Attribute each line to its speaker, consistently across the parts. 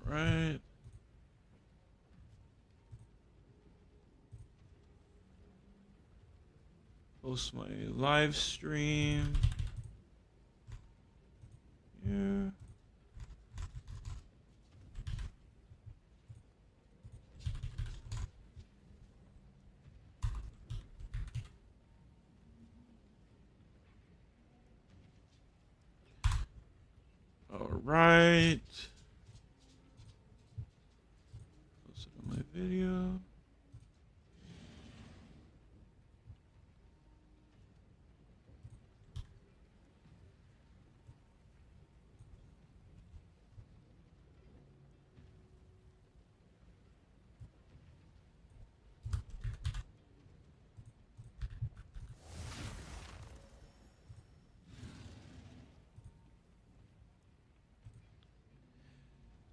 Speaker 1: Right. Post my live stream. Yeah. All right. Post it on my video.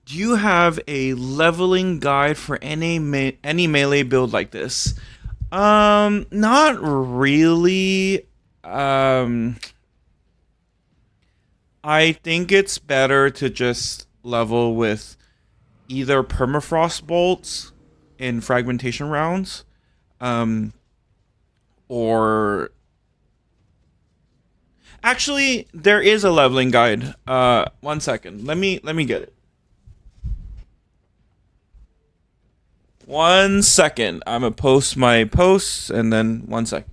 Speaker 1: Do you have a leveling guide for any melee build like this? Not really. I think it's better to just level with either permafrost bolts in fragmentation rounds, um, or actually there is a leveling guide. 1 second. Let me get it. 1 second. I'm gonna post my posts and then 1 second.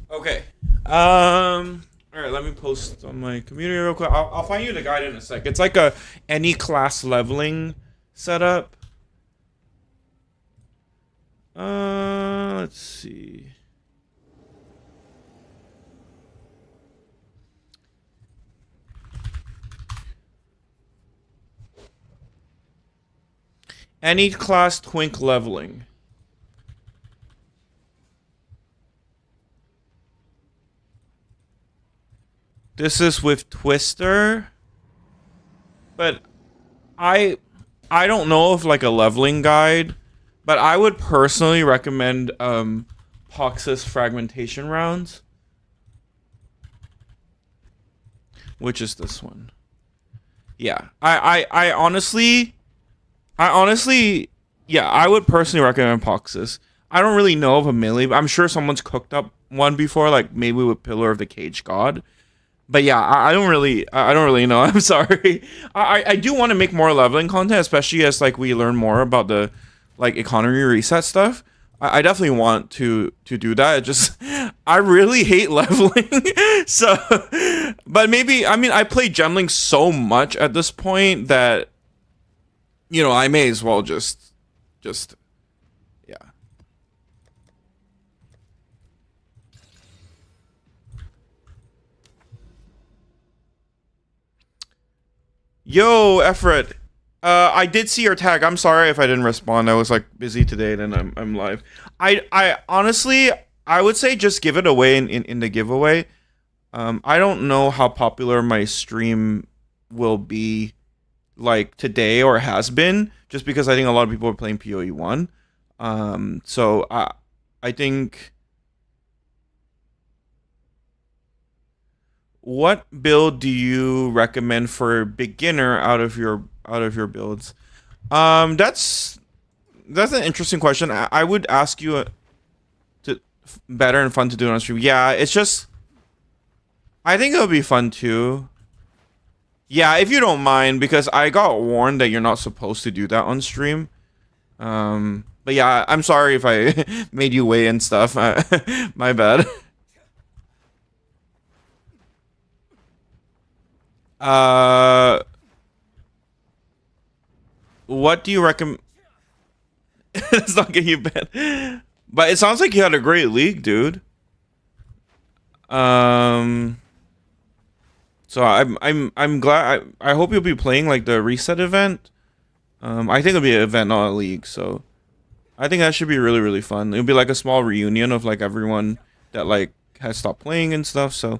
Speaker 1: Okay. All right. Let me post on my community real quick. I'll find you the guide in a sec. It's like a any class leveling setup. Let's see. Any class twink leveling. This is with Twister, but I I don't know if like a leveling guide, but I would personally recommend Poxus fragmentation rounds, which is this one. Yeah, I honestly, yeah, I would personally recommend Poxus. I don't really know of a melee, but I'm sure someone's cooked up one before, like maybe with Pillar of the Cage God. But yeah, I don't really know. I'm sorry. I do want to make more leveling content, especially as like we learn more about the like economy reset stuff. I definitely want to do that. It just I really hate leveling. So, but maybe I mean I play Gemling so much at this point that I may as well just yeah. Yo, Efret. I did see your tag. I'm sorry if I didn't respond. I was like busy today, and I'm live. I honestly I would say just give it away in the giveaway. I don't know how popular my stream will be like today or has been, just because I think a lot of people are playing POE 1. So I think what build do you recommend for a beginner out of your builds? That's an interesting question. I would ask you to better and fun to do it on stream. Yeah, it's just I think it'll be fun too. Yeah, if you don't mind, because I got warned that you're not supposed to do that on stream. But yeah, I'm sorry if I made you wait and stuff. My bad. Uh, what do you recommend? Let's not get you banned. But it sounds like you had a great league, dude. Um, so I'm glad. I hope you'll be playing like the reset event. I think it'll be an event, not a league. So I think that should be really, really fun. It'll be like a small reunion of like everyone that like has stopped playing and stuff. So,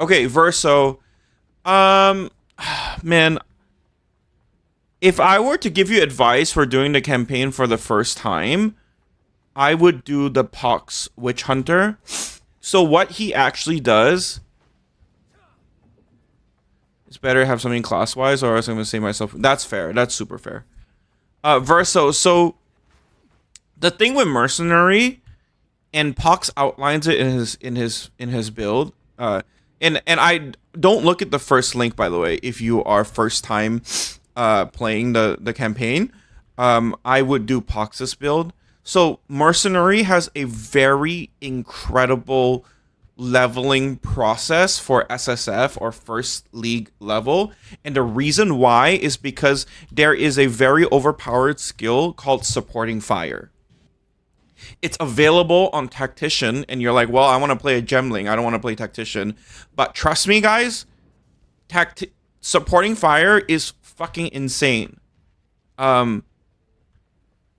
Speaker 1: okay, Verso. Man, if I were to give you advice for doing the campaign for the first time, I would do the Pox Witch Hunter. So what he actually does, it's better to have something class-wise, or else I'm gonna say myself. That's fair. That's super fair. Verso. So the thing with Mercenary, and Pox outlines it in his build. And I don't look at the first link, by the way, if you are first time playing the campaign. I would do Pox's build. So Mercenary has a very incredible leveling process for SSF or first league level, and the reason why is because there is a very overpowered skill called supporting fire. It's available on Tactician, and you're like, well, I want to play a Gemling, I don't want to play Tactician. But trust me, guys, supporting fire is fucking insane.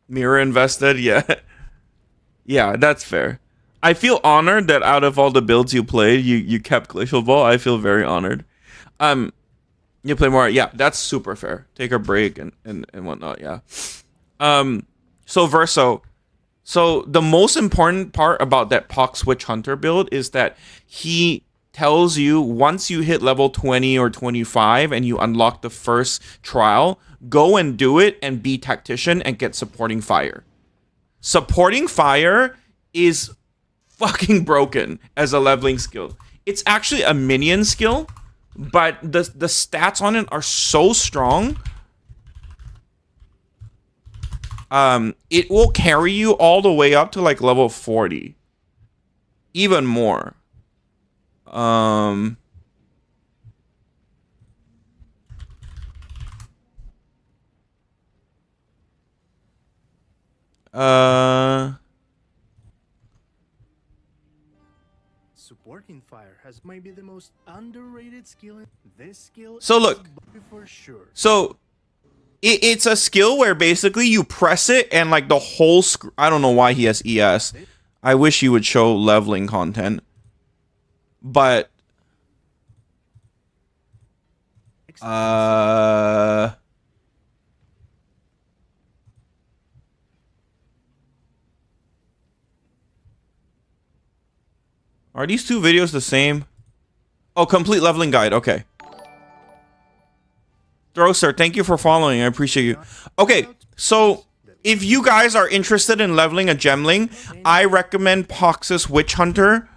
Speaker 1: Mirror invested, yeah. Yeah, that's fair. I feel honored that out of all the builds you played, you kept Glacial Ball. I feel very honored. You play more, yeah, that's super fair. Take a break and whatnot, yeah. So Verso. So the most important part about that Pox Witch Hunter build is that he tells you once you hit level 20 or 25 and you unlock the first trial, go and do it and be Tactician and get supporting fire. Supporting fire is fucking broken as a leveling skill. It's actually a minion skill, but the stats on it are so strong. It will carry you all the way up to like level 40. Even more.
Speaker 2: Supporting fire has maybe the most underrated skill. This skill.
Speaker 1: So look.
Speaker 2: For sure.
Speaker 1: So it's a skill where basically you press it and like the whole I don't know why he has ES. I wish he would show leveling content. But are these two videos the same? Oh, complete leveling guide. Okay. Thrower, thank you for following. I appreciate you. Okay, so if you guys are interested in leveling a Gemling, I recommend Pox's Witch Hunter.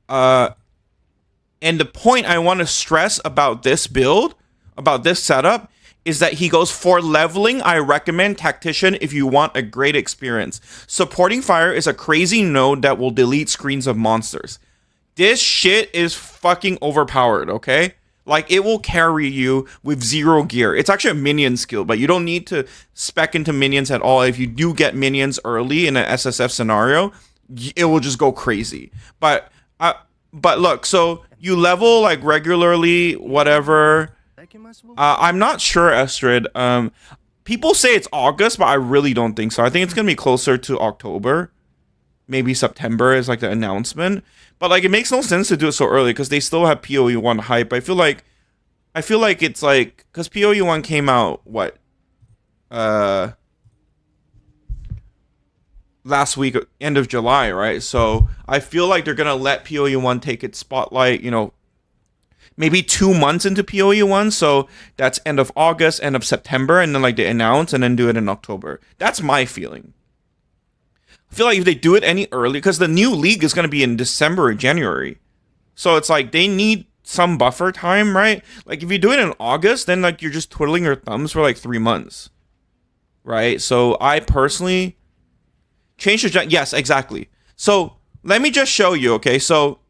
Speaker 1: And the point I want to stress about this build, about this setup, is that he goes for leveling. I recommend Tactician if you want a great experience. Supporting fire is a crazy node that will delete screens of monsters. This shit is fucking overpowered, okay? Like, it will carry you with 0 gear. It's actually a minion skill, but you don't need to spec into minions at all. If you do get minions early in an SSF scenario, it will just go crazy. But look, so you level, like, regularly, whatever. I'm not sure, Estrid. People say it's August, but I really don't think so. I think it's going to be closer to October. Maybe September is, like, the announcement. But like, it makes no sense to do it so early because they still have POE 1 hype. I feel like it's like, because POE 1 came out what, last week, end of July, right? So I feel like they're gonna let POE 1 take its spotlight, you know, maybe 2 months into POE 1. So that's end of August, end of September, and then like they announce and then do it in October. That's my feeling. I feel like if they do it any early, because the new league is going to be in December or January. So it's like they need some buffer time, right? Like if you do it in August, then like you're just twiddling your thumbs for like 3 months. Right? So I personally change the yes, exactly. So let me just show you, okay? So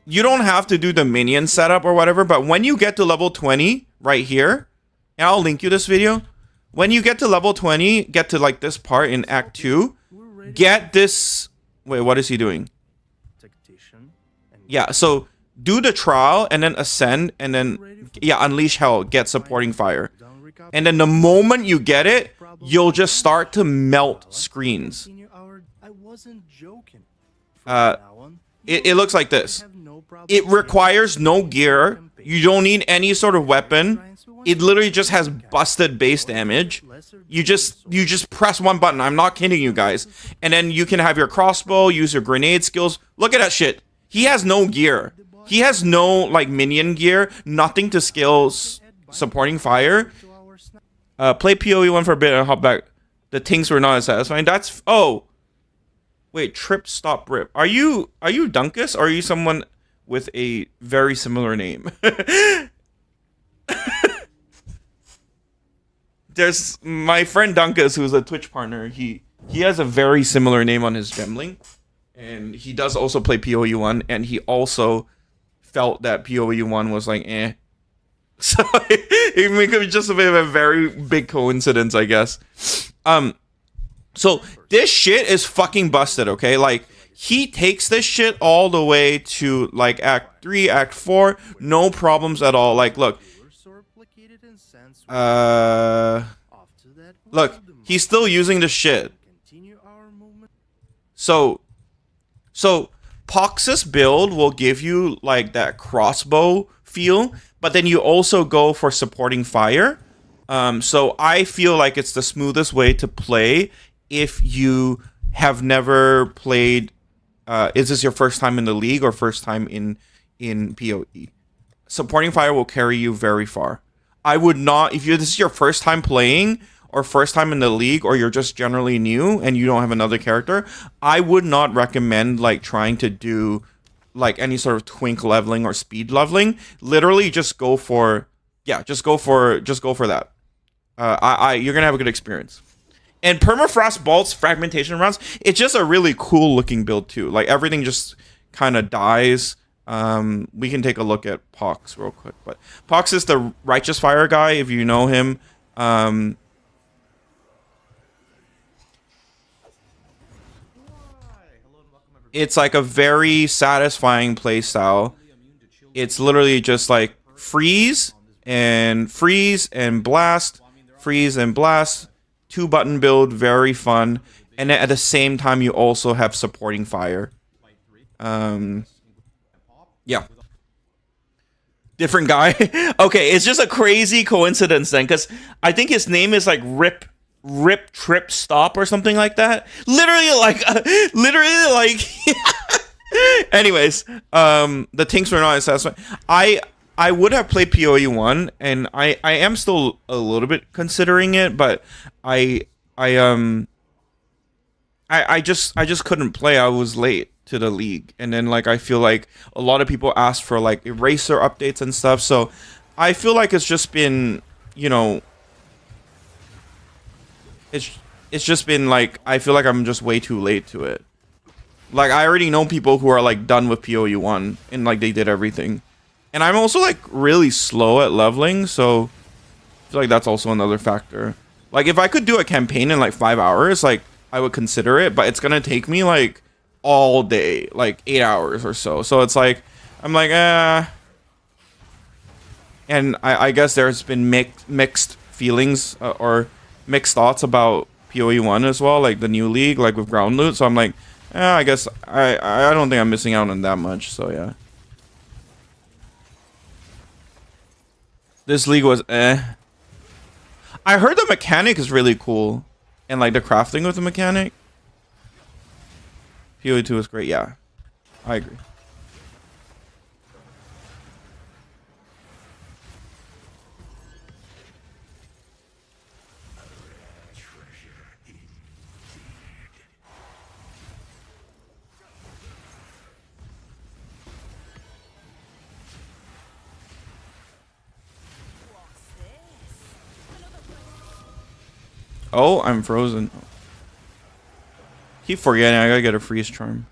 Speaker 1: you don't have to do the minion setup or whatever, but when you get to level 20 right here, and I'll link you this video. When you get to level 20, get to like this part in Act 2, get this... Wait, what is he doing? Yeah, so do the trial and then ascend and then unleash hell, get supporting fire. And then the moment you get it, you'll just start to melt screens.
Speaker 2: I wasn't joking.
Speaker 1: It looks like this. It requires no gear. You don't need any sort of weapon. It literally just has busted base damage. You just press one button. I'm not kidding you guys. And then you can have your crossbow, use your grenade skills. Look at that shit. He has no gear. He has no like minion gear. Nothing to scale supporting fire. Play POE 1 for a bit and hop back. The things were not as satisfying. That's wait, trip stop rip. Are you Dunkus or are you someone with a very similar name? There's my friend Dunkus, who's a Twitch partner. He has a very similar name on his Gemling, and he does also play POE 1, and he also felt that POE 1 was like eh. So it could be just a bit of a very big coincidence, I guess. So this shit is fucking busted, okay? Like, he takes this shit all the way to like Act 3, Act 4, no problems at all. Like, look. Look, he's still using the shit. So Pox's build will give you like that crossbow feel, but then you also go for supporting fire. So I feel like it's the smoothest way to play if you have never played. Is this your first time in the league or first time in POE? Supporting fire will carry you very far. I would not, if this is your first time playing or first time in the league, or you're just generally new and you don't have another character, I would not recommend like trying to do like any sort of twink leveling or speed leveling. Literally just go for that. You're gonna have a good experience. And permafrost bolts, fragmentation rounds, it's just a really cool looking build too. Like everything just kind of dies. We can take a look at Pox real quick, but Pox is the righteous fire guy if you know him. It's like a very satisfying playstyle. It's literally just like freeze and blast, freeze and blast. 2-button build, very fun. And at the same time, you also have supporting fire. Yeah. Different guy. Okay, it's just a crazy coincidence then, because I think his name is like Rip Trip Stop or something like that. Literally like anyways, the things were not as satisfying. I would have played POE 1, and I am still a little bit considering it, but I just couldn't play. I was late to the league, and then like I feel like a lot of people asked for like eraser updates and stuff, so I feel like it's just been, you know, it's just been like I feel like I'm just way too late to it. Like I already know people who are like done with POE 1 and like they did everything. And I'm also like really slow at leveling, so I feel like that's also another factor. Like if I could do a campaign in like 5 hours, like I would consider it, but it's gonna take me like all day, like 8 hours or so. So it's like I'm like and I guess there's been mixed feelings or mixed thoughts about POE 1 as well, like the new league, like with ground loot. So I'm like, I guess I don't think I'm missing out on that much. So yeah. This league was I heard the mechanic is really cool. And like the crafting with the mechanic. POE 2 is great, yeah. I agree. Oh, I'm frozen. Keep forgetting, I gotta get a freeze charm.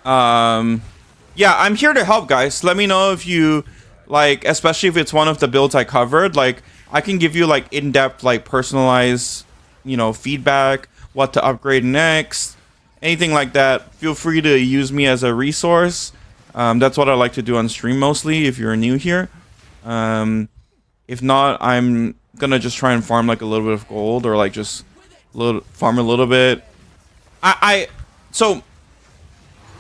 Speaker 1: Yeah, I'm here to help, guys. Let me know if you like, especially if it's one of the builds I covered. Like, I can give you like in-depth, like personalized, feedback, what to upgrade next, anything like that. Feel free to use me as a resource. That's what I like to do on stream mostly. If you're new here, if not, I'm gonna just try and farm like a little bit of gold or like just farm a little bit. So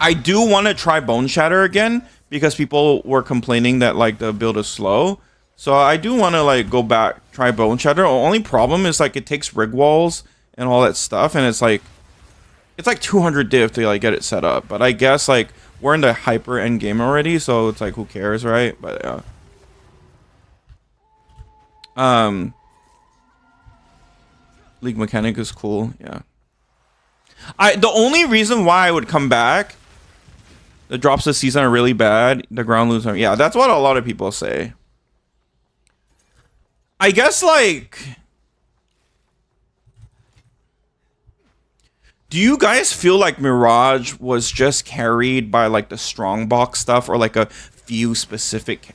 Speaker 1: I do want to try Bone Shatter again because people were complaining that like the build is slow. So I do want to like go back, try Bone Shatter. The only problem is like it takes rig walls and all that stuff, and it's like 200 div to like get it set up. But I guess like we're in the hyper end game already, so it's like who cares, right? But yeah. League mechanic is cool, yeah. The only reason why I would come back, the drops this season are really bad. The ground loops are, yeah, that's what a lot of people say. I guess like, do you guys feel like Mirage was just carried by like the strongbox stuff or like a few specific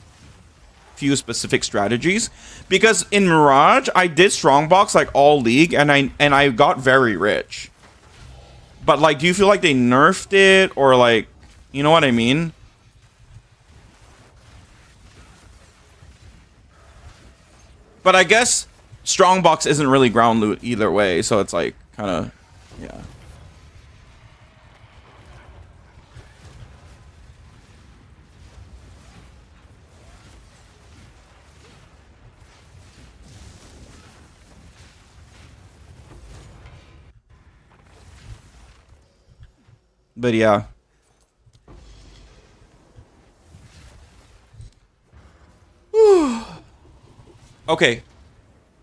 Speaker 1: strategies? Because in Mirage, I did strongbox like all league and I got very rich. But like, do you feel like they nerfed it or like, you know what I mean? But I guess strongbox isn't really ground loot either way, so it's like kind of, yeah. But yeah. Okay.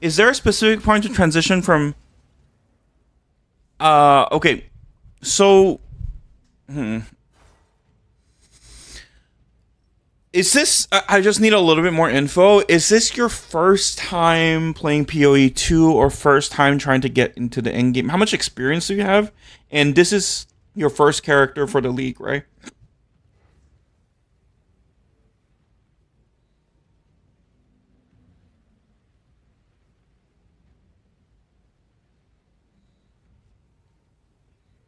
Speaker 1: Is there a specific point to transition from... okay. So... Is this... I just need a little bit more info. Is this your first time playing POE 2 or first time trying to get into the endgame? How much experience do you have? And this is your first character for the league, right?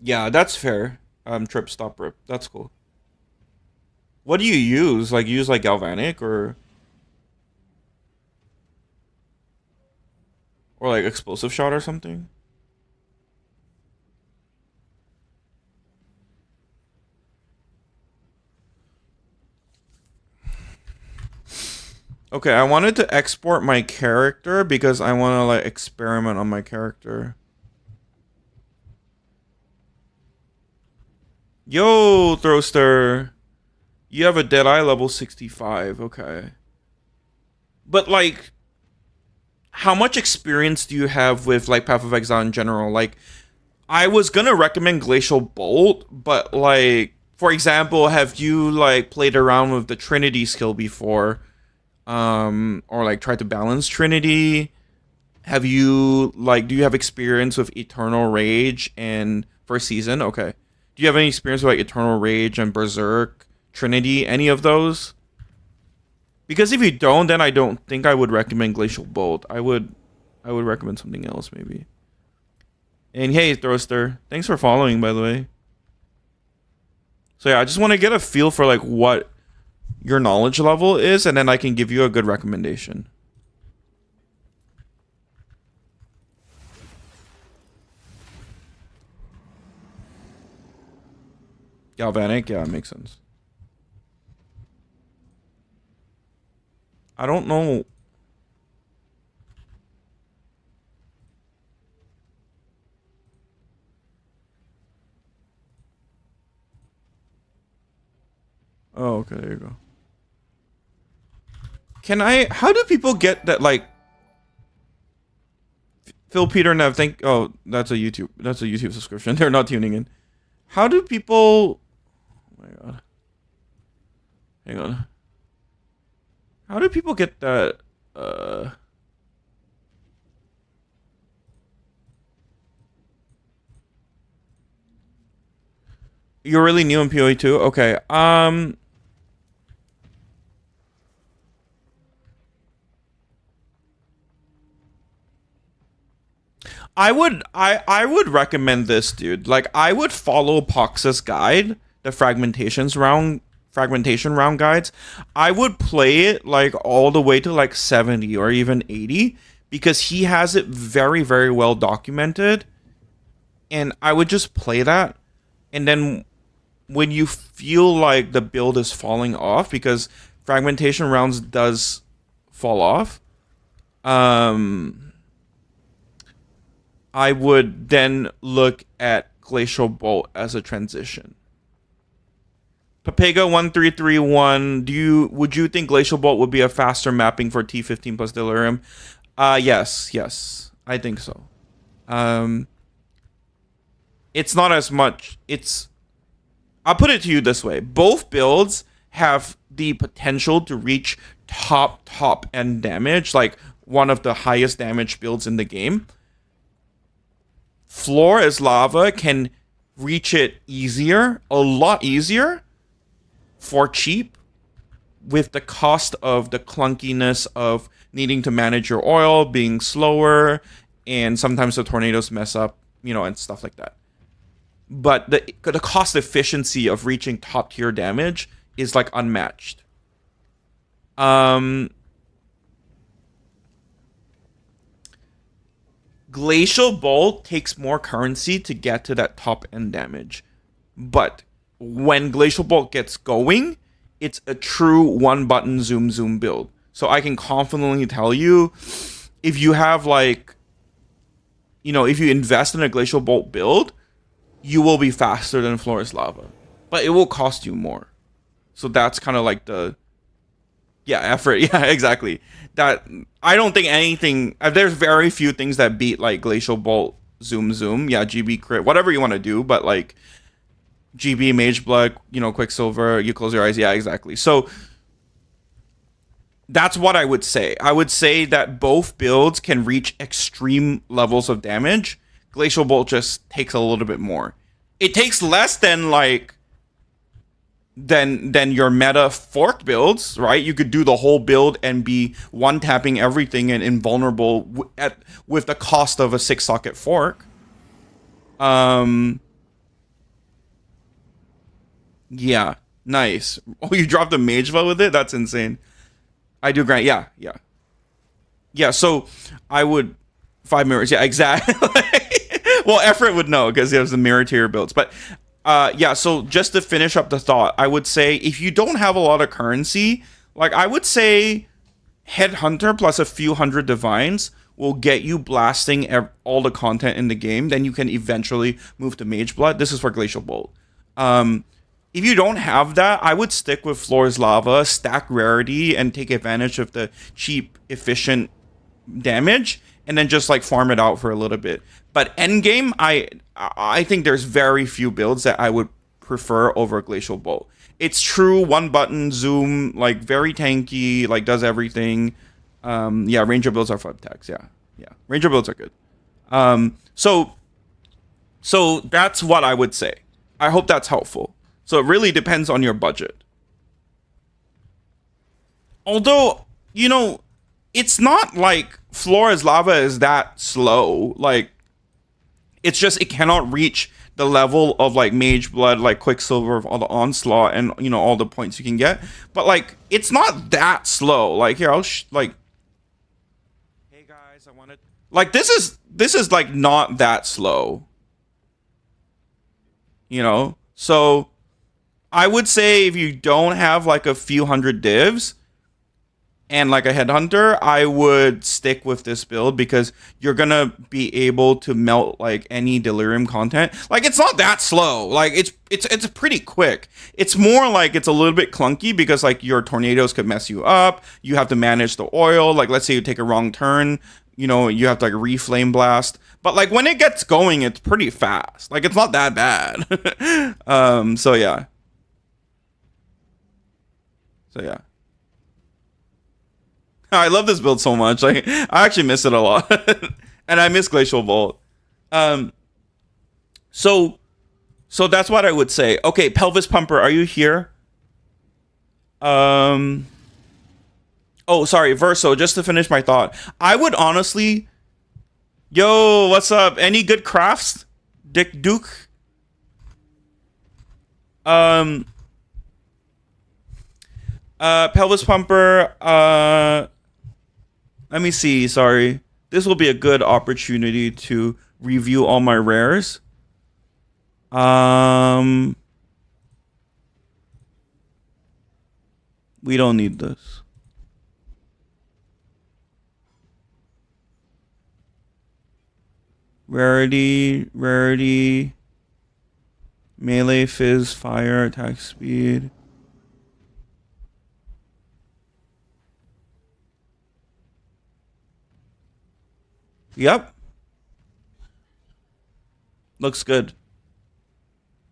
Speaker 1: Yeah, that's fair. Trip, stop, rip. That's cool. What do you use? Like, use like galvanic or like explosive shot or something? Okay, I wanted to export my character because I want to like experiment on my character. Yo, Throster. You have a Deadeye level 65. Okay. But like, how much experience do you have with like Path of Exile in general? Like, I was gonna recommend Glacial Bolt, but like, for example, have you like played around with the Trinity skill before? Or like tried to balance Trinity? Have you like, do you have experience with Eternal Rage and first season? Okay. Do you have any experience with like Eternal Rage and Berserk, Trinity, any of those? Because if you don't, then I don't think I would recommend Glacial Bolt. I would recommend something else maybe. And hey, Throster, thanks for following, by the way. So yeah, I just want to get a feel for like what your knowledge level is, and then I can give you a good recommendation. Galvanic, yeah, it makes sense. I don't know. Oh, okay, there you go. How do people get that, like, Phil, Peter, Nev, oh, that's a YouTube subscription. They're not tuning in. How do people, oh my god. Hang on. How do people get that, You're really new in POE 2? Okay, I would recommend this, dude. Like I would follow Pox's guide, the fragmentation round guides. I would play it like all the way to like 70 or even 80 because he has it very, very well documented. And I would just play that. And then when you feel like the build is falling off, because fragmentation rounds does fall off, I would then look at Glacial Bolt as a transition. Papega1331, would you think Glacial Bolt would be a faster mapping for T15 plus Delirium? Yes, I think so. It's not as much. I'll put it to you this way. Both builds have the potential to reach top end damage, like one of the highest damage builds in the game. Floor is Lava can reach it easier, a lot easier, for cheap, with the cost of the clunkiness of needing to manage your oil, being slower, and sometimes the tornadoes mess up, and stuff like that. But the cost efficiency of reaching top tier damage is like unmatched. Glacial Bolt takes more currency to get to that top end damage. But when Glacial Bolt gets going, it's a true one button zoom build. So I can confidently tell you, if you have if you invest in a Glacial Bolt build, you will be faster than Floor is Lava. But it will cost you more. So that's kind of like effort. Yeah, exactly. That I don't think anything. There's very few things that beat like Glacial Bolt, Zoom. Yeah, GB crit, whatever you want to do. But like GB, Mage Blood, Quicksilver, you close your eyes. Yeah, exactly. So that's what I would say. I would say that both builds can reach extreme levels of damage. Glacial Bolt just takes a little bit more. It takes less than than your meta fork builds, right? You could do the whole build and be one tapping everything and invulnerable with the cost of a 6-socket fork. Yeah, nice. Oh, you dropped a Mage Vow with it? That's insane. I do grant. Yeah. So I would 5 mirrors. Yeah, exactly. Well, Efrit would know because he has the mirror tier builds. But so just to finish up the thought, I would say if you don't have a lot of currency, like I would say Headhunter plus a few hundred divines will get you blasting all the content in the game. Then you can eventually move to Mage Blood. This is for Glacial Bolt. If you don't have that, I would stick with Floor's Lava, stack rarity, and take advantage of the cheap, efficient damage, and then just like farm it out for a little bit. But endgame, I think there's very few builds that I would prefer over Glacial Bolt. It's true one button zoom, like very tanky, like does everything. Ranger builds are fun tags. Yeah. Ranger builds are good. So that's what I would say. I hope that's helpful. So it really depends on your budget. Although, it's not like Floor is Lava is that slow. Like, it's just it cannot reach the level of like Mage Blood, like Quicksilver, all the Onslaught, and all the points you can get. But like, it's not that slow. Like here, hey guys, I wanted like this is like not that slow. So I would say if you don't have like a few hundred divs and like a Headhunter, I would stick with this build because you're gonna be able to melt like any Delirium content. Like it's not that slow. Like it's pretty quick. It's more like it's a little bit clunky because like your tornadoes could mess you up. You have to manage the oil. Like let's say you take a wrong turn, you have to like Flameblast. But like when it gets going, it's pretty fast. Like it's not that bad. So yeah. I love this build so much. Like I actually miss it a lot. And I miss Glacial Bolt. So that's what I would say. Okay, Pelvis Pumper, are you here? Sorry, Verso, just to finish my thought. I would honestly Yo, what's up? Any good crafts? Dick Duke? Pelvis pumper. Let me see. Sorry. This will be a good opportunity to review all my rares. We don't need this. Rarity, melee, fizz, fire, attack speed. Yep. Looks good.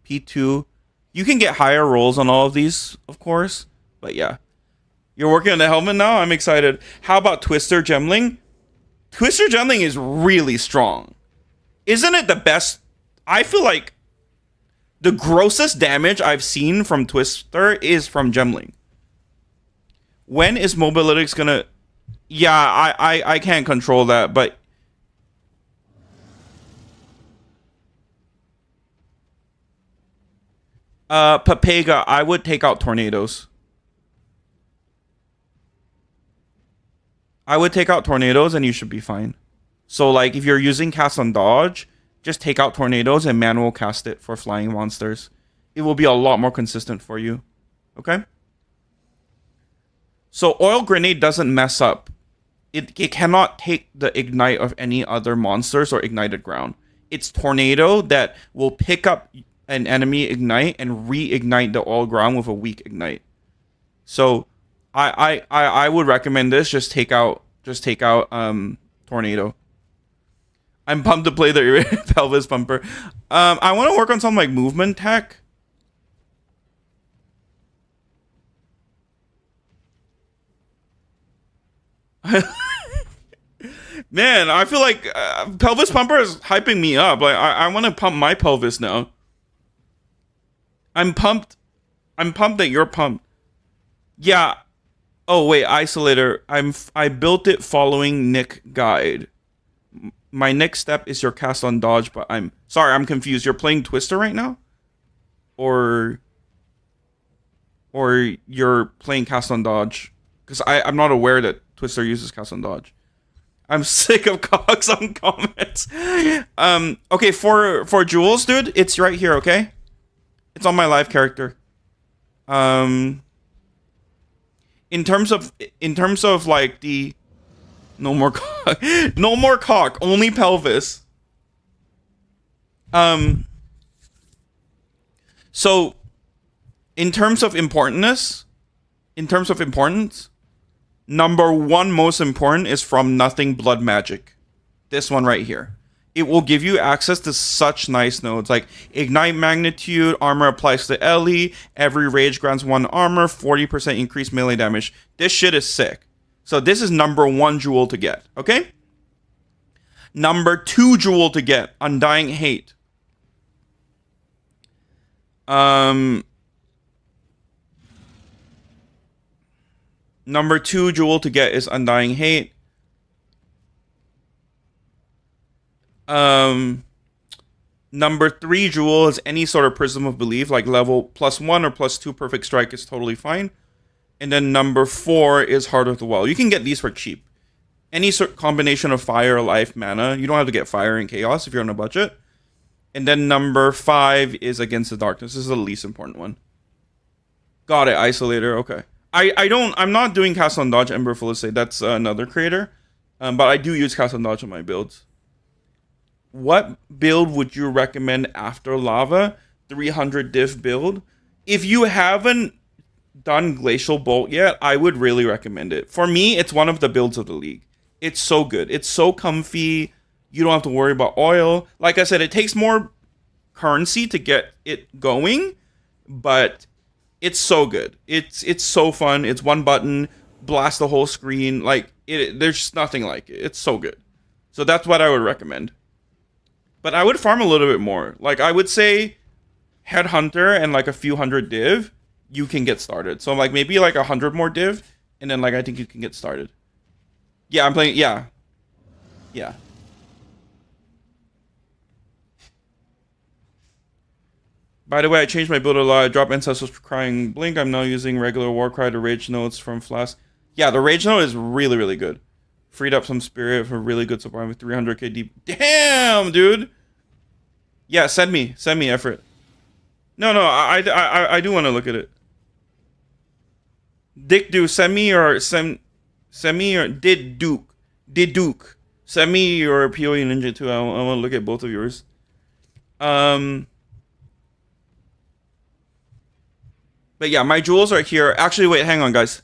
Speaker 1: P2. You can get higher rolls on all of these, of course. But yeah. You're working on the helmet now? I'm excited. How about Twister Gemling? Twister Gemling is really strong. Isn't it the best? I feel like the grossest damage I've seen from Twister is from Gemling. When is Mobilytics gonna... Yeah, I can't control that, but... Papega, I would take out tornadoes. I would take out tornadoes and you should be fine. So, like, if you're using cast on dodge, just take out tornadoes and manual cast it for flying monsters. It will be a lot more consistent for you. Okay? So, oil grenade doesn't mess up. It cannot take the ignite of any other monsters or ignited ground. It's tornado that will pick up an enemy ignite and reignite the oil ground with a weak ignite. So, I would recommend this. Just take out tornado. I'm pumped to play the pelvis pumper. I want to work on some like movement tech. Man, I feel like pelvis pumper is hyping me up. Like I want to pump my pelvis now. I'm pumped. I'm pumped that you're pumped. Yeah. Oh wait, isolator. I built it following Nick guide. My next step is your cast on dodge, but I'm sorry, I'm confused. You're playing Twister right now? Or you're playing cast on dodge? Because I'm not aware that Twister uses cast on dodge. I'm sick of cogs on comments. Okay, for Jules, dude, it's right here, okay? It's on my live character. In terms of like the no more cock, no more cock, only pelvis. So in terms of importance, number one most important is from Nothing Blood Magic. This one right here. It will give you access to such nice nodes like Ignite Magnitude, Armor applies to Ellie, every rage grants 1 armor, 40% increased melee damage. This shit is sick. So this is number 1 jewel to get, okay? Number 2 jewel to get, Undying Hate. Number 2 jewel to get is Undying Hate. Number 3 jewel is any sort of Prism of Belief, like level +1 or +2 Perfect Strike is totally fine. And then number 4 is Heart of the Well. You can get these for cheap. Any sort combination of Fire, Life, Mana. You don't have to get Fire and Chaos if you're on a budget. And then number 5 is Against the Darkness. This is the least important one. Got it, Isolator. Okay. I'm not doing Cast on Dodge Ember Felicite. That's another creator. But I do use Cast on Dodge on my builds. What build would you recommend after Lava? 300 diff build. If you haven't done Glacial Bolt yet, I would really recommend it. For me, it's one of the builds of the league. It's so good. It's so comfy. You don't have to worry about oil. Like I said, it takes more currency to get it going, but it's so good. It's so fun. It's one button, blast the whole screen. Like there's just nothing like it. It's so good. So that's what I would recommend. But I would farm a little bit more. Like I would say Headhunter and like a few hundred div, you can get started. So like maybe like 100 more div, and then like I think you can get started. Yeah, I'm playing. Yeah. By the way, I changed my build a lot. I dropped Ancestors Crying Blink. I'm now using regular Warcry to Rage Notes from Flask. Yeah, the Rage Note is really, really good. Freed up some spirit for really good supply with 300k deep. Damn, dude. Yeah, send me effort. No, I do want to look at it. Dick Duke, send me or did Duke. Send me your POE Ninja too. I want to look at both of yours. But yeah, my jewels are here. Actually, wait, hang on, guys.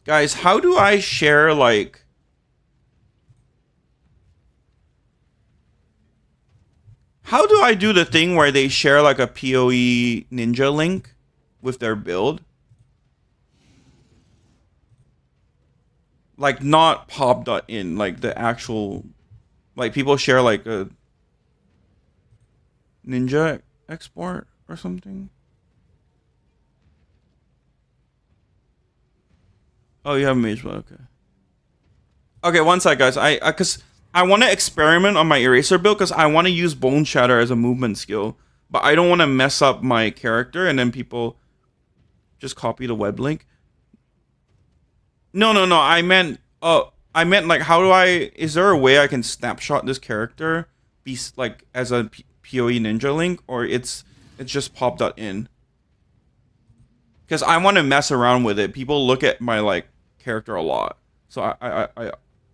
Speaker 1: Guys, how do I share, like... How do I do the thing where they share, like, a POE Ninja link with their build? Like, not pop.in, like, the actual... Like, people share, like, a... Ninja export or something? Oh, you have Mage Blood, okay. Okay, one sec, guys. Cause I want to experiment on my Eraser build because I want to use Bone Shatter as a movement skill. But I don't want to mess up my character and then people just copy the web link. No. I meant like, how do I... Is there a way I can snapshot this character be like as a POE Ninja link, or it's just pop.in? Because I want to mess around with it. People look at my like character a lot, so I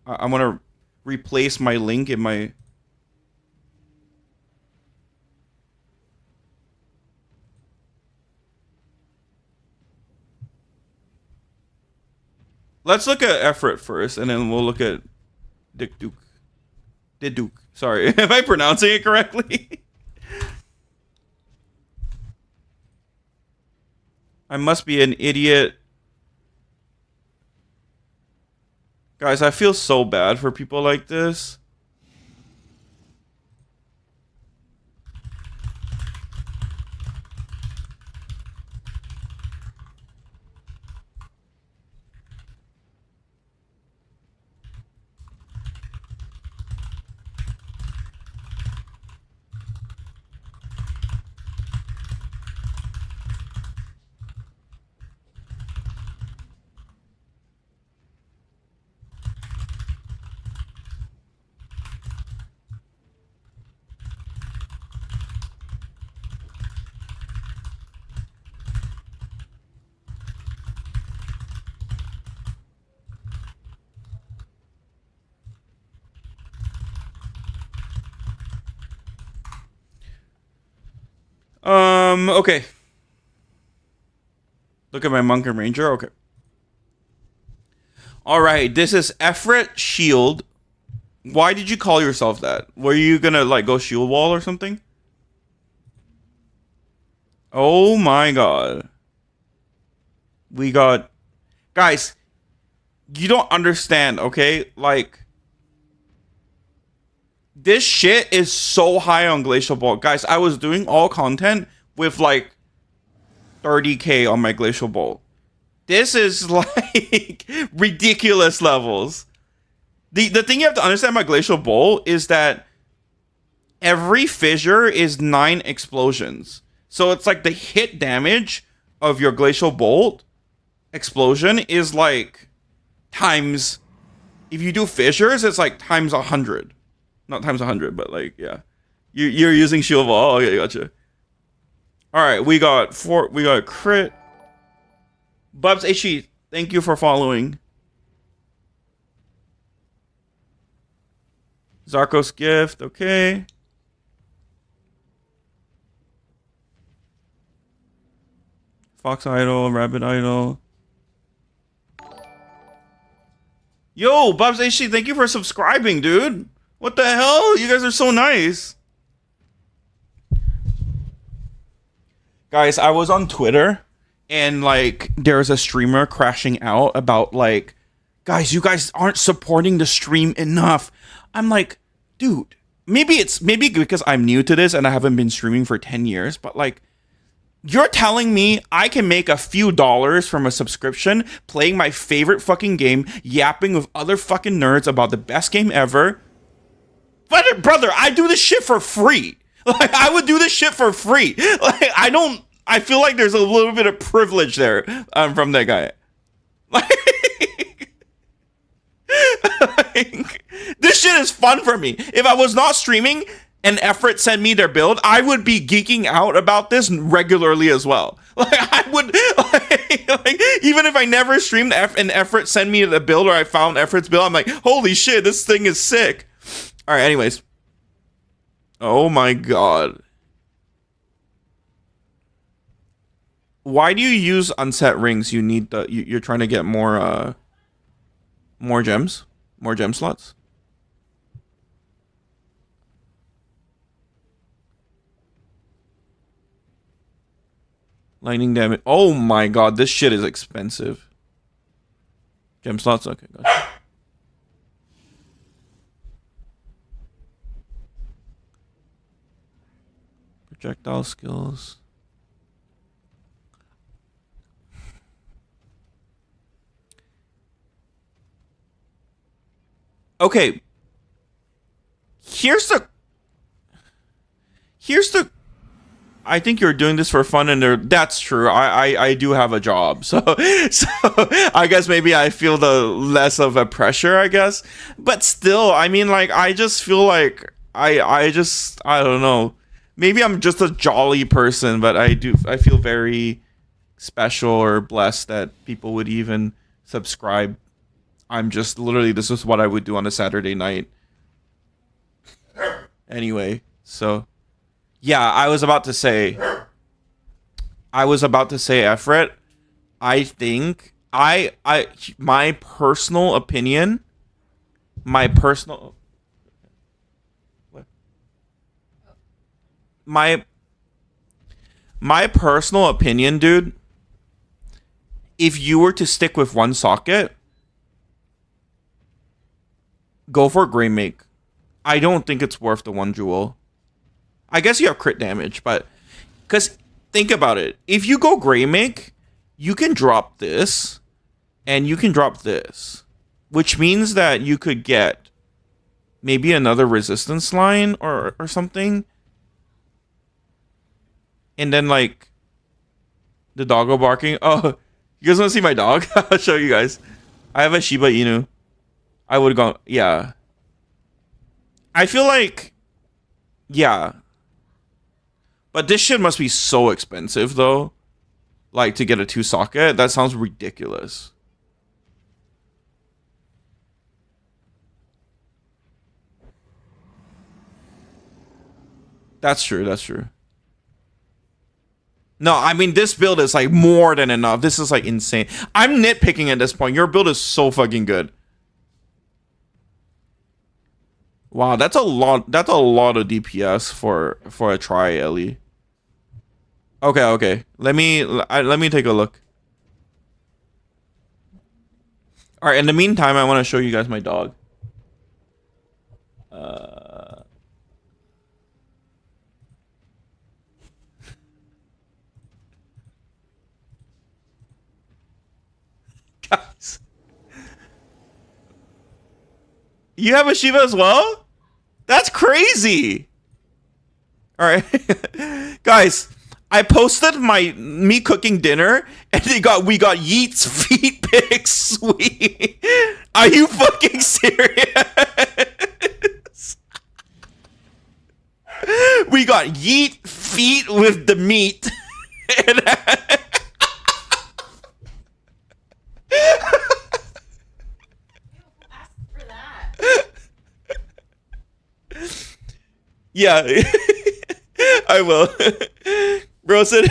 Speaker 1: want to replace my link in my... Let's look at effort first, and then we'll look at Dick Duke. Duke. Sorry, am I pronouncing it correctly? I must be an idiot. Guys, I feel so bad for people like this. Okay. Look at my Monk and Ranger. Okay. Alright, this is Efret Shield. Why did you call yourself that? Were you gonna, like, go shield wall or something? Oh my god. We got... Guys, you don't understand, okay? Like... This shit is so high on Glacial Bolt. Guys, I was doing all content with like 30k on my Glacial Bolt. This is like ridiculous levels. The thing you have to understand about Glacial Bolt is that every fissure is 9 explosions. So it's like the hit damage of your Glacial Bolt explosion is like times... If you do fissures, it's like times 100. Not times 100, but like, yeah. You're using shield wall. Okay, gotcha. Alright, we got crit. Bubs HE, thank you for following. Zarkos gift, okay. Fox Idol, Rabbit Idol. Yo, Bubs HE, thank you for subscribing, dude. What the hell? You guys are so nice. Guys, I was on Twitter and like there was a streamer crashing out about like, guys, you guys aren't supporting the stream enough. I'm like, dude, maybe because I'm new to this and I haven't been streaming for 10 years, but like, you're telling me I can make a few dollars from a subscription playing my favorite fucking game, yapping with other fucking nerds about the best game ever, But brother, I do this shit for free. Like I would do this shit for free. Like I feel like there's a little bit of privilege there from that guy. Like, this shit is fun for me. If I was not streaming and Effort sent me their build, I would be geeking out about this regularly as well. Like I would, like even if I never streamed and Effort sent me the build or I found Effort's build, I'm like, holy shit, this thing is sick. All right, anyways. Oh my god. Why do you use unset rings? You need the you're trying to get more gems, more gem slots. Lightning damage. Oh my god, this shit is expensive. Gem slots, okay, gotcha. Projectile skills. Okay. Here's the I think you're doing this for fun, and that's true. I do have a job, so I guess maybe I feel the less of a pressure, I guess. But still, I mean, like I just feel like I don't know. Maybe I'm just a jolly person, but I feel very special or blessed that people would even subscribe. I'm just literally this is what I would do on a Saturday night. Anyway, so. Yeah, I was about to say, Efret, I think, my personal opinion, my personal opinion, dude, if you were to stick with one socket, go for Grey Make. I don't think it's worth the one jewel. I guess you have crit damage, but because think about it, if you go Grey Make, you can drop this and you can drop this, which means that you could get maybe another resistance line or something, and then like the doggo barking. Oh, you guys want to see my dog? I'll show you guys. I have a Shiba Inu. I would go, yeah. I feel like, yeah. But this shit must be so expensive, though. Like, to get a 2-socket? That sounds ridiculous. That's true, that's true. No, I mean, this build is, like, more than enough. This is, like, insane. I'm nitpicking at this point. Your build is so fucking good. Wow, that's a lot of DPS for a tri-Ellie. Okay. Let me take a look. All right. In the meantime, I want to show you guys my dog. Guys, you have a Shiba as well? That's crazy. All right, guys. I posted me cooking dinner, and we got Yeet's feet pics. Sweet. Are you fucking serious? We got Yeet feet with the meat. Yeah, I will. Bro said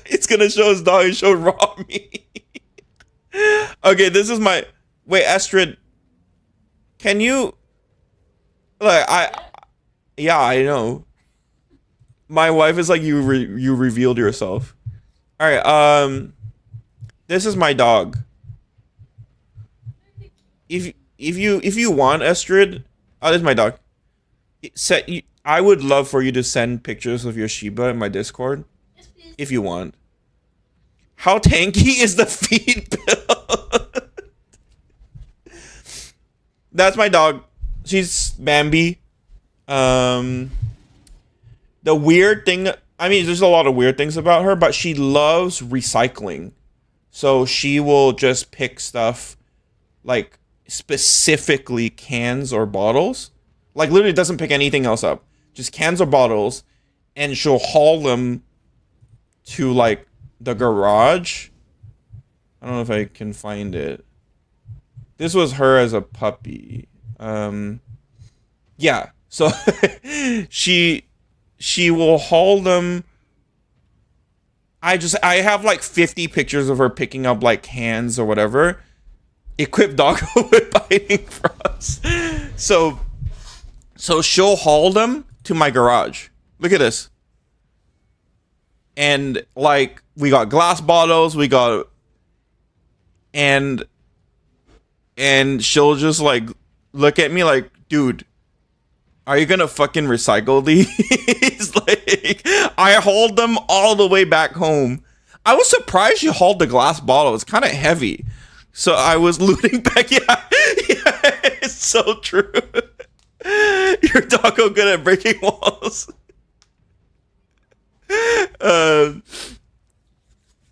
Speaker 1: it's gonna show his dog and show raw meat. Okay, this is my wait, Astrid. Can you like yeah, I know. My wife is like you revealed yourself. All right, this is my dog. If you want, Astrid, oh, this is my dog. I would love for you to send pictures of your Shiba in my Discord. Yes, please. If you want. How tanky is the feed build? That's my dog. She's Bambi. Um, the weird thing, I mean, there's a lot of weird things about her, but she loves recycling. So she will just pick stuff like specifically cans or bottles. Like literally doesn't pick anything else up. Just cans or bottles, and she'll haul them to like the garage. I don't know if I can find it. This was her as a puppy. Yeah. So she will haul them. I have like 50 pictures of her picking up like cans or whatever. Equipped doggo with biting frost. So she'll haul them to my garage. Look at this. And like we got glass bottles, we got and she'll just like look at me like, dude, are you gonna fucking recycle these? Like, I hauled them all the way back home. I was surprised you hauled the glass bottle. It's kind of heavy. So I was looting back. Yeah, it's so true. Your doggo good at breaking walls.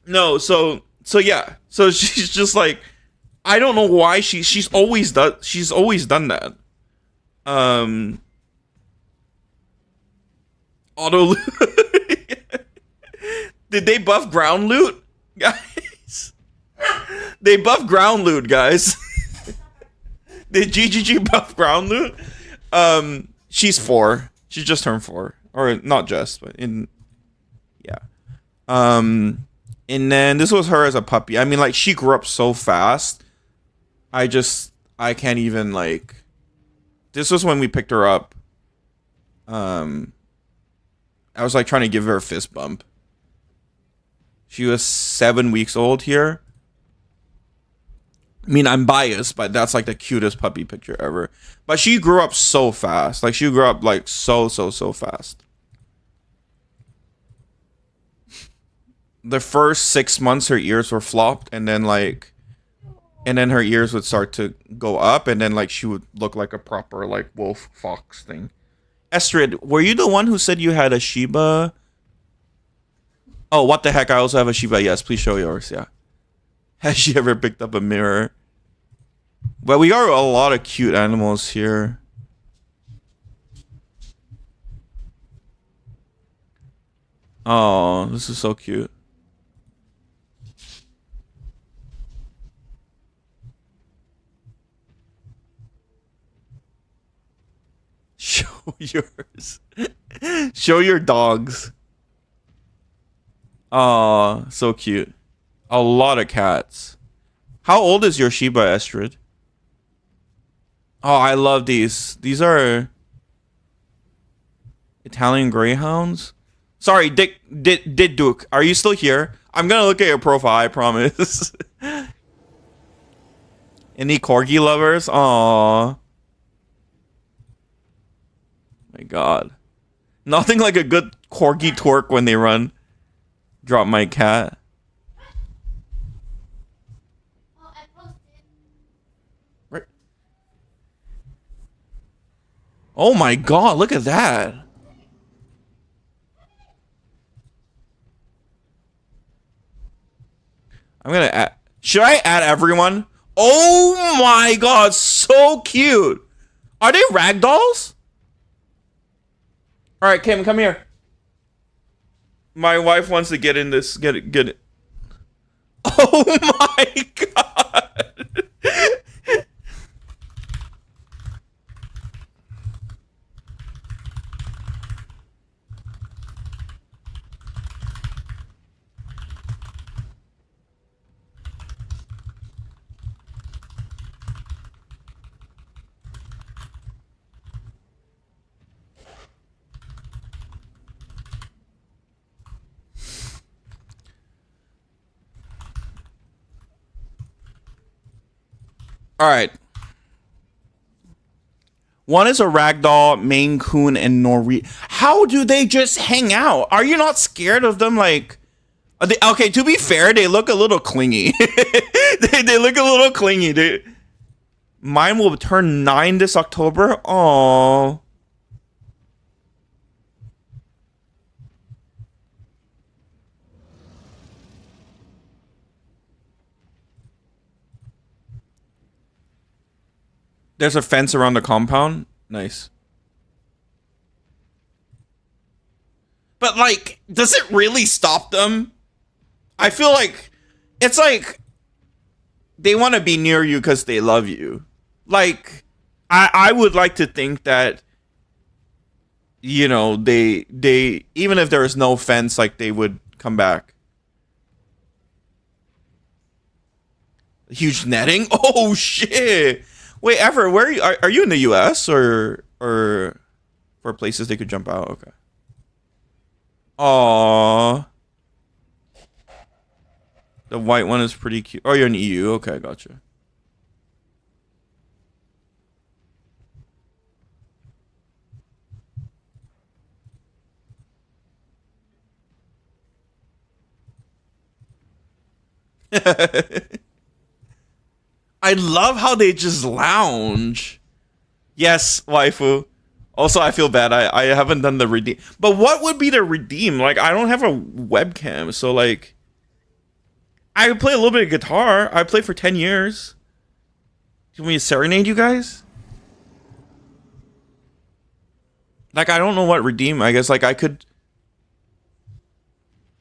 Speaker 1: No, so yeah. So she's just like, I don't know why she's always done that. Auto loot. Did they buff ground loot, guys? They buff ground loot, guys. Did GGG buff ground loot? She's 4. She just turned 4, or not just, but yeah. And then this was her as a puppy. I mean, like she grew up so fast. I can't even like. This was when we picked her up. I was like trying to give her a fist bump. She was 7 weeks old here. I mean, I'm biased, but that's like the cutest puppy picture ever. But she grew up so fast. Like she grew up like so fast. The first 6 months her ears were flopped, and then her ears would start to go up, and then like she would look like a proper like wolf fox thing. Estrid, were you the one who said you had a Shiba? Oh, what the heck? I also have a Shiba. Yes, please show yours. Yeah. Has she ever picked up a mirror? But we got a lot of cute animals here. Oh, this is so cute. Show yours. Show your dogs. Oh, so cute. A lot of cats. How old is your Shiba, Estrid? Oh, I love these. These are Italian Greyhounds. Sorry, Dick Duke. Are you still here? I'm gonna look at your profile, I promise. Any corgi lovers? Aww. My god. Nothing like a good corgi twerk when they run. Drop my cat. Oh my god, look at that. I'm gonna add. Should I add everyone? Oh my god, so cute. Are they ragdolls? Alright, Kim, come here. My wife wants to get in this. Get it. Oh my god. All right. One is a ragdoll, Maine Coon, and Norwegian. How do they just hang out? Are you not scared of them? Like, okay, to be fair, they look a little clingy. they look a little clingy. Mine will turn 9 this October. Oh, There's a fence around the compound. Nice. But like, does it really stop them? I feel like it's like they want to be near you because they love you. Like, I would like to think that, you know, they even if there is no fence, like they would come back. Huge netting. Oh shit! Wait, Ever, where are you in the U.S. or for places they could jump out? Okay. Aww. The white one is pretty cute. Oh, you're in EU. Okay, gotcha. I love how they just lounge. Yes, waifu. Also, I feel bad. I haven't done the redeem. But what would be the redeem? Like, I don't have a webcam, so like, I play a little bit of guitar. I played for 10 years. Can we serenade you guys? Like, I don't know what redeem. I guess like I could,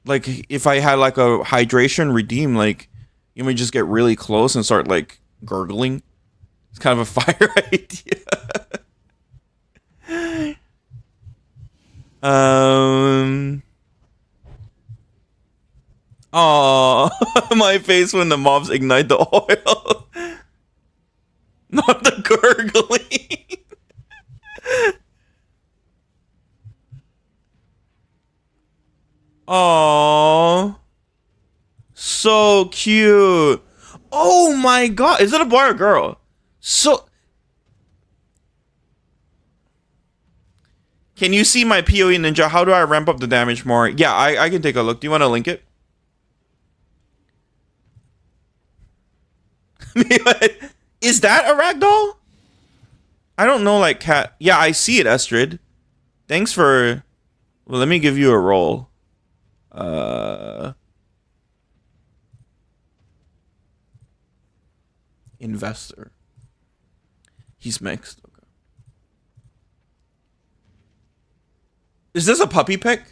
Speaker 1: like, if I had like a hydration redeem, like, you may just get really close and start like gurgling. It's kind of a fire idea. Oh, my face when the mobs ignite the oil. Not the gurgling. Oh, so cute. Oh my god, is it a boy or a girl? So, can you see my POE ninja? How do I ramp up the damage more? Yeah, I can take a look. Do you want to link it? Is that a ragdoll? I don't know, like cat. Yeah, I see it, Estrid. Thanks for. Well, let me give you a roll. Investor. He's mixed. Okay. Is this a puppy pick?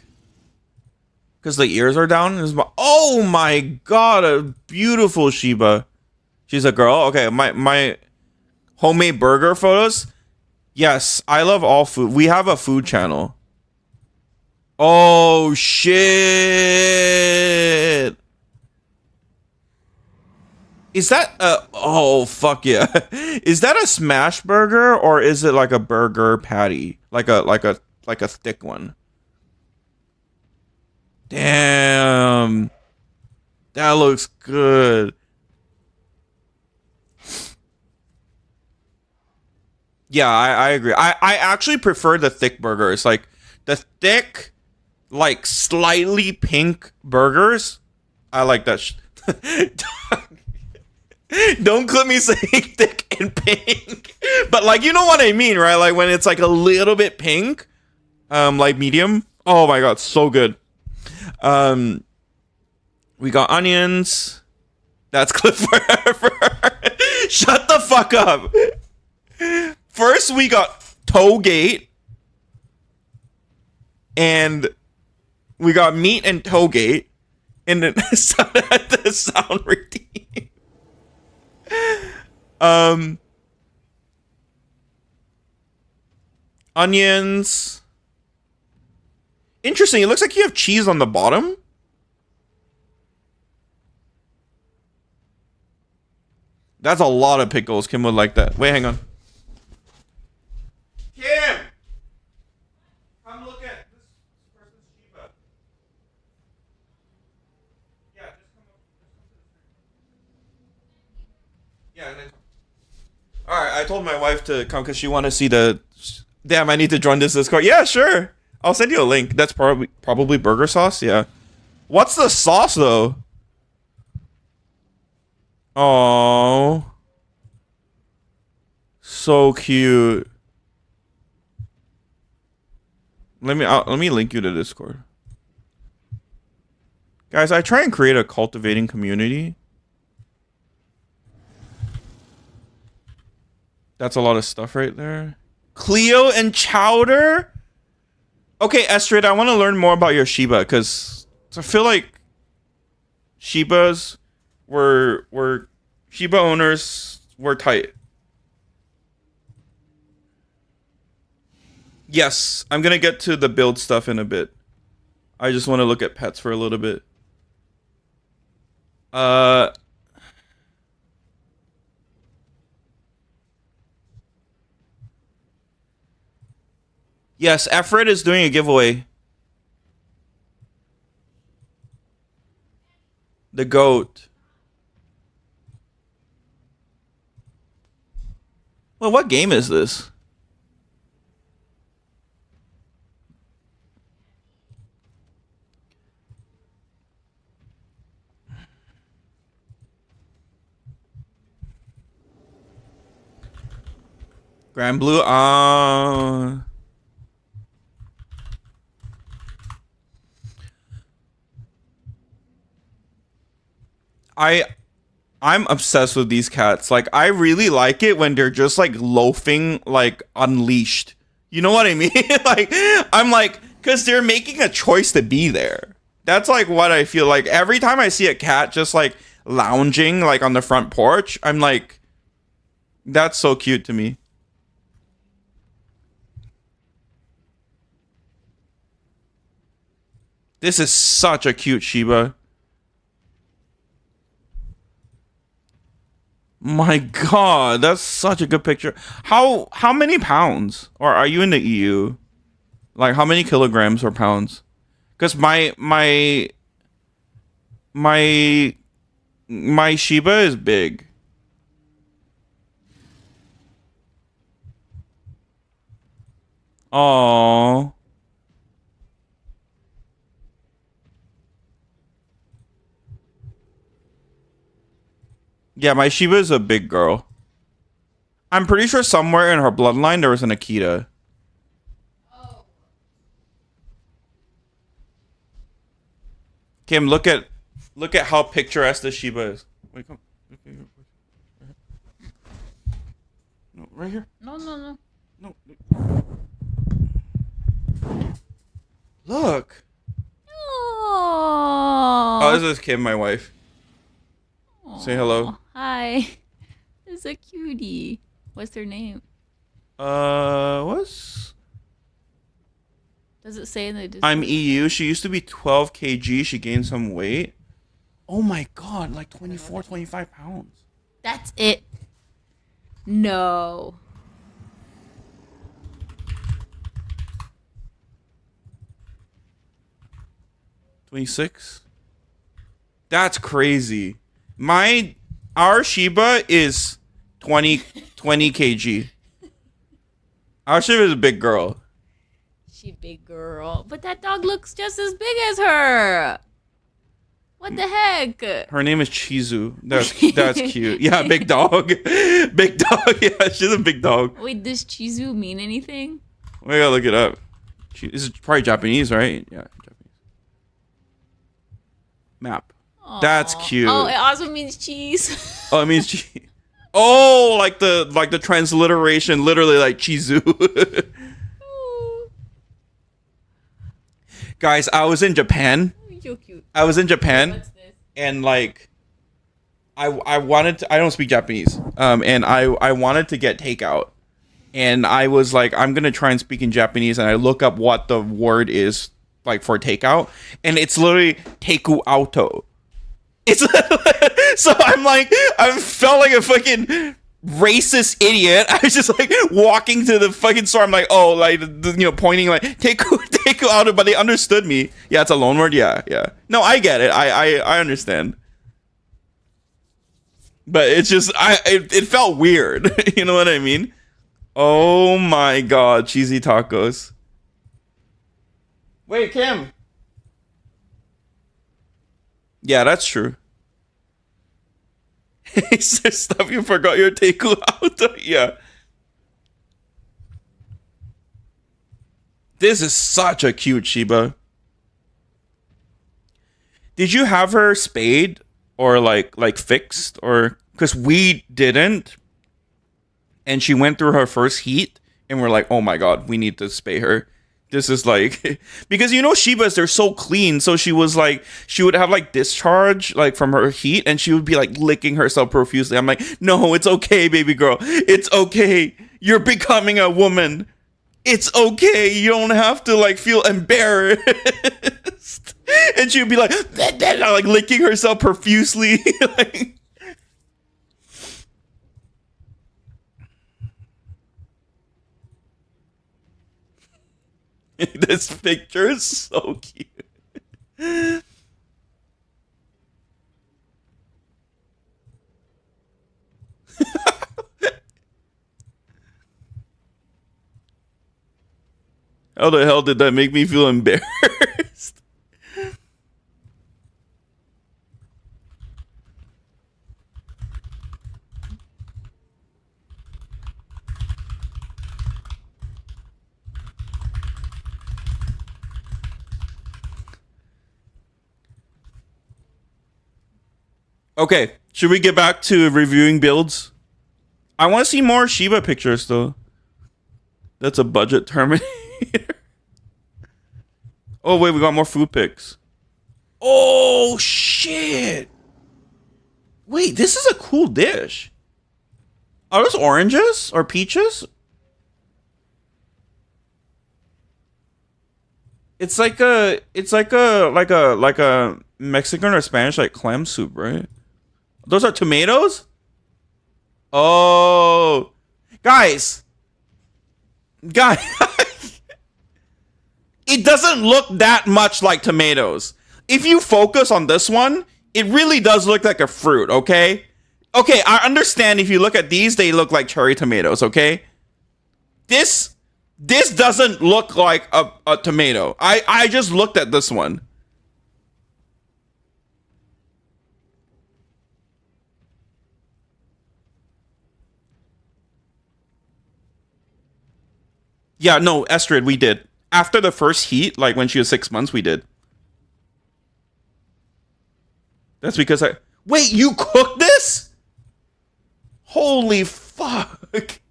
Speaker 1: Because the ears are down. Oh my god, a beautiful Shiba. She's a girl. Okay, my homemade burger photos. Yes, I love all food. We have a food channel. Oh shit. Is that oh fuck yeah. Is that a smash burger or is it like a burger patty? Like a thick one. Damn. That looks good. Yeah, I agree. I actually prefer the thick burgers. Like the thick, like slightly pink burgers. I like that. Don't clip me saying thick and pink. But like, you know what I mean, right? Like when it's like a little bit pink, like medium. Oh my god, so good. We got onions. That's clip forever. Shut the fuck up. First we got Toegate. And we got meat and Toegate. And then the sound redeem. Onions. Interesting. It looks like you have cheese on the bottom. That's a lot of pickles. Kim would like that. Wait, hang on. Kim! Come look at this person's Shiba. Yeah, just come up. Yeah, and then. Alright, I told my wife to come because she wanted to see the. Damn, I need to join this Discord. Yeah, sure. I'll send you a link. That's probably burger sauce. Yeah. What's the sauce though? Oh, so cute. Let me link you to Discord. Guys, I try and create a cultivating community. That's a lot of stuff right there. Cleo and Chowder? Okay, Estrid, I want to learn more about your Shiba, because I feel like Shibas were Shiba owners were tight. Yes, I'm gonna get to the build stuff in a bit. I just want to look at pets for a little bit. Yes, Efred is doing a giveaway. The goat. Well, what game is this? Grand Blue. I'm obsessed with these cats. Like, I really like it when they're just like loafing, like unleashed. You know what I mean? Like, I'm like, because they're making a choice to be there. That's like what I feel like every time I see a cat just like lounging like on the front porch. I'm like, that's so cute to me. This is such a cute Shiba. My God, that's such a good picture. How many pounds? Or are you in the EU? Like how many kilograms or pounds? Because my Shiba is big. Oh. Yeah, my Shiba is a big girl. I'm pretty sure somewhere in her bloodline there was an Akita. Kim, look at how picturesque the Shiba is. Wait, come. No, right here.
Speaker 3: No, no, no.
Speaker 1: No. Look. Oh, this is Kim, my wife. Say hello.
Speaker 3: Hi. It's a cutie. What's their name?
Speaker 1: What's?
Speaker 3: Does it say in the Discord?
Speaker 1: I'm EU. She used to be 12 kg. She gained some weight. Oh my God, like 24, 25 pounds.
Speaker 3: That's it. No.
Speaker 1: $26. That's crazy. Our Shiba is 20 kg. Our Shiba is a big girl.
Speaker 3: She big girl. But that dog looks just as big as her. What the heck?
Speaker 1: Her name is Chizu. That's cute. Yeah, big dog. Big dog. Yeah, she's a big dog.
Speaker 3: Wait, does Chizu mean anything?
Speaker 1: We gotta look it up. This is probably Japanese, right? Yeah, Japanese. Map.
Speaker 3: Aww.
Speaker 1: That's cute.
Speaker 3: Oh, it also means cheese.
Speaker 1: Oh, it means cheese. Oh, like the transliteration, literally like Chizu. Guys, I was in Japan.
Speaker 3: So cute.
Speaker 1: I was in Japan,
Speaker 3: What's this?
Speaker 1: and like, I wanted to. I don't speak Japanese. And I wanted to get takeout, and I was like, I'm gonna try and speak in Japanese, and I look up what the word is like for takeout, and it's literally teku auto. It's so I'm like, I felt like a fucking racist idiot. I was just like walking to the fucking store. I'm like, oh, like pointing like take out, but they understood me. Yeah, it's a loan word. Yeah. No, I get it. I understand. But it's just it felt weird. You know what I mean? Oh my God, cheesy tacos. Wait, Kim. Yeah, that's true. He says stuff you forgot your teku out. Yeah. This is such a cute Shiba. Did you have her spayed or like fixed, or because we didn't? and she went through her first heat, and we're like, oh my god, we need to spay her. This is like because you know Shibas, they're so clean. So she was like, she would have like discharge like from her heat, and she would be like licking herself profusely. I'm like, no, it's okay, baby girl. It's okay. You're becoming a woman. It's okay. You don't have to like feel embarrassed. And she would be like, like licking herself profusely. Like, this picture is so cute. How the hell did that make me feel embarrassed? Okay, should we get back to reviewing builds? I want to see more Shiba pictures though. That's a budget Terminator. Oh wait, we got more food pics. Oh shit! Wait, this is a cool dish. Are those oranges or peaches? It's like a Mexican or Spanish like clam soup, right? Those are tomatoes? Oh, guys. It doesn't look that much like tomatoes. If you focus on this one, it really does look like a fruit, okay? Okay, I understand if you look at these, they look like cherry tomatoes, okay? This doesn't look like a tomato. I just looked at this one. Yeah, no, Estrid, we did. After the first heat, like when she was 6 months, we did. That's because I... Wait, you cooked this? Holy fuck.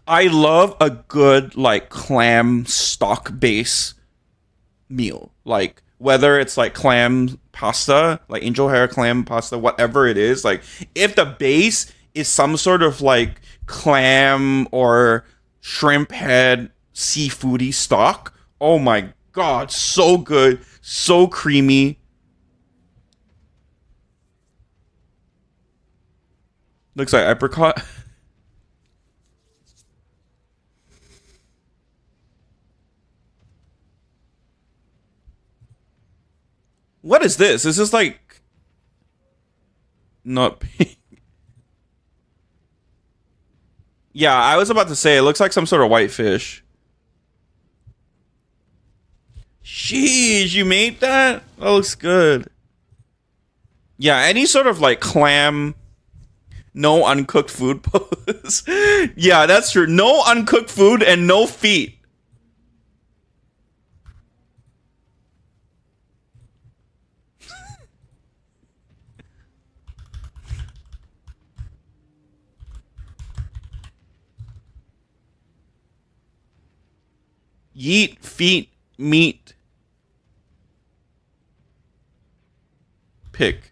Speaker 1: I love a good, like, clam stock base meal. Like, whether it's, like, clam pasta, like angel hair clam pasta, whatever it is. Like, if the base is some sort of, like, clam or shrimp head seafoody stock, oh my god, so good, so creamy. Looks like apricot. What is this? Is this like not pink? Yeah, I was about to say it looks like some sort of white fish. Sheesh, you made that? That looks good. Yeah, any sort of like clam, no uncooked food pose. Yeah, that's true. No uncooked food and no feet. Yeet, feet, meat. Pick.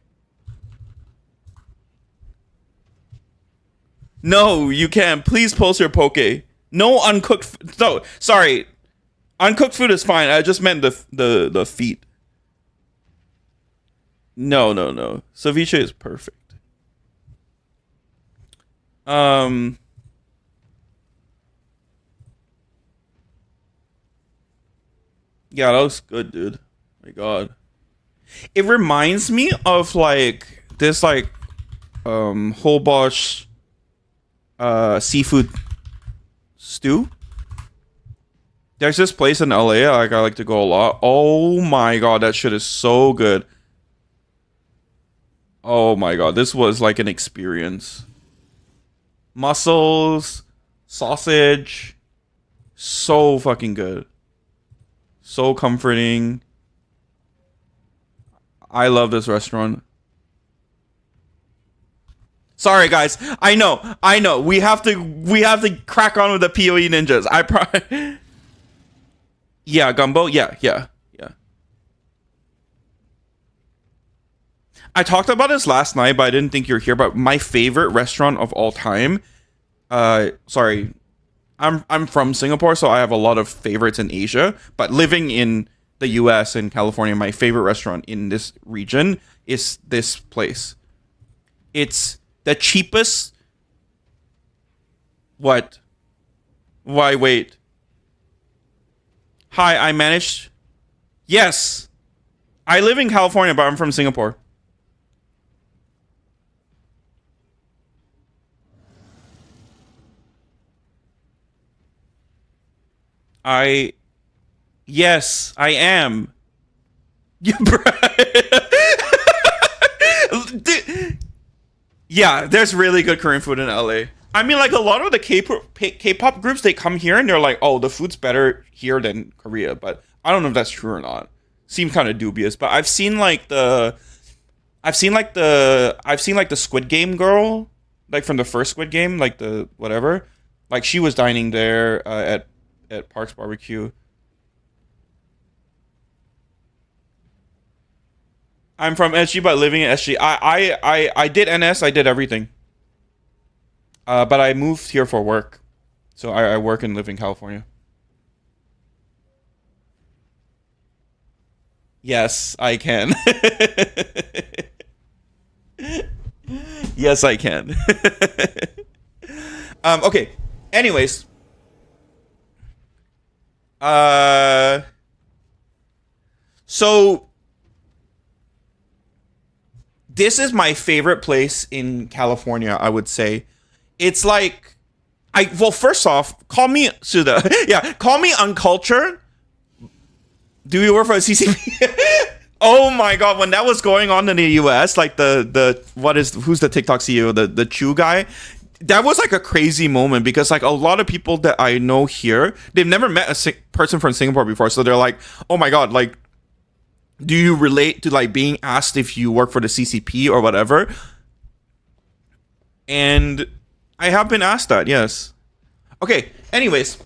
Speaker 1: No, you can't. Please post your poke. No uncooked. No, sorry. Uncooked food is fine. I just meant the feet. No. Ceviche is perfect. Yeah, that looks good, dude. My God. It reminds me of like this like whole bosh seafood stew. There's this place in LA like I like to go a lot. Oh my god, that shit is so good. Oh my god, this was like an experience. Mussels, sausage, so fucking good. So comforting. I love this restaurant. Sorry, guys. I know. We have to crack on with the POE ninjas. I probably. Yeah, gumbo. Yeah. I talked about this last night, but I didn't think you were here. But my favorite restaurant of all time. Sorry, I'm from Singapore, so I have a lot of favorites in Asia. But living in the U.S. and California, my favorite restaurant in this region is this place. It's the cheapest. What? Why wait? Hi, I managed. Yes, I live in California, but I'm from Singapore. Yes, I am. Yeah, yeah, there's really good Korean food in LA. I mean, like a lot of the K-pop groups, they come here and they're like, "Oh, the food's better here than Korea." But I don't know if that's true or not. Seems kind of dubious. But I've seen like the Squid Game girl, like from the first Squid Game, like the whatever, like she was dining there at Parks Barbecue. I'm from SG, but living in SG. I did NS. I did everything. But I moved here for work, so I work and live in California. Yes, I can. Yes, I can. Okay. Anyways, so this is my favorite place in California, I would say. It's like first off, call me Suda. Yeah, call me uncultured. Do you work for a CCP? Oh my god, when that was going on in the US, like who's the TikTok CEO, the Chew guy? That was like a crazy moment because like a lot of people that I know here, they've never met a person from Singapore before, so they're like, "Oh my god, like do you relate to like being asked if you work for the CCP or whatever?" And I have been asked that, yes. Okay, anyways.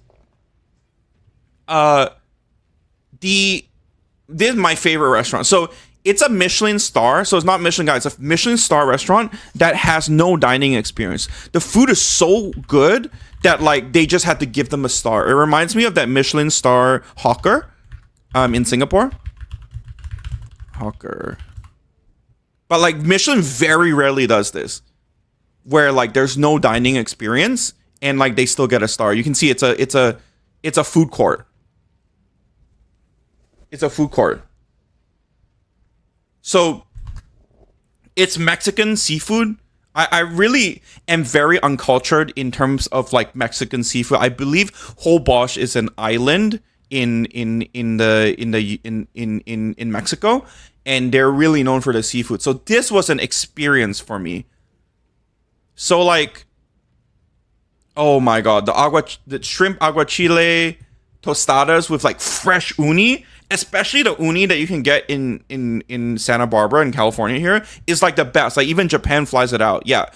Speaker 1: This is my favorite restaurant. So it's a Michelin star. So it's not Michelin guy. It's a Michelin star restaurant that has no dining experience. The food is so good that like they just had to give them a star. It reminds me of that Michelin star hawker in Singapore. Hawker. But like Michelin very rarely does this, where like there's no dining experience and like they still get a star. You can see it's a food court. It's a food court. So it's Mexican seafood. I really am very uncultured in terms of like Mexican seafood. I believe Holbox is an island in Mexico, and they're really known for the seafood. So this was an experience for me. So like, oh my god, the shrimp aguachile tostadas with like fresh uni, especially the uni that you can get in Santa Barbara in California here, is like the best. Like even Japan flies it out. Yeah,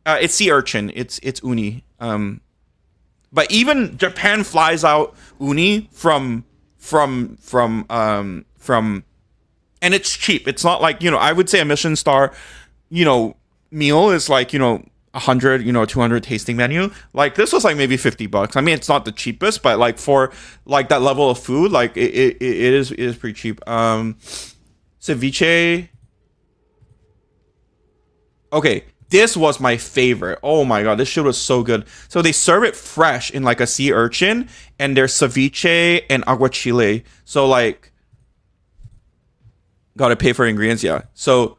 Speaker 1: it's sea urchin. It's uni. But even Japan flies out uni from, and it's cheap. It's not like, I would say a Michelin star, meal is like, 100, 200 tasting menu. Like this was like maybe $50. I mean, it's not the cheapest, but like for like that level of food, like it is pretty cheap. Ceviche. Okay, this was my favorite. Oh my god, this shit was so good. So they serve it fresh in like a sea urchin, and there's ceviche and aguachile. So like, gotta pay for ingredients, yeah. So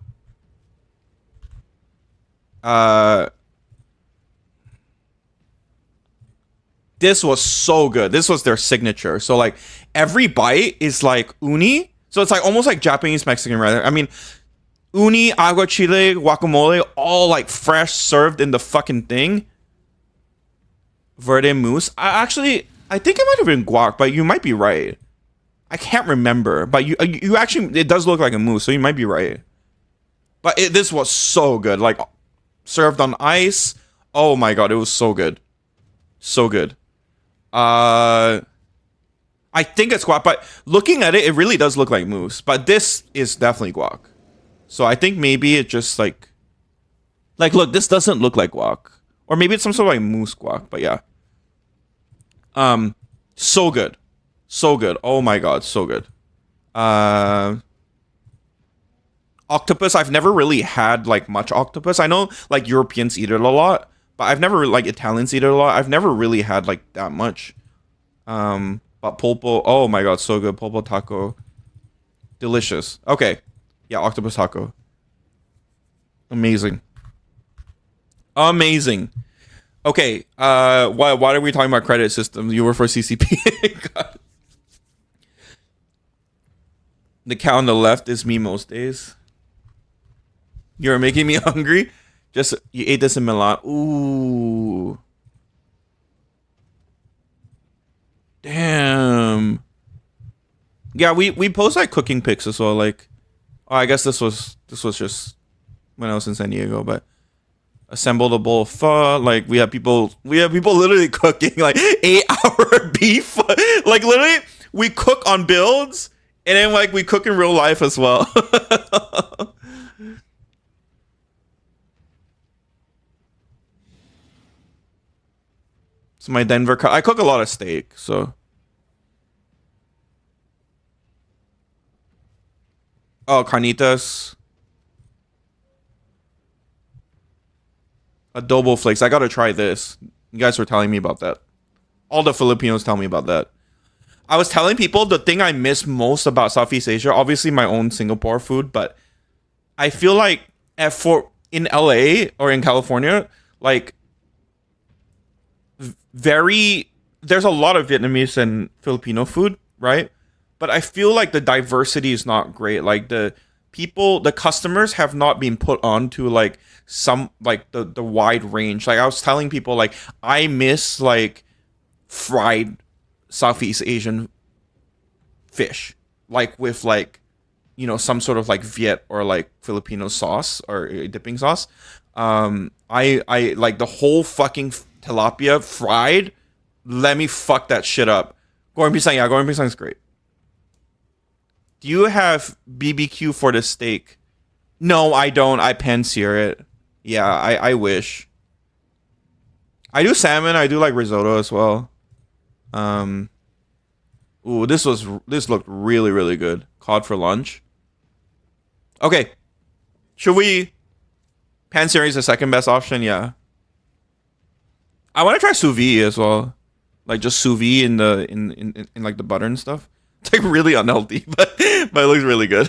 Speaker 1: this was so good. This was their signature. So like every bite is like uni. So it's like almost like Japanese Mexican, rather. I mean, uni, aguachile, guacamole, all like fresh, served in the fucking thing. Verde mousse. I think it might have been guac, but you might be right. I can't remember, but you actually, it does look like a mousse, so you might be right. But this was so good. Like served on ice. Oh my god, it was so good. So good. I think it's guac, but looking at it, it really does look like mousse. But this is definitely guac. So I think maybe it just like look, this doesn't look like guac. Or maybe it's some sort of like mousse guac, but yeah. So good. So good. Oh my god, so good. Octopus, I've never really had like much octopus. I know like Europeans eat it a lot, but I've never like Italians eat it a lot. I've never really had like that much. But pulpo, oh my god, so good. Pulpo taco. Delicious. Okay. Yeah, octopus taco. Amazing. Amazing. Okay, why are we talking about credit systems? You were for CCP. God. The cow on the left is me most days. You're making me hungry. Just you ate this in Milan. Ooh. Damn. Yeah, we post like cooking pics as well. Like, oh, I guess this was just when I was in San Diego, but assembled a bowl of pho. Like we have people literally cooking like 8-hour beef. Like literally, we cook on builds, and then like we cook in real life as well. It's my Denver cut. I cook a lot of steak, so. Oh, carnitas. Adobo flakes. I gotta try this. You guys were telling me about that. All the Filipinos tell me about that. I was telling people the thing I miss most about Southeast Asia, obviously my own Singapore food, but I feel like in LA or in California, like there's a lot of Vietnamese and Filipino food, right? But I feel like the diversity is not great. Like the customers have not been put on to like some like the wide range. Like I was telling people like I miss like fried Southeast Asian fish, like with like some sort of like Viet or like Filipino sauce or dipping sauce. I like the whole fucking tilapia fried. Let me fuck that shit up. Goreng pisang, yeah, goreng pisang is great. Do you have BBQ for the steak? No, I don't. I pan sear it. Yeah, I wish. I do salmon. I do like risotto as well. Ooh, this looked really, really good. Cod for lunch. Okay. Should we pan searing is the second best option? Yeah. I want to try sous vide as well. Like just sous vide in the in like the butter and stuff. It's like really unhealthy, but it looks really good.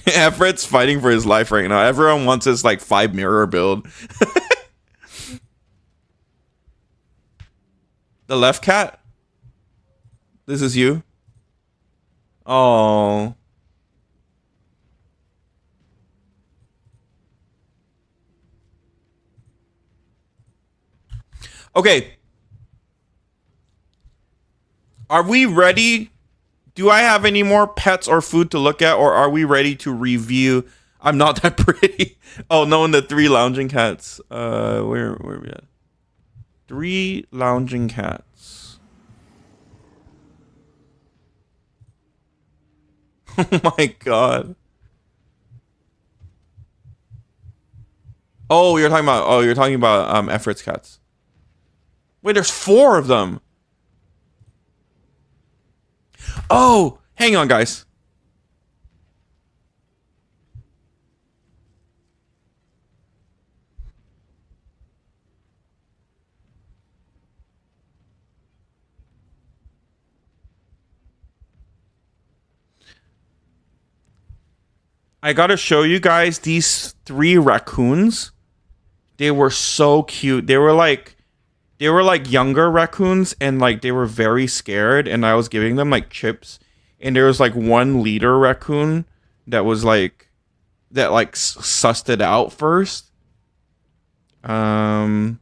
Speaker 1: Everett's fighting for his life right now. Everyone wants his like 5 mirror build. The left cat? This is you? Oh. Okay. Are we ready? Do I have any more pets or food to look at, or are we ready to review? I'm not that pretty. Oh, no, and the 3 lounging cats. Where are we at? 3 lounging cats. Oh my god. Oh, you're talking about Effort's cats. Wait, there's 4 of them. Oh, hang on, guys. I gotta show you guys these 3 raccoons. They were so cute. They were like younger raccoons, and like they were very scared, and I was giving them like chips, and there was like one leader raccoon that was like sussed it out first. Find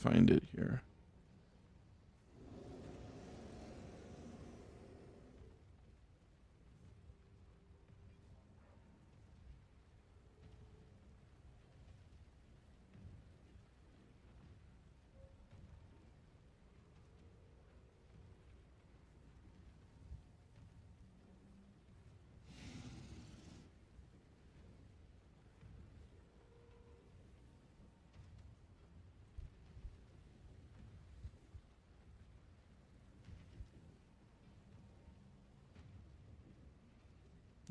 Speaker 1: it here.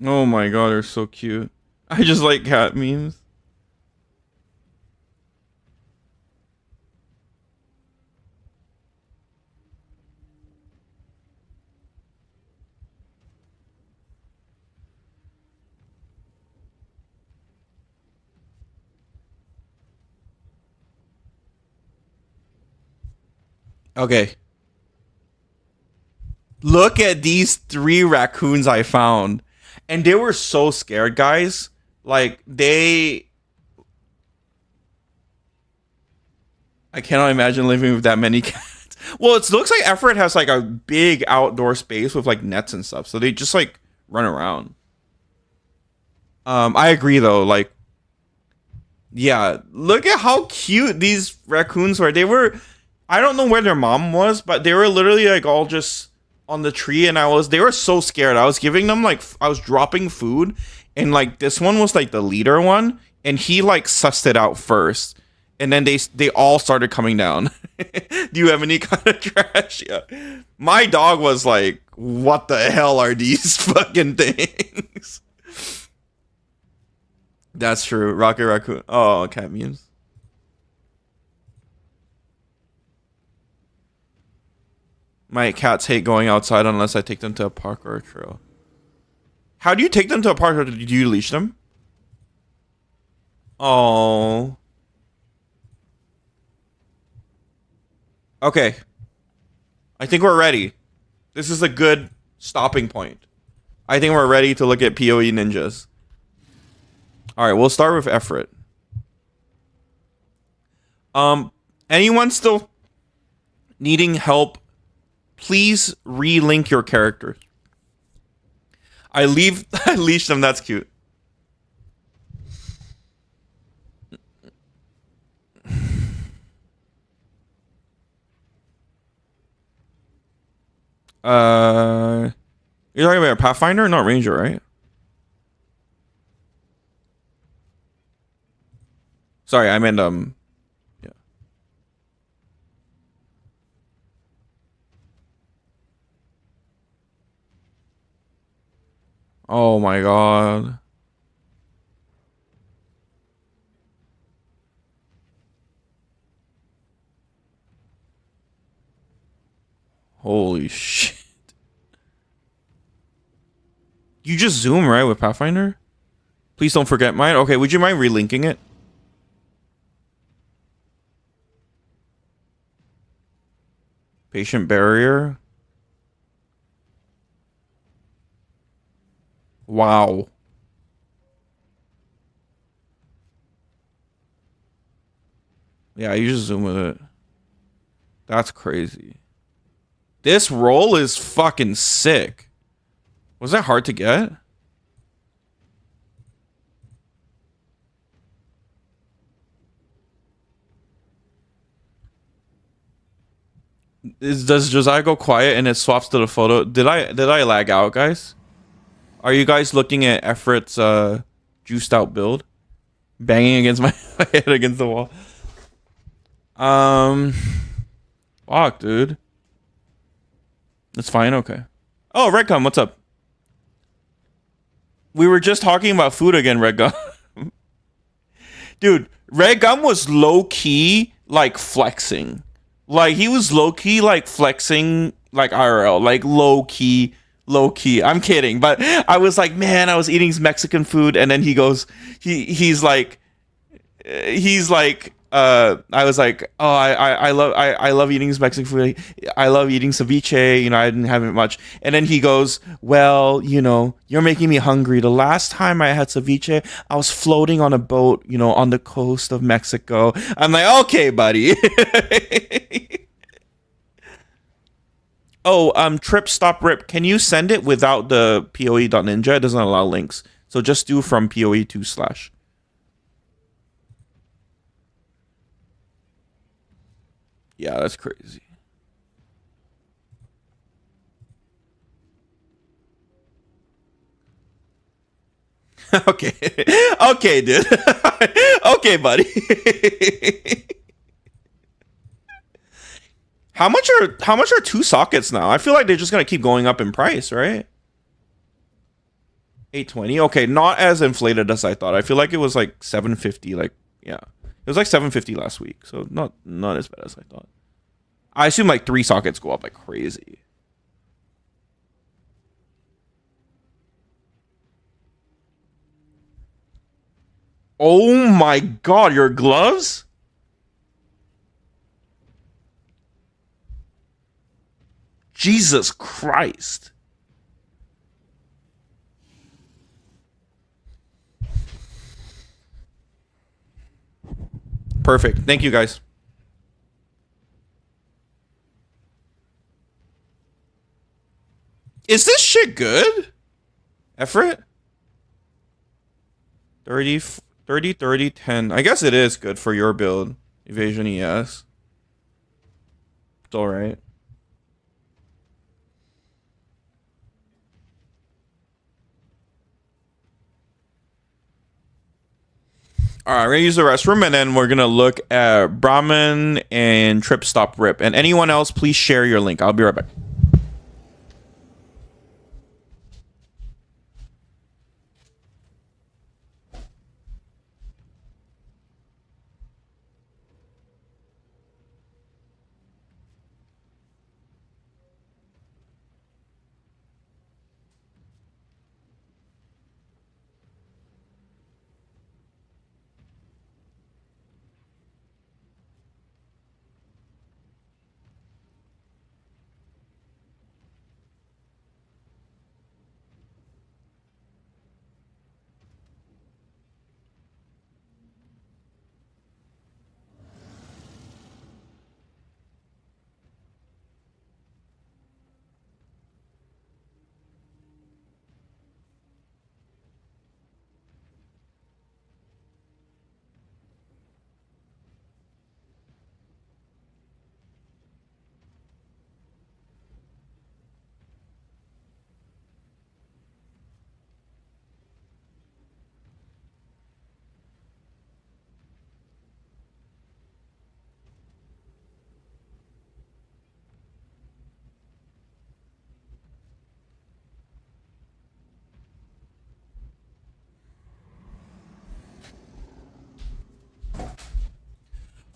Speaker 1: Oh my god, they're so cute. I just like cat memes. Okay. Look at these 3 raccoons I found. And they were so scared, guys. Like, I cannot imagine living with that many cats. Well, it looks like Everett has like a big outdoor space with like nets and stuff. So they just like run around. I agree though. Like, yeah, look at how cute these raccoons were. They were, I don't know where their mom was, but they were literally like all just on the tree, and they were so scared. I was giving them like, I was dropping food, and like this one was like the leader one, and he like sussed it out first, and then they all started coming down. Do you have any kind of trash? Yeah, my dog was like, "What the hell are these fucking things?" That's true. Rocket Raccoon. Oh, cat memes. My cats hate going outside unless I take them to a park or a trail. How do you take them to a park, or do you leash them? Oh. Okay. I think we're ready. This is a good stopping point. I think we're ready to look at POE ninjas. Alright, we'll start with Everett. Anyone still needing help, please relink your characters. I leash them, that's cute. You're talking about a Pathfinder, not Ranger, right? Sorry, I meant yeah. Oh my god. Holy shit. You just zoom, right, with Pathfinder? Please don't forget mine. Okay, would you mind relinking it? Patient barrier. Wow. Yeah, you just zoom with it. That's crazy. This roll is fucking sick. Was that hard to get? Does Josiah go quiet and it swaps to the photo? Did I lag out, guys? Are you guys looking at Everett's juiced out build? Banging against my head against the wall. Fuck, dude. It's fine, okay. Oh, Redgum, what's up? We were just talking about food again, Redgum. Dude, Redgum was low key like flexing. Like he was low key like flexing like IRL, like low key, low key. I'm kidding, but I was like, man, I was eating Mexican food, and then he goes, he's like, I was like, oh, I love eating Mexican food. I love eating ceviche. You know, I didn't have it much. And then he goes, well, you know, you're making me hungry. The last time I had ceviche, I was floating on a boat, you know, on the coast of Mexico. I'm like, okay, buddy. Oh, trip stop rip. Can you send it without the POE.ninja? It doesn't allow links. So just do from POE2/. Yeah, that's crazy. Okay. Okay, dude. Okay, buddy. How much are 2 sockets now? I feel like they're just gonna keep going up in price, right? 820. Okay, not as inflated as I thought. I feel like it was like 750. Like, yeah, it was like 750 last week. So not as bad as I thought. I assume like 3 sockets go up like crazy. Oh my god, your gloves? Jesus Christ. Perfect. Thank you, guys. Is this shit good? Effort? 30, 30, 30, 10. I guess it is good for your build. Evasion ES. It's alright. Alright, we're gonna use the restroom and then we're gonna look at Brahmin and Trip Stop Rip. And anyone else, please share your link. I'll be right back.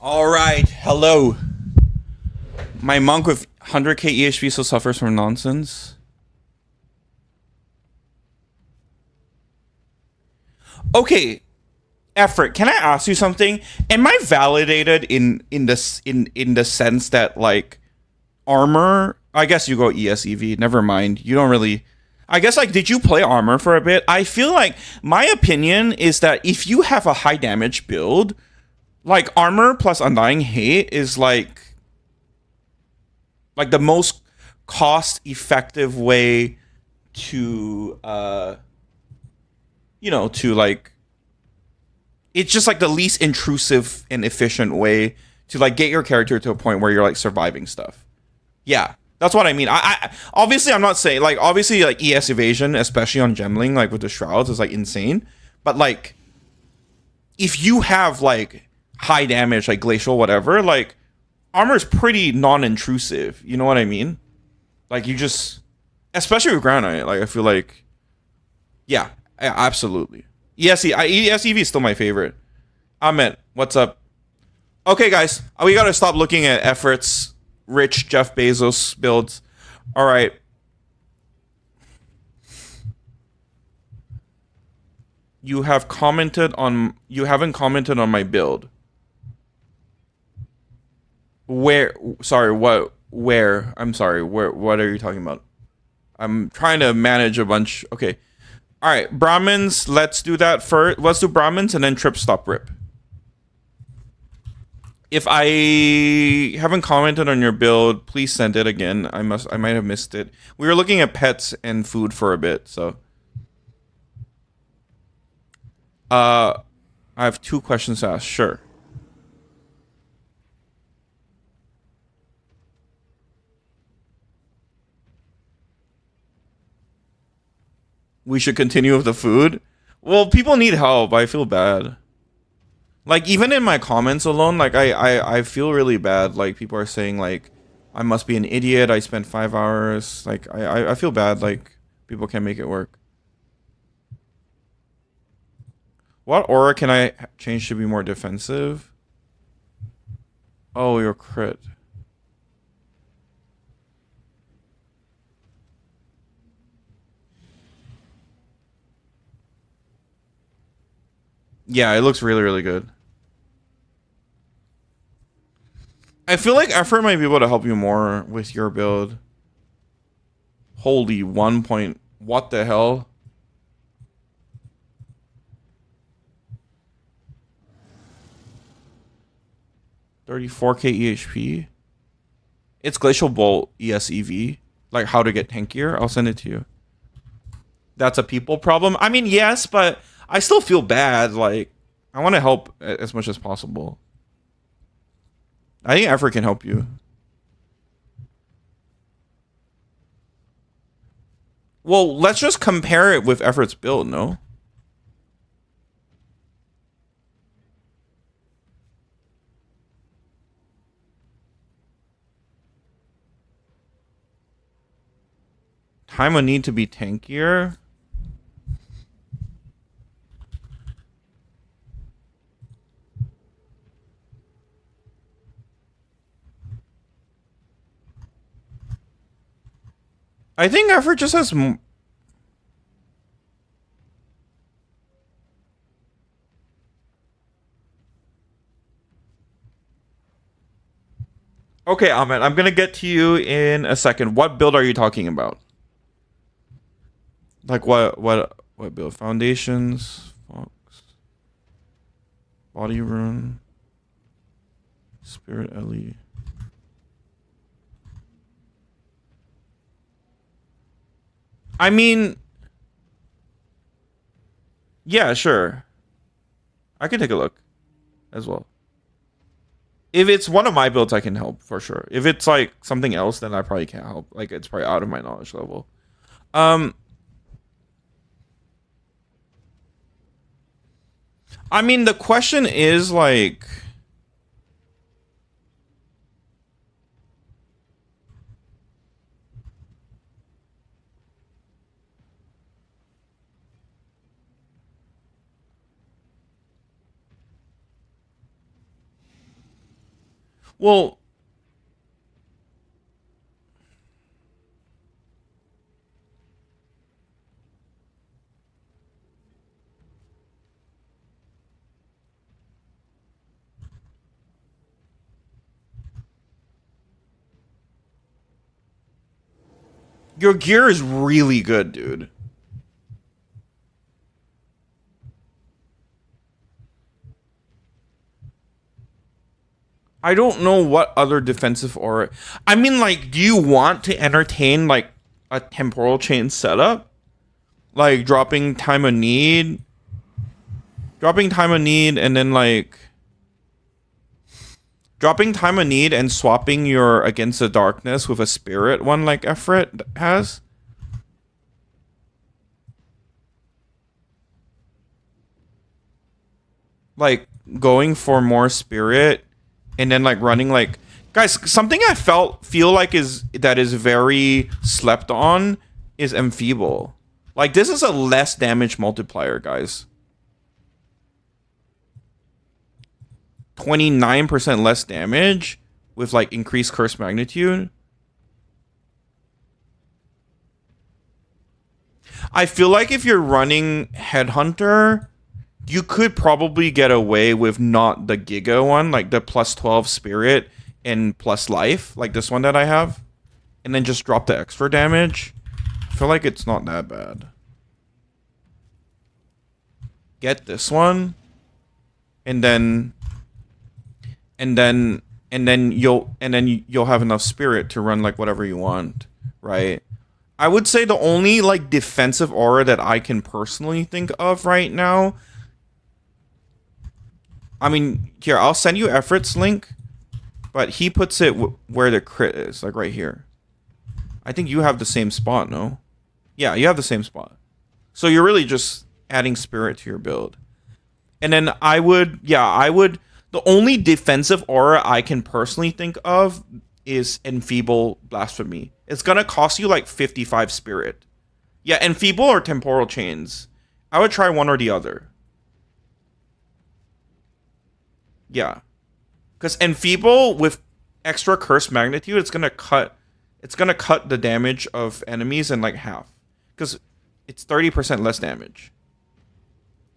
Speaker 1: All right, hello. My monk with 100k EHP still suffers from nonsense. Okay, effort. Can I ask you something? Am I validated in the sense that like armor? I guess you go ESEV. Never mind. You don't really. I guess like did you play armor for a bit? I feel like my opinion is that if you have a high damage build, like armor plus undying hate is like the most cost effective way to to like it's just like the least intrusive and efficient way to like get your character to a point where you're like surviving stuff. Yeah, that's what I mean. I obviously I'm not saying like obviously like ES evasion, especially on Gemling, like with the shrouds, is like insane. But like if you have like high damage, like glacial, whatever, like armor is pretty non-intrusive. You know what I mean? Like you just, especially with granite, like I feel like, yeah, absolutely. ESEV is still my favorite. Ahmed, what's up? Okay, guys, we gotta stop looking at efforts. Rich Jeff Bezos builds. All right. You haven't commented on my build. Where? Sorry, what? Where? I'm sorry. Where? What are you talking about? I'm trying to manage a bunch. Okay. All right, Brahmins. Let's do that first. Let's do Brahmins and then Trip Stop Rip. If I haven't commented on your build, please send it again. I might have missed it. We were looking at pets and food for a bit, so. I have 2 questions to ask. Sure. We should continue with the food. Well, people need help. I feel bad. Like even in my comments alone, like I feel really bad. Like people are saying like I must be an idiot. I spent 5 hours. Like I feel bad. Like people can't make it work. What aura can I change to be more defensive? Oh, your crit. Yeah, it looks really, really good. I feel like effort might be able to help you more with your build. Holy 1 point. What the hell? $34k EHP. It's Glacial Bolt ESEV. Like how to get tankier. I'll send it to you. That's a people problem. I mean, yes, but I still feel bad. Like, I want to help as much as possible. I think effort can help you. Well, let's just compare it with effort's build, no? Time would need to be tankier. I think effort just has. Okay, Ahmed, I'm gonna get to you in a second. What build are you talking about? Like what build? Foundations, Fox, Body Rune, Spirit Ellie. I mean, yeah, sure. I can take a look as well. If it's one of my builds, I can help for sure. If it's like something else, then I probably can't help. Like it's probably out of my knowledge level. I mean, the question is like, well, your gear is really good, dude. I don't know what other defensive aura. I mean, like, do you want to entertain like a temporal chain setup? Like dropping time of need, and then like dropping time of need and swapping your Against the Darkness with a spirit one like Efret has. Like going for more spirit and then like running like, guys, something I feel like is very slept on is Enfeeble. Like this is a less damage multiplier, guys. 29% less damage with like increased curse magnitude. I feel like if you're running Headhunter, you could probably get away with not the Giga one, like the plus 12 spirit and plus life, like this one that I have, and then just drop the extra damage. I feel like it's not that bad. Get this one, and then you'll have enough spirit to run like whatever you want, right? I would say the only like defensive aura that I can personally think of right now. I mean, here, I'll send you Effort's link, but he puts it where the crit is, like right here. I think you have the same spot, no? Yeah, you have the same spot. So you're really just adding spirit to your build. And then I would, the only defensive aura I can personally think of is Enfeeble Blasphemy. It's gonna cost you like 55 spirit. Yeah, Enfeeble or Temporal Chains. I would try one or the other. Yeah. Because Enfeeble with extra curse magnitude, it's gonna cut the damage of enemies in like half. Because it's 30% less damage.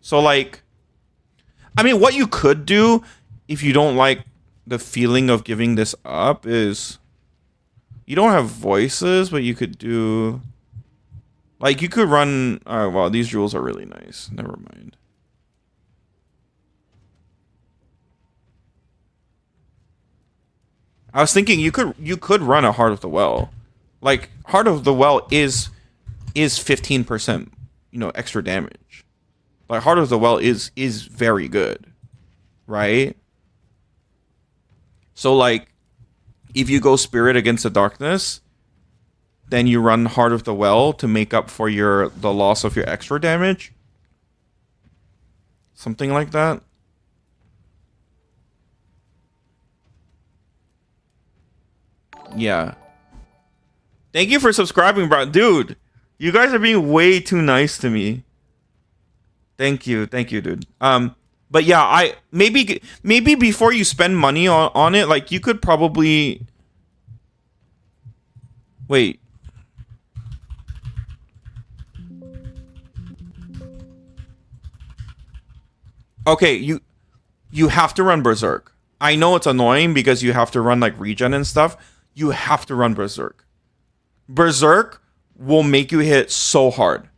Speaker 1: So like, I mean, what you could do if you don't like the feeling of giving this up is you don't have voices, but you could do like you could run. Oh wow, these rules are really nice. Never mind. I was thinking you could run a Heart of the Well. Like Heart of the Well is 15%, extra damage. Like Heart of the Well is very good. Right? So like if you go Spirit against the Darkness, then you run Heart of the Well to make up for the loss of your extra damage. Something like that. Yeah. Thank you for subscribing, bro. Dude, you guys are being way too nice to me. Thank you, dude. But yeah, I maybe before you spend money on it, like you could probably wait. Okay, you have to run Berserk. I know it's annoying because you have to run like regen and stuff. You have to run Berserk. Berserk will make you hit so hard.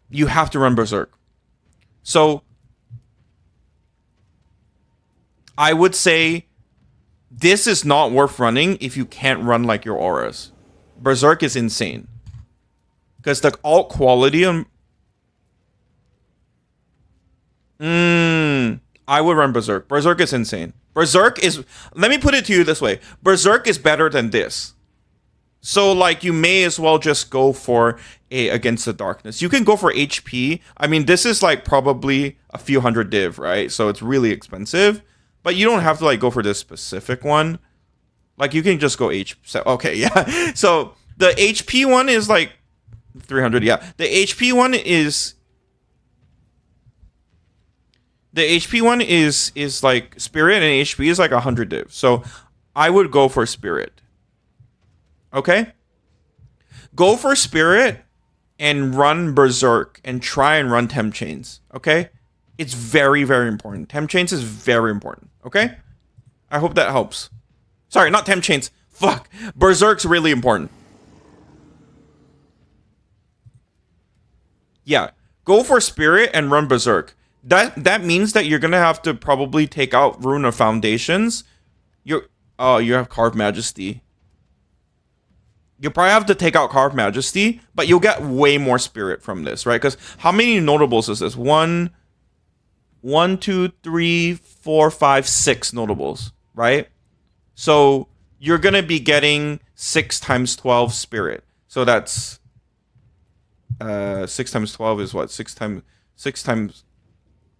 Speaker 1: You have to run Berserk. So I would say this is not worth running if you can't run like your auras. Berserk is insane. Because the alt quality on... I would run Berserk. Berserk is insane. Berserk is... Let me put it to you this way. Berserk is better than this. So, like, you may as well just go for a Against the Darkness. You can go for HP. I mean, this is, like, probably a few hundred div, right? So, it's really expensive. But you don't have to, like, go for this specific one. Like, you can just go Okay, yeah. So, the HP one is, like, 300, yeah. The HP one is... The HP one is like Spirit, and HP is like 100 div. So I would go for Spirit. Okay? Go for Spirit and run Berserk and try and run Temp Chains. Okay? It's very, very important. Temp Chains is very important. Okay? I hope that helps. Sorry, not Temp Chains. Fuck. Berserk's really important. Yeah. Go for Spirit and run Berserk. That means that you're gonna have to probably take out Rune of Foundations. You have Carved Majesty. You probably have to take out Carved Majesty, but you'll get way more Spirit from this, right? Because how many notables is this? 1, 2, 3, 4, 5, 6 notables, right? So you're gonna be getting 6 times 12 Spirit. So that's 6 times 12 is what? 6 times.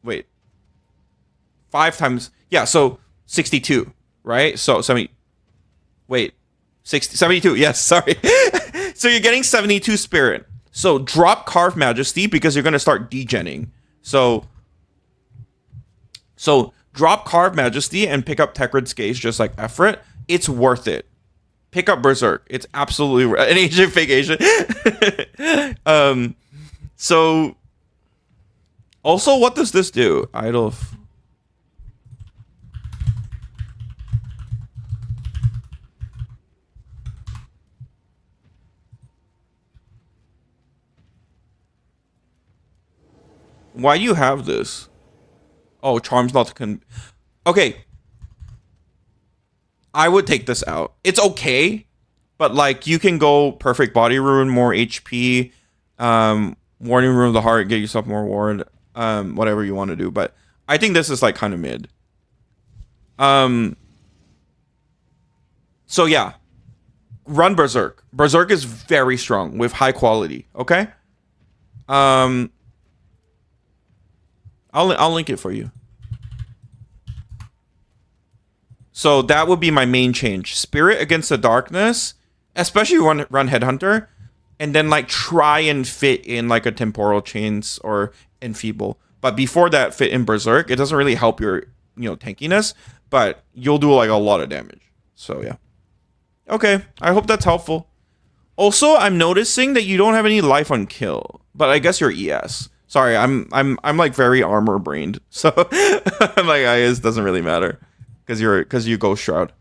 Speaker 1: Wait. 5 times. Yeah, so 62, right? So 70. Wait. 72. Yes, sorry. So you're getting 72 Spirit. So drop Carved Majesty because you're going to start degenning. So drop Carved Majesty and pick up Tekrid's Gaze just like Efrit. It's worth it. Pick up Berserk. It's absolutely an Asian fake Asian. So also, what does this do? Idol of... Why do you have this? Oh, Charm's not to Okay. I would take this out. It's okay, but like you can go Perfect Body Rune, more HP, Warning Rune of the Heart, get yourself more ward. Whatever you want to do, but I think this is like kind of mid. So yeah, run Berserk. Berserk is very strong with high quality. Okay. I'll link it for you. So that would be my main change. Spirit Against the Darkness, especially run Headhunter. and then like try and fit in like a temporal chains or enfeeble. But before that, fit in berserk. It doesn't really help your tankiness, but you'll do like a lot of damage. So yeah. Okay, I hope that's helpful. Also, I'm noticing that you don't have any life on kill, but I guess you're ES. Sorry, I'm like very armor brained, so I'm like I guess it doesn't really matter because you Ghost Shroud.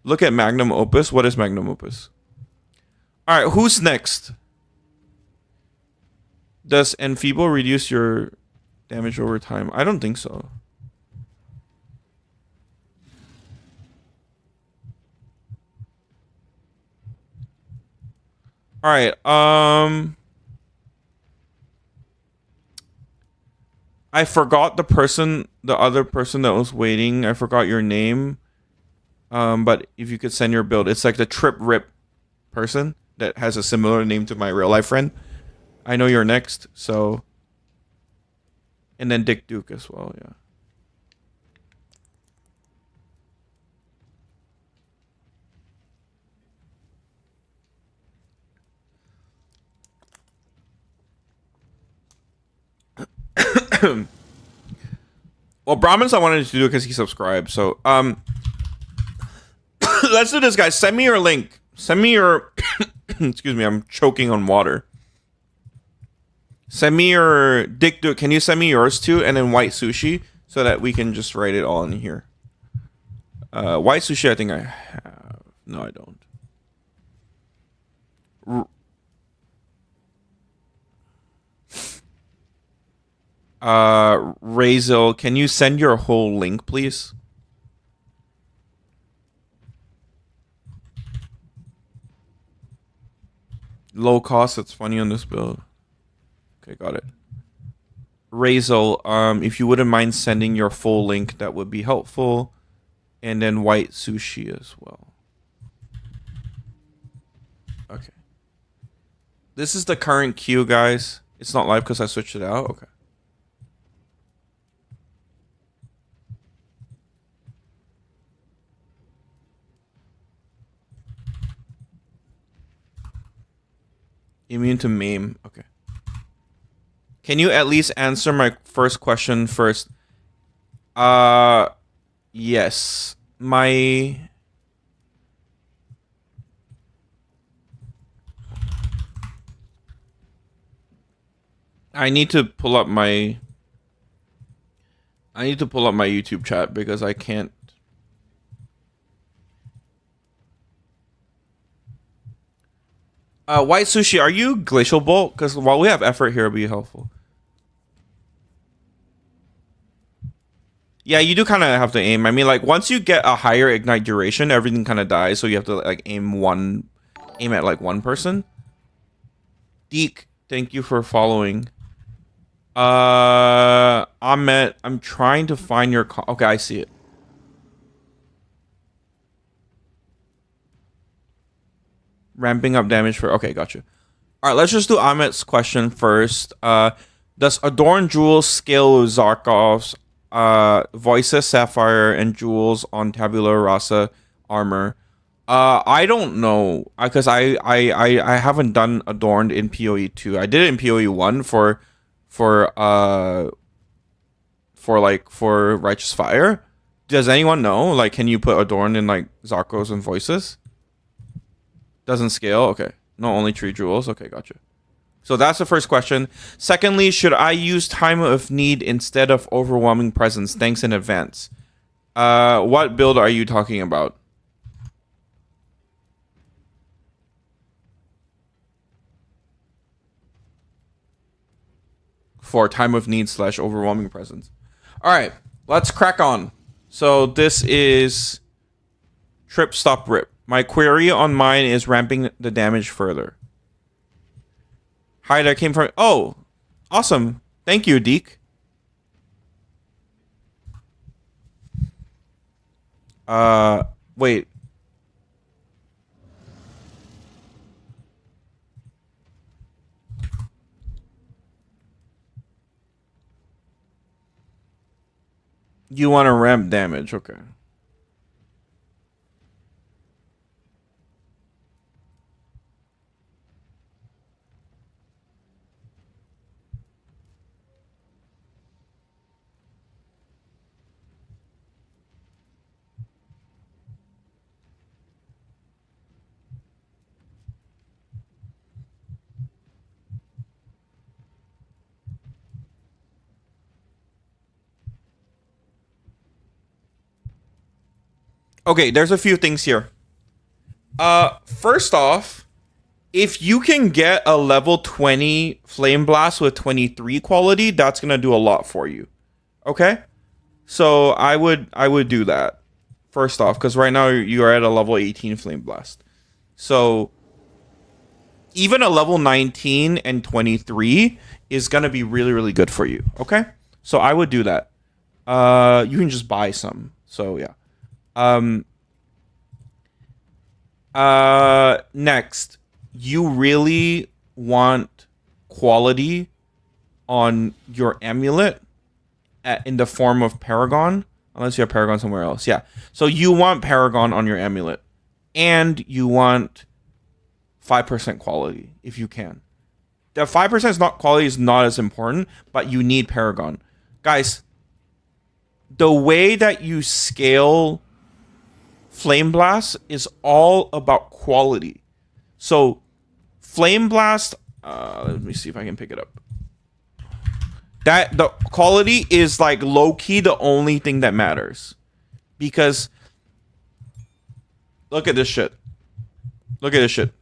Speaker 1: Look at Magnum Opus. What is Magnum Opus? All right, who's next? Does Enfeeble reduce your damage over time? I don't think so. All right. I forgot the other person that was waiting. I forgot your name. But if you could send your build, it's like the Trip Rip person that has a similar name to my real life friend. I know you're next, so. And then Dick Duke as well, yeah. Well, Brahmins I wanted to do it because he subscribed. So, let's do this, guys. Send me your link. Send me your... Excuse me, I'm choking on water. Send me your... Dick Duke, can you send me yours too? And then White Sushi, so that we can just write it all in here. White Sushi, I think I have. No, I don't. Razel, can you send your whole link, please? Low cost, that's funny on this build. Okay, got it. Razel, if you wouldn't mind sending your full link, that would be helpful. And then White Sushi as well. Okay. This is the current queue, guys. It's not live because I switched it out. Okay. Immune to meme. Okay. Can you at least answer my first question first? Yes. My... I need to pull up my... YouTube chat because I can't... White Sushi, are you Glacial Bolt? Because while we have effort here, it'll be helpful. Yeah, you do kind of have to aim. I mean, like, once you get a higher ignite duration, everything kind of dies. So you have to, like, aim at, like, one person. Deke, thank you for following. Ahmed, I'm trying to find your... Okay, I see it. Ramping up damage for... Okay, gotcha. All right, let's just do Ahmed's question first. Does Adorn Jewels scale with Zarkov's Voices, Sapphire, and Jewels on Tabula Rasa armor? I don't know, because I haven't done Adorned in PoE 2. I did it in PoE 1 for Righteous Fire. Does anyone know? Like, can you put Adorned in like Zarkos and Voices? Doesn't scale? Okay. No, only 3 jewels? Okay, gotcha. So that's the first question. Secondly, should I use Time of Need instead of Overwhelming Presence? Thanks in advance. What build are you talking about? For Time of Need / Overwhelming Presence. Alright, let's crack on. So this is Trip Stop Rip. My query on mine is ramping the damage further. Hi, that came from... Oh, awesome. Thank you, Deke. Wait. You want to ramp damage, okay. Okay, there's a few things here. First off, if you can get a level 20 Flameblast with 23 quality, that's gonna do a lot for you. Okay? So I would do that. First off, because right now you are at a level 18 Flameblast. So even a level 19 and 23 is gonna be really, really good for you. Okay? So I would do that. You can just buy some. So yeah. Next, you really want quality on your amulet in the form of Paragon, unless you have Paragon somewhere else. Yeah. So you want Paragon on your amulet, and you want 5% quality if you can. The 5% is not quality is not as important, but you need Paragon, guys. The way that you scale Flameblast is all about quality. So Flameblast, let me see if I can pick it up. That the quality is like low key the only thing that matters, because look at this shit. Look at this shit.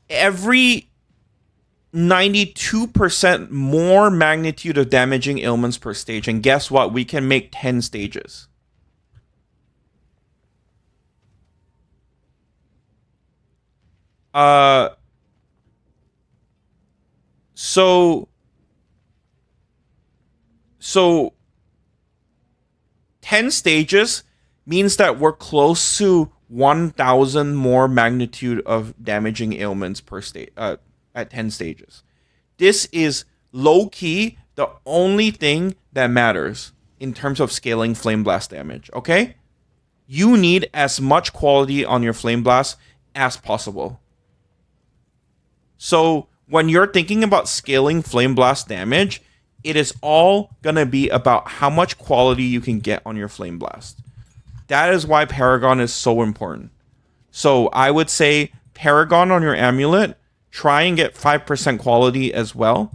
Speaker 1: Every 92% more magnitude of damaging ailments per stage, and guess what? We can make 10 stages. So 10 stages means that we're close to 1,000 more magnitude of damaging ailments per stage at 10 stages. This is low key the only thing that matters in terms of scaling Flameblast damage, okay? You need as much quality on your Flameblast as possible. So when you're thinking about scaling Flameblast damage, it is all gonna be about how much quality you can get on your Flameblast. That is why Paragon is so important. So I would say Paragon on your amulet, try and get 5% quality as well.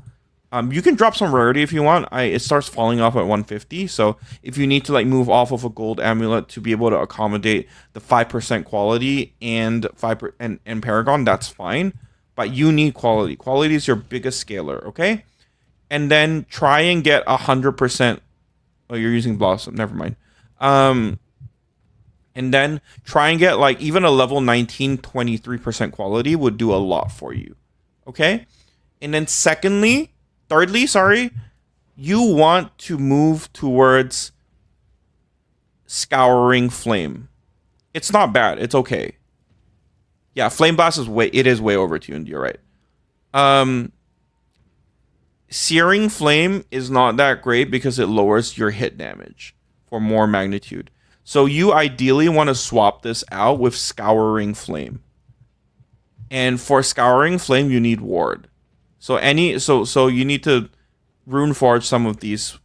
Speaker 1: You can drop some rarity if you want. It starts falling off at 150. So if you need to like move off of a gold amulet to be able to accommodate the 5% quality and and Paragon, that's fine. But you need quality. Quality is your biggest scaler, okay? And then try and get 100%. Oh, you're using Blossom. Never mind. And then try and get like even a level 19, 23% quality would do a lot for you. Okay? And then thirdly, you want to move towards Scouring Flame. It's not bad. It's okay. Yeah, Flameblast is way overtuned. You're right. Searing Flame is not that great because it lowers your hit damage for more magnitude. So you ideally want to swap this out with Scouring Flame. And for Scouring Flame, you need Ward. So you need to Rune Forge some of these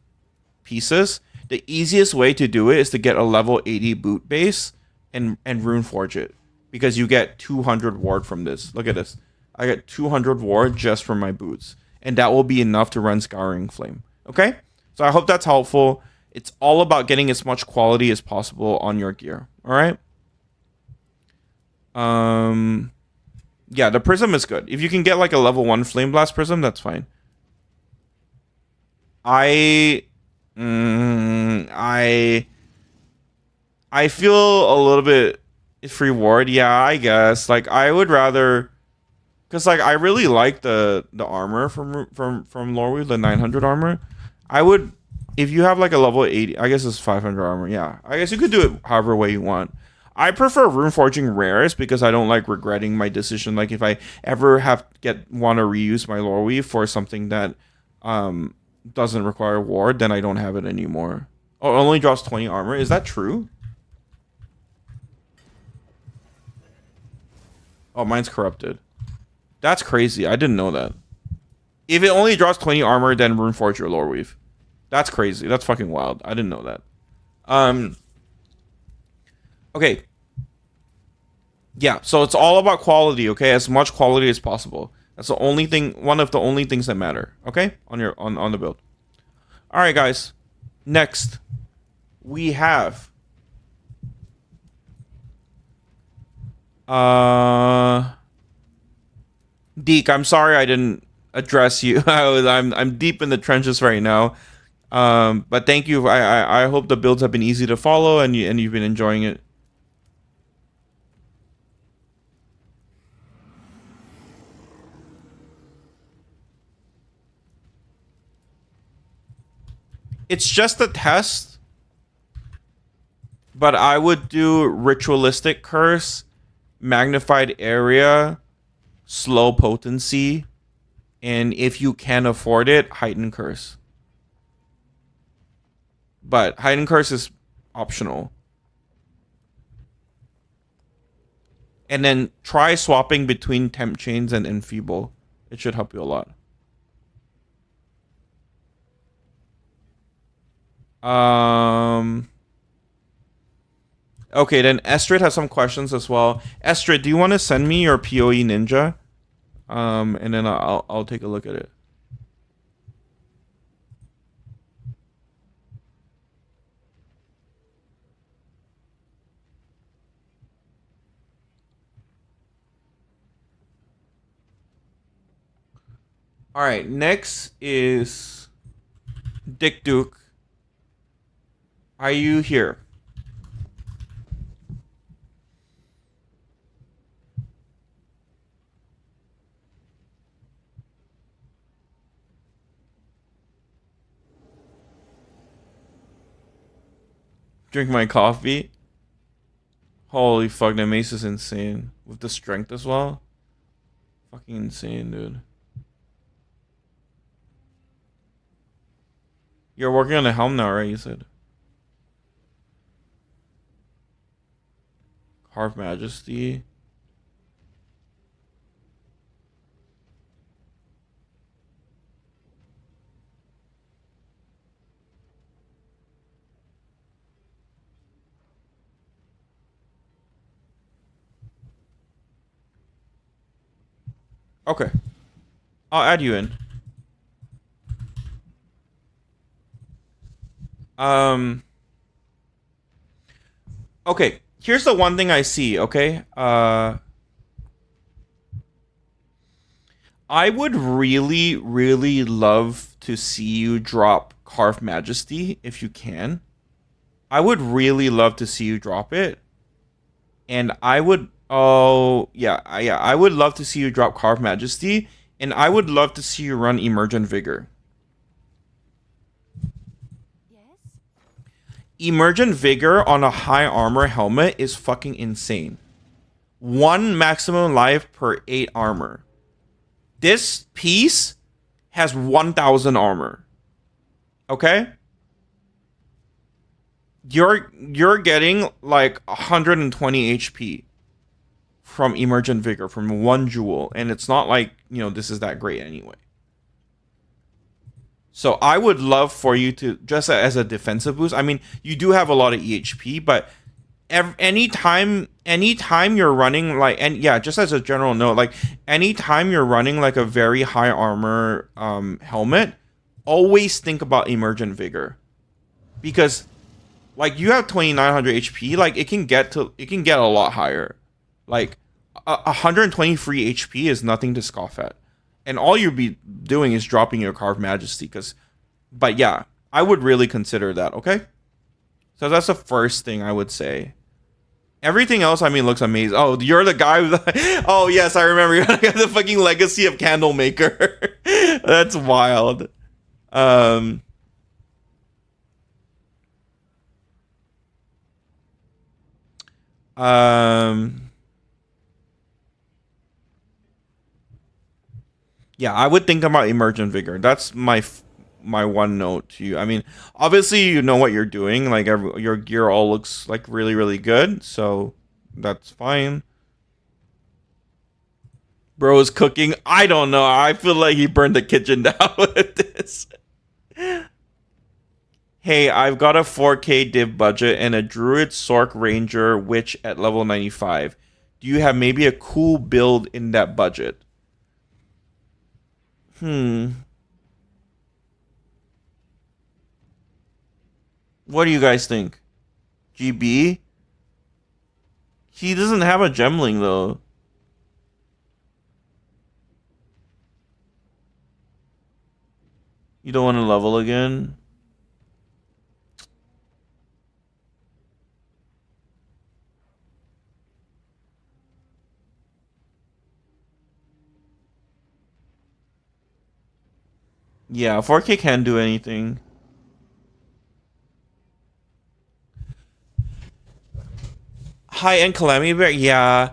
Speaker 1: pieces. The easiest way to do it is to get a level 80 boot base and Rune Forge it, because you get 200 Ward from this. Look at this. I get 200 Ward just from my boots, and that will be enough to run Scouring Flame. Okay? So I hope that's helpful. It's all about getting as much quality as possible on your gear. All right? Yeah, the Prism is good. If you can get like a level 1 Flameblast Prism, that's fine. I feel a little bit free ward. Yeah, I guess. Like I would rather, cause like I really like the armor from Loreweave, the 900 armor. I would, if you have like a level 80, I guess it's 500 armor. Yeah, I guess you could do it however way you want. I prefer rune forging rares because I don't like regretting my decision. Like if I ever want to reuse my Loreweave for something that doesn't require ward, then I don't have it anymore. Oh, it only drops 20 armor. Is that true? Oh, mine's corrupted. That's crazy. I didn't know that. If it only drops 20 armor, then Runeforge your Loreweave. That's crazy. That's fucking wild. I didn't know that. Okay. Yeah, so it's all about quality, okay? As much quality as possible. That's the only thing, one of the only things that matter, okay? On the build. Alright, guys. Next, we have Deke. I'm sorry I didn't address you. I'm deep in the trenches right now. But thank you. I hope the builds have been easy to follow and you've been enjoying it. It's just a test, but I would do ritualistic curse, magnified area, slow potency, and if you can afford it, heightened curse. But heightened curse is optional. And then try swapping between temp chains and enfeeble. It should help you a lot. Okay, then Estrid has some questions as well. Estrid, do you want to send me your POE ninja? And then I'll take a look at it. All right, next is Dick Duke. Are you here? Drink my coffee. Holy fuck, that mace is insane. With the strength as well. Fucking insane, dude. You're working on a helm now, right? You said. Carved Majesty. Okay. I'll add you in. Okay. Here's the one thing I see, okay? I would really, really love to see you drop Carved Majesty if you can. I would really love to see you drop it. And I would I would love to see you drop Carved Majesty, and I would love to see you run Emergent Vigor. Emergent Vigor on a high armor helmet is fucking insane. 1 maximum life per 8 armor. This piece has 1,000 armor. Okay? You're getting like 120 HP from Emergent Vigor from 1 jewel, and it's not like, this is that great anyway. So I would love for you to, just as a defensive boost, I mean, you do have a lot of EHP, but anytime you're running like, and yeah, just as a general note, like anytime you're running like a very high armor helmet, always think about Emergent Vigor, because like you have 2,900 HP, like it can get a lot higher. Like 120 free HP is nothing to scoff at. And all you'd be doing is dropping your Carved Majesty. But yeah, I would really consider that, okay? So that's the first thing I would say. Everything else, I mean, looks amazing. Oh, you're the guy with the... Oh, yes, I remember. You're the fucking Legacy of Candlemaker. That's wild. Yeah, I would think about Emergent Vigor. That's my one note to you. I mean, obviously you know what you're doing. Like your gear all looks like really, really good, so that's fine. Bro is cooking. I don't know. I feel like he burned the kitchen down with this. Hey, I've got a 4K div budget and a Druid Sork Ranger Witch at level 95. Do you have maybe a cool build in that budget? What do you guys think? GB? He doesn't have a Gemling though. You don't want to level again? Yeah, 4K can't do anything. High-end Calamity Bear, yeah.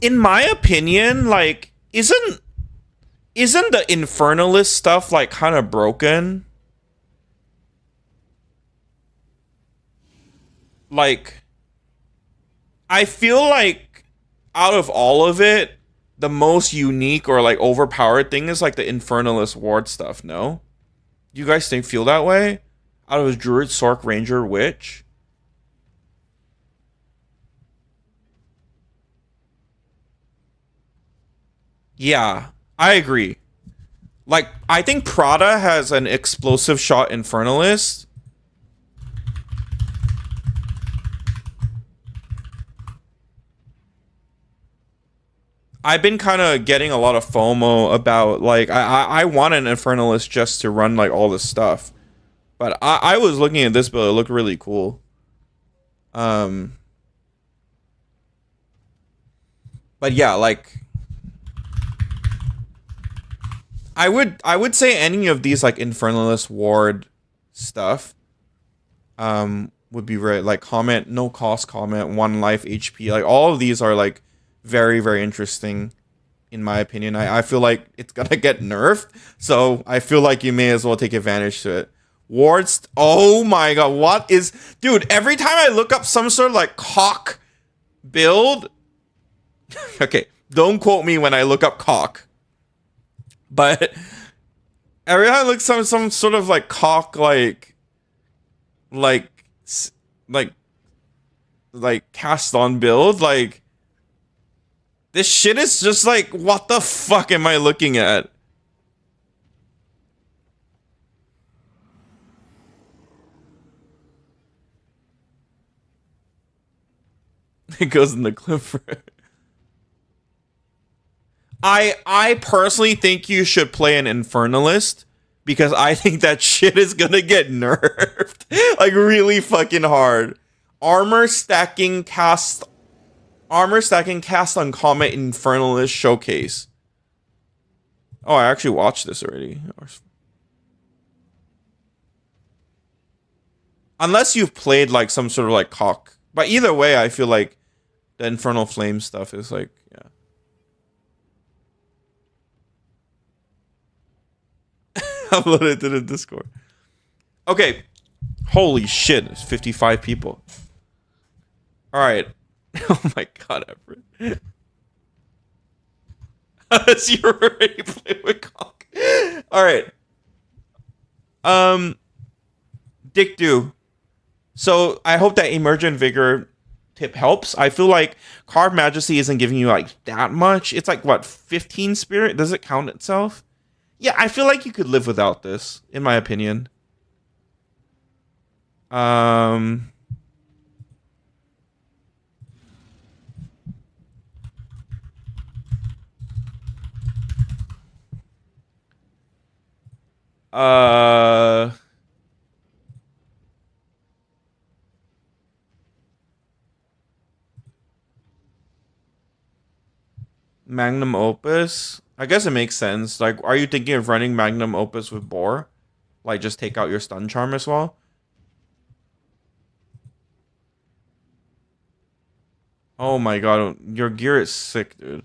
Speaker 1: In my opinion, like, isn't the Infernalist stuff like kind of broken? Like, I feel like out of all of it, the most unique or like overpowered thing is like the Infernalist Ward stuff, no? Do you guys feel that way? Out of Druid, Sork, Ranger, Witch? Yeah, I agree. Like, I think Prada has an explosive shot Infernalist. I've been kind of getting a lot of FOMO about, like, I want an Infernalist just to run, like, all this stuff. But I was looking at this build, it looked really cool. But yeah, like, I would say any of these like Infernalist Ward stuff would be very like comment, no cost comment, 1 life HP, like all of these are like very, very interesting in my opinion. I feel like it's gonna get nerfed, so I feel like you may as well take advantage to it. Wards, oh my god, what is, dude, every time I look up some sort of like cock build, okay, don't quote me when I look up cock. But every time I look some sort of like cock like cast on build, like this shit is just like, what the fuck am I looking at? It goes in the clip. I personally think you should play an Infernalist because I think that shit is gonna get nerfed like really fucking hard. Armor stacking cast on Comet Infernalist Showcase. Oh, I actually watched this already. Unless you've played like some sort of like cock. But either way, I feel like the Infernal Flame stuff is like, yeah. Upload it to the Discord. Okay. Holy shit, it's 55 people. Alright. Oh my god, Everett. Unless you already played with cock. Alright. Dick Do. So I hope that Emergent Vigor tip helps. I feel like Carved Majesty isn't giving you like that much. It's like what, 15 spirit? Does it count itself? Yeah, I feel like you could live without this, in my opinion. Magnum Opus. I guess it makes sense. Like, are you thinking of running Magnum Opus with Boar? Like, just take out your stun charm as well? Oh my god, your gear is sick, dude.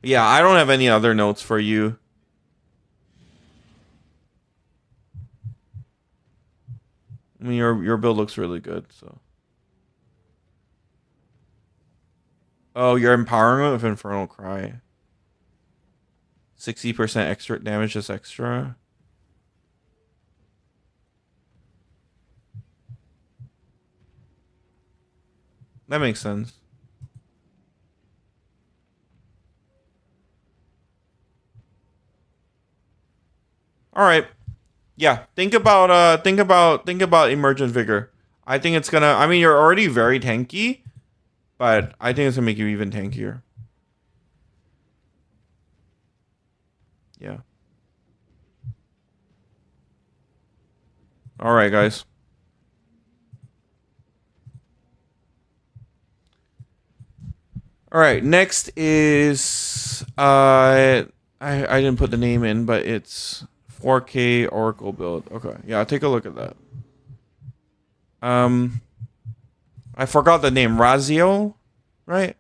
Speaker 1: Yeah, I don't have any other notes for you. I mean, your build looks really good, so. Oh, your empowerment with Infernal Cry. 60% extra damage is extra. That makes sense. All right. Yeah. Think about emergent vigor. I think it's gonna. I mean, you're already very tanky, but I think it's gonna make you even tankier. Yeah. All right, guys. All right. Next is I didn't put the name in, but it's 4K Oracle build. Okay. Yeah, take a look at that. I forgot the name. Razio, right?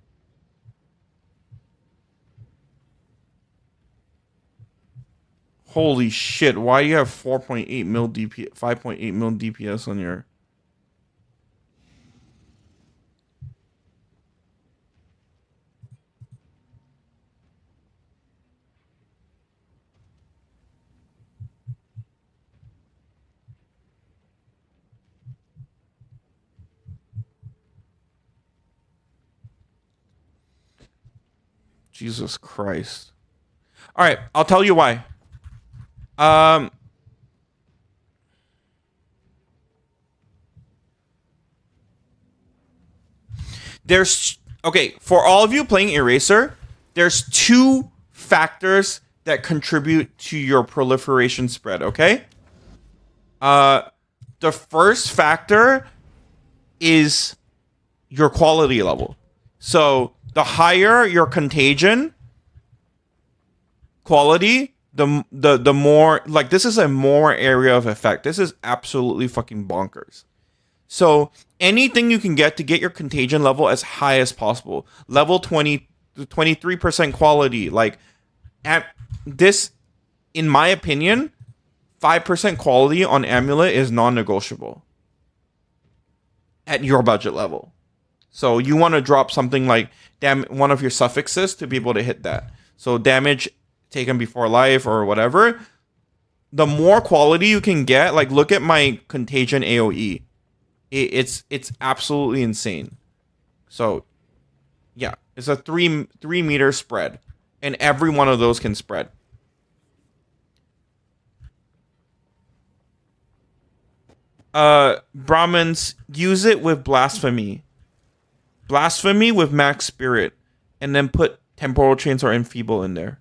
Speaker 1: Holy shit! Why do you have 4.8 mil DP, 5.8 mil DPS on your? Jesus Christ! All right, I'll tell you why. Um, there's okay for all of you playing Eraser. There's two factors that contribute to your proliferation spread. Okay. The first factor is your quality level. So the higher your contagion quality, the more like this is a more area of effect. This is absolutely fucking bonkers. So anything you can get to get your contagion level as high as possible. Level 20 to 23% quality. Like at this, in my opinion, 5% quality on Amulet is non-negotiable at your budget level. So you want to drop something like one of your suffixes to be able to hit that. So damage taken before life or whatever. The more quality you can get, like look at my contagion AoE. It's absolutely insane. So yeah, it's a 3 meter spread, and every one of those can spread. Brahmins, use it with blasphemy. Blasphemy with max spirit, and then put temporal chains or enfeeble in there,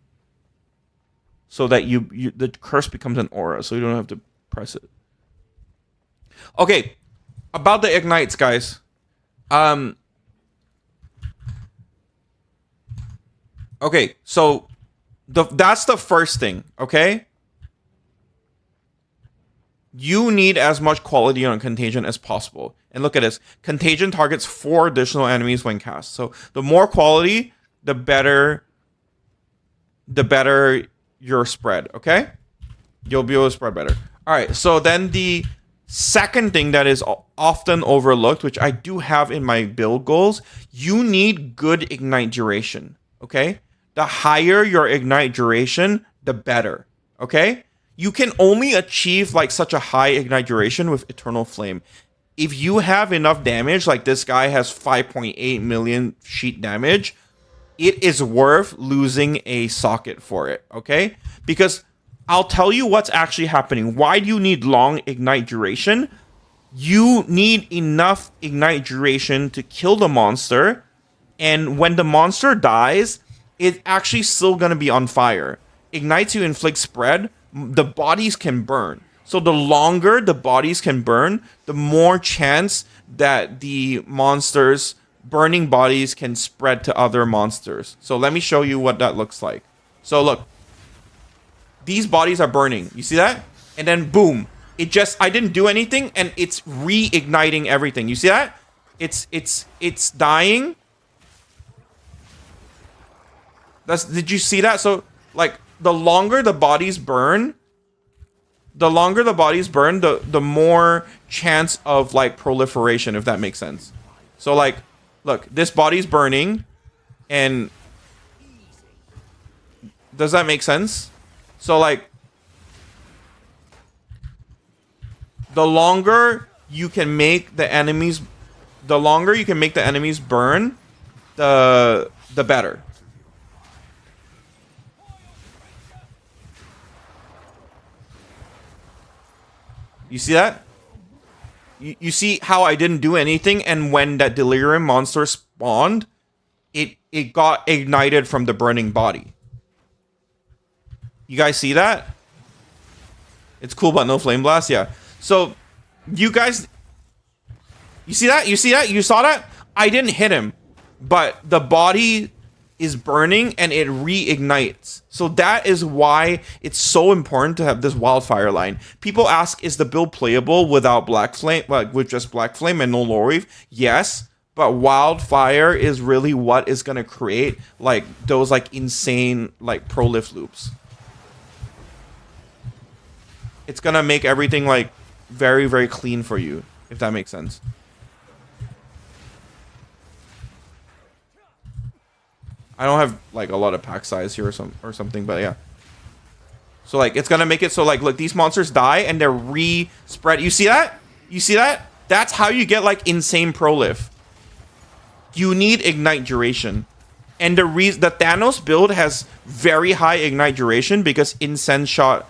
Speaker 1: so that the curse becomes an aura, so you don't have to press it. Okay, about the ignites, guys. Okay, so that's the first thing. Okay. You need as much quality on Contagion as possible. And look at this. Contagion targets 4 additional enemies when cast. So the more quality, the better your spread, okay? You'll be able to spread better. All right, so then the second thing that is often overlooked, which I do have in my build goals, you need good ignite duration, okay? The higher your ignite duration, the better, okay? You can only achieve like such a high ignite duration with Eternal Flame. If you have enough damage, like this guy has 5.8 million sheet damage, it is worth losing a socket for it, okay? Because I'll tell you what's actually happening. Why do you need long ignite duration? You need enough ignite duration to kill the monster, and when the monster dies, it's actually still going to be on fire. Ignites you inflict spread, the bodies can burn. So the longer the bodies can burn, the more chance that the monsters' burning bodies can spread to other monsters. So let me show you what that looks like. So look, these bodies are burning. You see that? And then boom, I didn't do anything, and it's reigniting everything. You see that? It's dying. Did you see that? So like, the longer the bodies burn, the more chance of like proliferation, if that makes sense. So like, look, this body's burning, and does that make sense? So like, the longer you can make the enemies burn, the better. You see that? You see how I didn't do anything, and when that delirium monster spawned, it got ignited from the burning body. You guys see that? It's cool, but no flame blast. Yeah. So you guys, you see that? You see that? You saw that? I didn't hit him, but the body is burning and it reignites. So that is why it's so important to have this wildfire line. People ask, is the build playable without black flame, like with just black flame and no lower wave? Yes, but wildfire is really what is gonna create like those like insane like prolift loops. It's gonna make everything like very, very clean for you, if that makes sense. I don't have like a lot of pack size here or something, but yeah. So like it's gonna make it so like look, these monsters die and they're re-spread. You see that? You see that? That's how you get like insane prolift. You need ignite duration. And the Thanos build has very high ignite duration because incendiary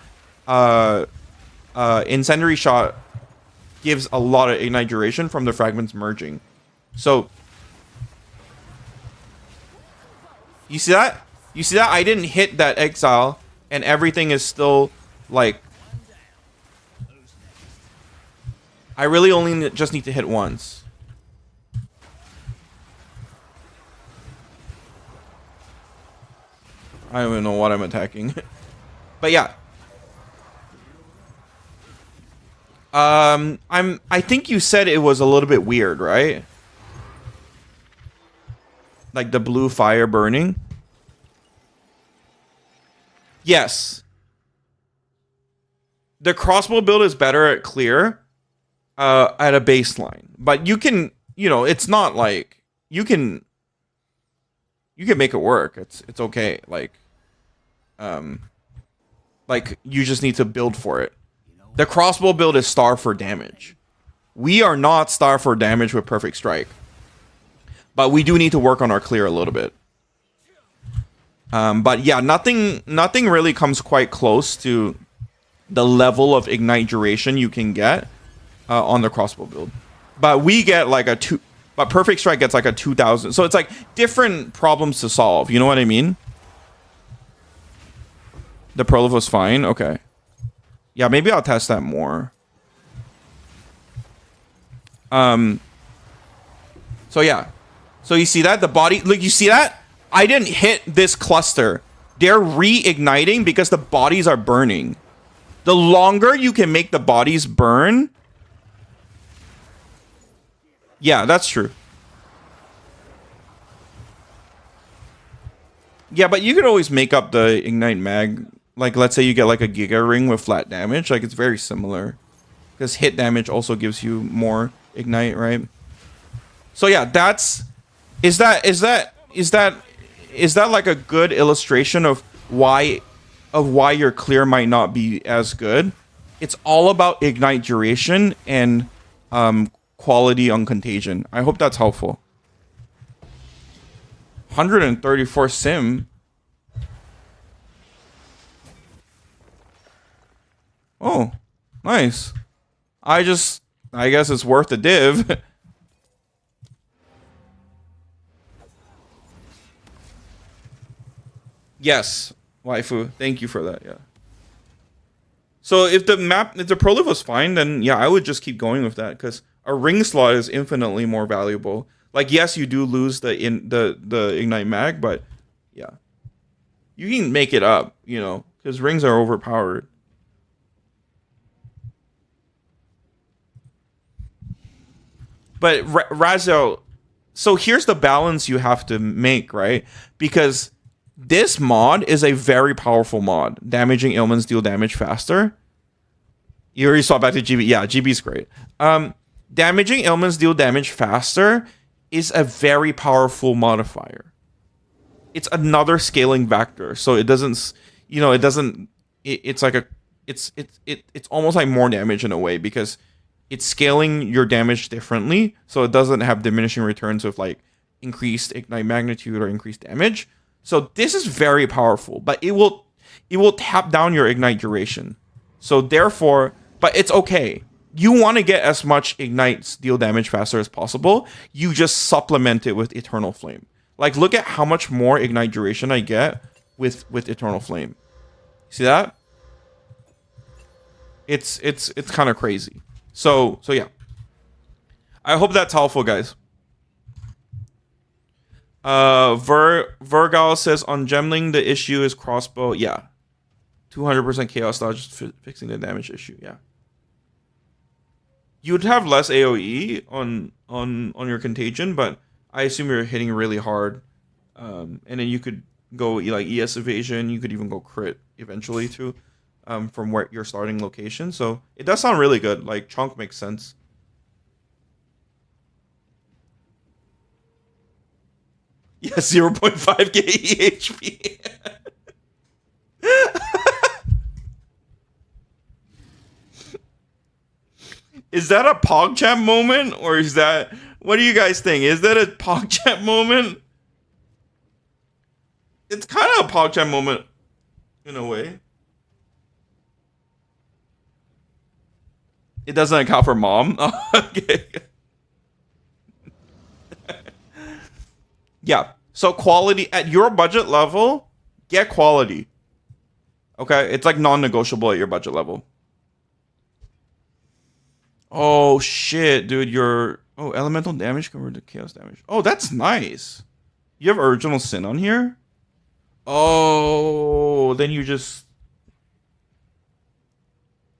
Speaker 1: shot gives a lot of ignite duration from the fragments merging. So you see that? You see that? I didn't hit that exile and everything is still like, I really only just need to hit once. I don't even know what I'm attacking. But yeah. I think you said it was a little bit weird, right? Like the blue fire burning. Yes. The crossbow build is better at clear at a baseline. But you can, you know, it's not like you can make it work. It's okay. Like you just need to build for it. The crossbow build is star for damage. We are not star for damage with perfect strike. But we do need to work on our clear a little bit. But yeah, nothing really comes quite close to the level of ignite duration you can get on the crossbow build. But we get like but perfect strike gets like a 2000. So it's like different problems to solve. You know what I mean? The prolift was fine. Okay. Yeah, maybe I'll test that more. So yeah. So you see that? The body, look, you see that? I didn't hit this cluster. They're reigniting because the bodies are burning. The longer you can make the bodies burn. Yeah, that's true. Yeah, but you could always make up the ignite mag. Like, let's say you get like a Giga Ring with flat damage. Like, it's very similar. Because hit damage also gives you more ignite, right? So yeah, that's... Is that like a good illustration of why your clear might not be as good? It's all about ignite duration and quality on contagion. I hope that's helpful. 134 sim. Oh, nice. I guess it's worth the div. Yes, waifu. Thank you for that. Yeah. So if the prolift was fine, then yeah, I would just keep going with that because a ring slot is infinitely more valuable. Like, yes, you do lose the ignite mag, but yeah, you can make it up, you know, because rings are overpowered. But Razel, so here's the balance you have to make, right? Because this mod is a very powerful mod. Damaging ailments deal damage faster. You already saw back to GB. Yeah, GB's great. Damaging ailments deal damage faster is a very powerful modifier. It's another scaling vector. So it doesn't, you know, it's like it's almost like more damage in a way because it's scaling your damage differently. So it doesn't have diminishing returns of like increased ignite magnitude or increased damage. So this is very powerful, but it will tap down your ignite duration. So therefore, but it's okay. you want to get as much ignite deal damage faster as possible. You just supplement it with Eternal Flame. Like, look at how much more ignite duration I get with Eternal Flame. See that? It's kind of crazy. So yeah. I hope that's helpful, guys. Virgal says on Gemling the issue is crossbow. Yeah. 200% chaos dodge fixing the damage issue. Yeah. You'd have less AoE on your contagion, but I assume you're hitting really hard. And then you could go like ES evasion. You could even go crit eventually too, from where your starting location. So it does sound really good. Like chunk makes sense. Yeah, 0.5k EHP. Is that a PogChamp moment, or is that? What do you guys think? Is that a PogChamp moment? It's kind of a PogChamp moment, in a way. It doesn't account for mom. Okay. Yeah. So quality at your budget level, get quality. Okay, it's like non-negotiable at your budget level. Oh shit, dude, elemental damage converted to chaos damage. Oh, that's nice. You have original sin on here? Oh, then you just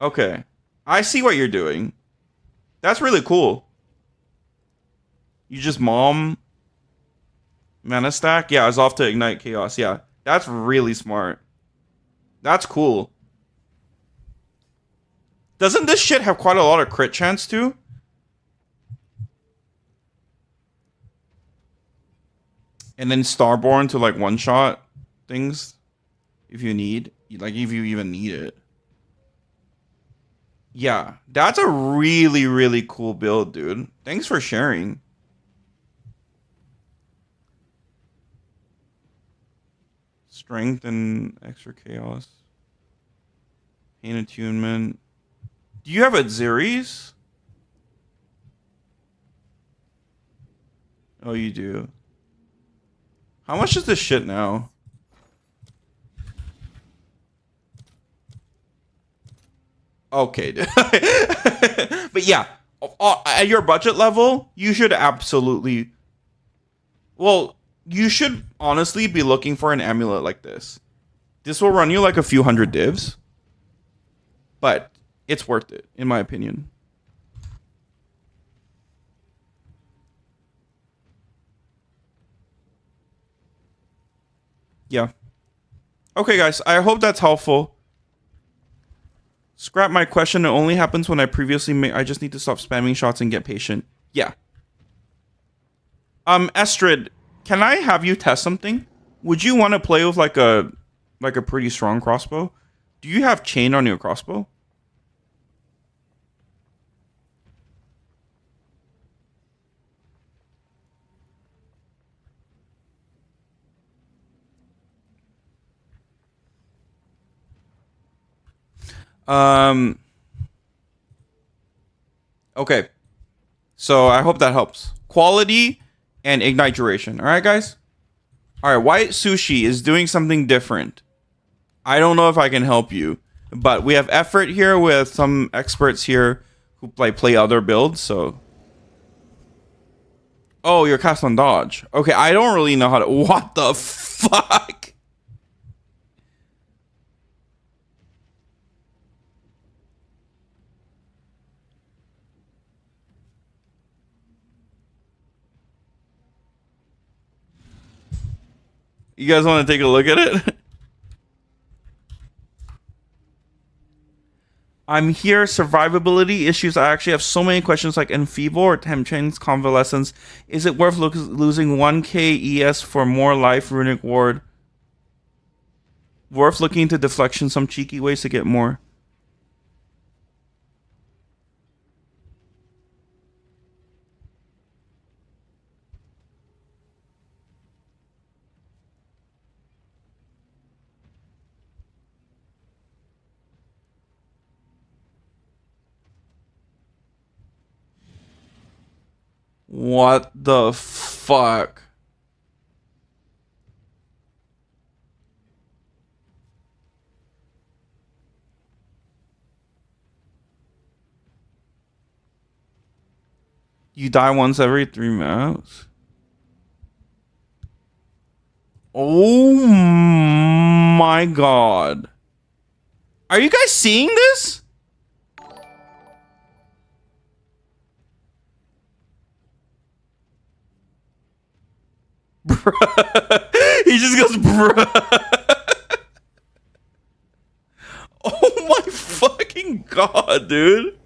Speaker 1: okay. I see what you're doing. That's really cool. You just mom mana stack? Yeah, I was off to ignite chaos. Yeah. That's really smart. That's cool. Doesn't this shit have quite a lot of crit chance too? And then Starborn to like one shot things if you need, like if you even need it. Yeah, that's a really, really cool build, dude. Thanks for sharing. Strength and extra chaos. Pain attunement. Do you have a Xeris? Oh, you do. How much is this shit now? Okay. But yeah, at your budget level, you should absolutely... Well, you should honestly be looking for an amulet like this. This will run you like a few hundred divs. But it's worth it, in my opinion. Yeah. Okay, guys. I hope that's helpful. Scrap my question. It only happens when I previously made... I just need to stop spamming shots and get patient. Yeah. Estrid, can I have you test something? Would you want to play with like a pretty strong crossbow? Do you have chain on your crossbow? Okay. So I hope that helps. Quality and ignite duration. All right, guys? All right, White Sushi is doing something different. I don't know if I can help you, but we have effort here with some experts here who play other builds, so... Oh, you're cast on dodge. Okay, I don't really know how to... What the fuck? You guys want to take a look at it? I'm here. Survivability issues. I actually have so many questions like enfeeble or Temchen's convalescence. Is it worth losing 1k ES for more life? Runic ward. Worth looking into deflection. Some cheeky ways to get more. What the fuck? You die once every 3 minutes? Oh my god. Are you guys seeing this? Bruh. He just goes, bruh. Oh my fucking god, dude.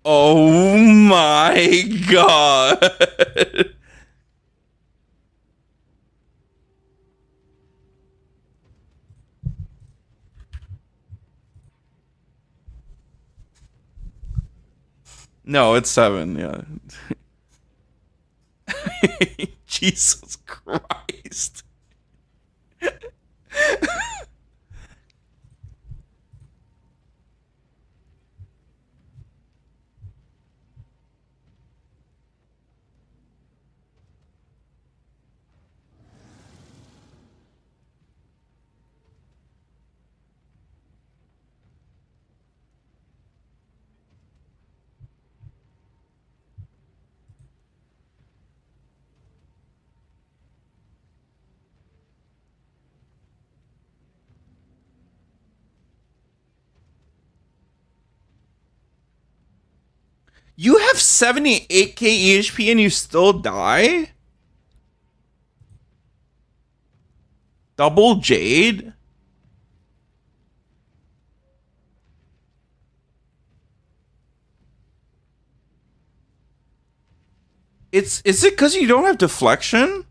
Speaker 1: Oh my god. No, it's 7, yeah. Jesus Christ. You have 78k EHP and you still die? Double Jade? Is it because you don't have deflection?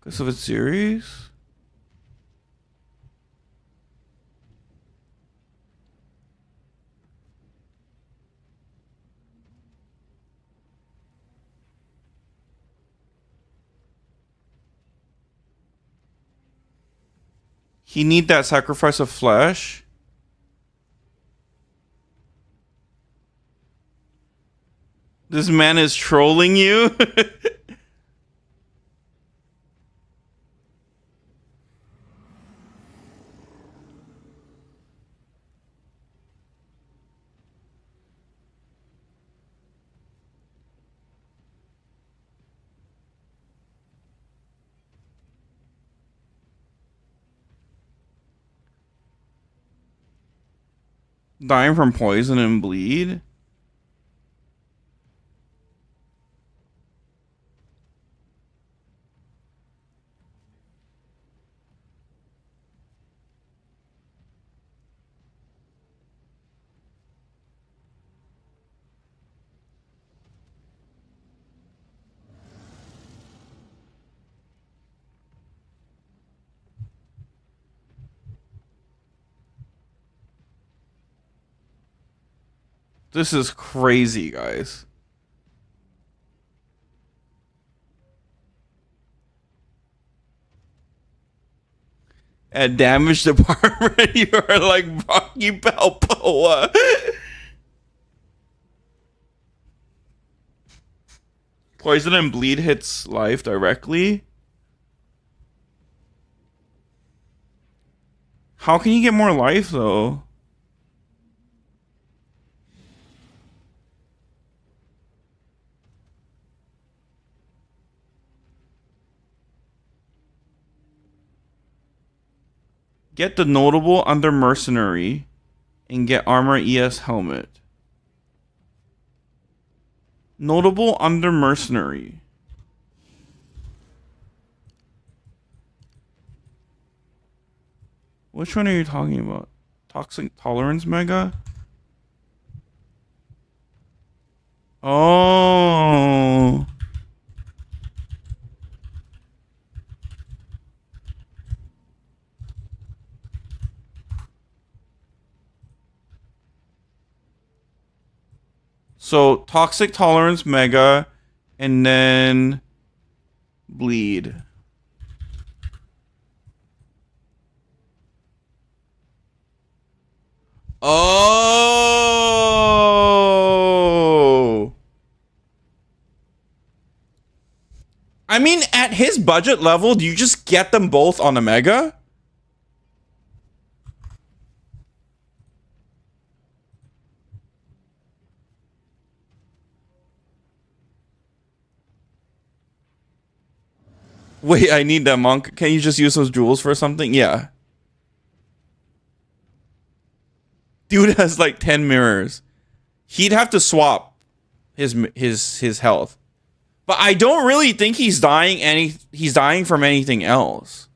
Speaker 1: Because of its series? He need that sacrifice of flesh? This man is trolling you? Dying from poison and bleed? This is crazy, guys. At damage department, you are like Rocky Balboa. Poison and bleed hits life directly. How can you get more life though? Get the notable under mercenary and get armor ES helmet. Notable under mercenary. Which one are you talking about? Toxic tolerance mega? Oh. So toxic tolerance mega, and then bleed. Oh. I mean, at his budget level, do you just get them both on a mega? Wait, I need that monk. Can you just use those jewels for something? Yeah. Dude has like 10 mirrors. He'd have to swap his health. But I don't really think he's dying from anything else.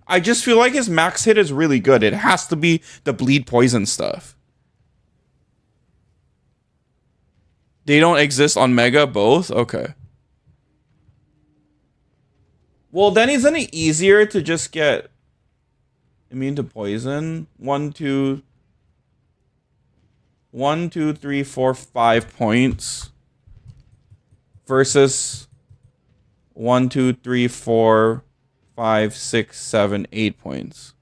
Speaker 1: I just feel like his max hit is really good. It has to be the bleed poison stuff. They don't exist on Mega both? Okay. Well, then isn't it easier to just get immune to poison? 1, 2, 3, 4, 5 points versus 1, 2, 3, 4, 5, 6, 7, 8 points.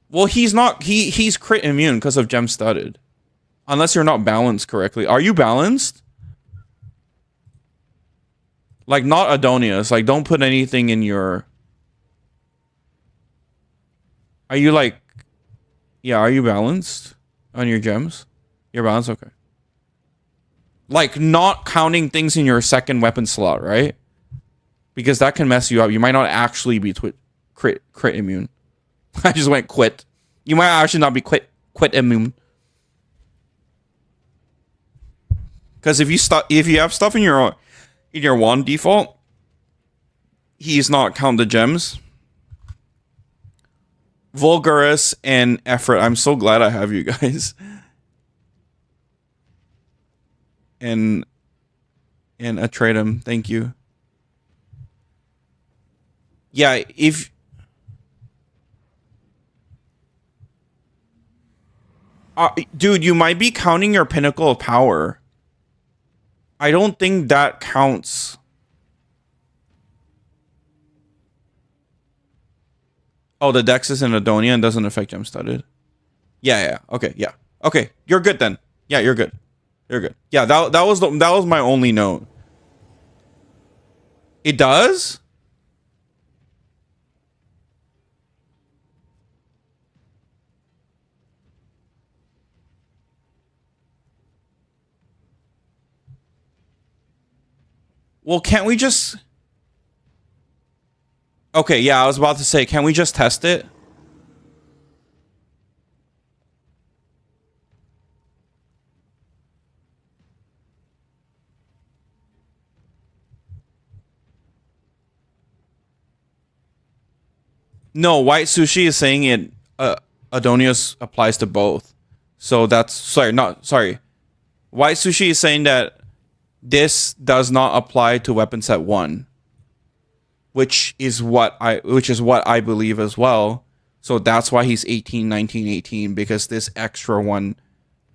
Speaker 1: Well, he's crit immune because of gem studded. Unless you're not balanced correctly. Are you balanced? Like, not Adonius. Like, don't put anything in your... Are you like... Yeah, are you balanced on your gems? You're balanced? Okay. Like, not counting things in your second weapon slot, right? Because that can mess you up. You might not actually be crit immune. I just went quit. You might actually not be quit immune. Because if you have stuff in your wand default, he's not count the gems. Vulgaris and Effort. I'm so glad I have you guys. And Atratum, thank you. Yeah, if dude, you might be counting your pinnacle of power. I don't think that counts. Oh, the Dex is in Adonia and doesn't affect gem studded. Yeah. Okay, yeah. Okay, you're good then. Yeah, you're good. You're good. Yeah, that was my only note. It does? Well, can't we just... Okay, yeah, I was about to say, can we just test it? No, White Sushi is saying it, Adonius applies to both. So that's... Sorry. White Sushi is saying that this does not apply to weapon set 1. Which is what I believe as well. So that's why he's 18, 19, 18, because this extra one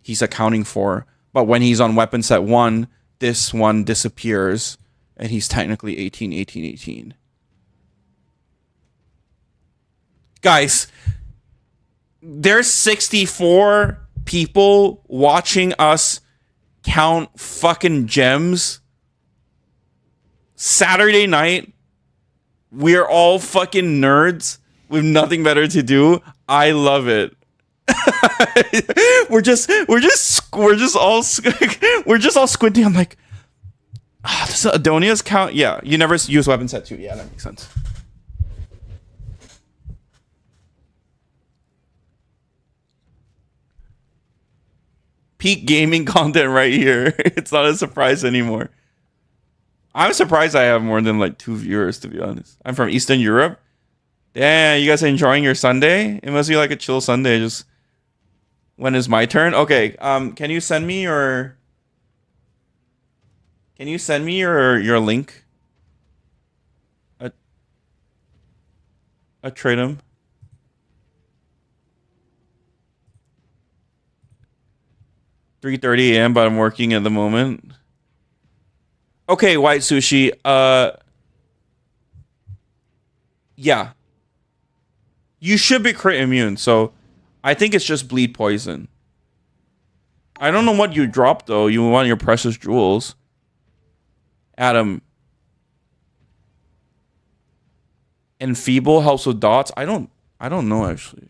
Speaker 1: he's accounting for. But when he's on weapon set 1, this one disappears and he's technically 18, 18, 18. Guys, there's 64 people watching us count fucking gems Saturday night. We're all fucking nerds with nothing better to do. I love it. we're just all squinting. I'm like, does Adonius count? Yeah, you never use weapon set 2. Yeah, that makes sense. Peak gaming content right here. It's not a surprise anymore. I'm surprised I have more than like 2 viewers, to be honest. I'm from Eastern Europe. Damn, you guys are enjoying your Sunday? It must be like a chill Sunday. Just when is my turn? Okay. Can you send me your link? I trade him. $3:30 a.m., but I'm working at the moment. Okay, white sushi. Yeah. You should be crit immune, so I think it's just bleed poison. I don't know what you dropped though. You want your precious jewels. Adam. Enfeeble helps with dots. I don't know actually.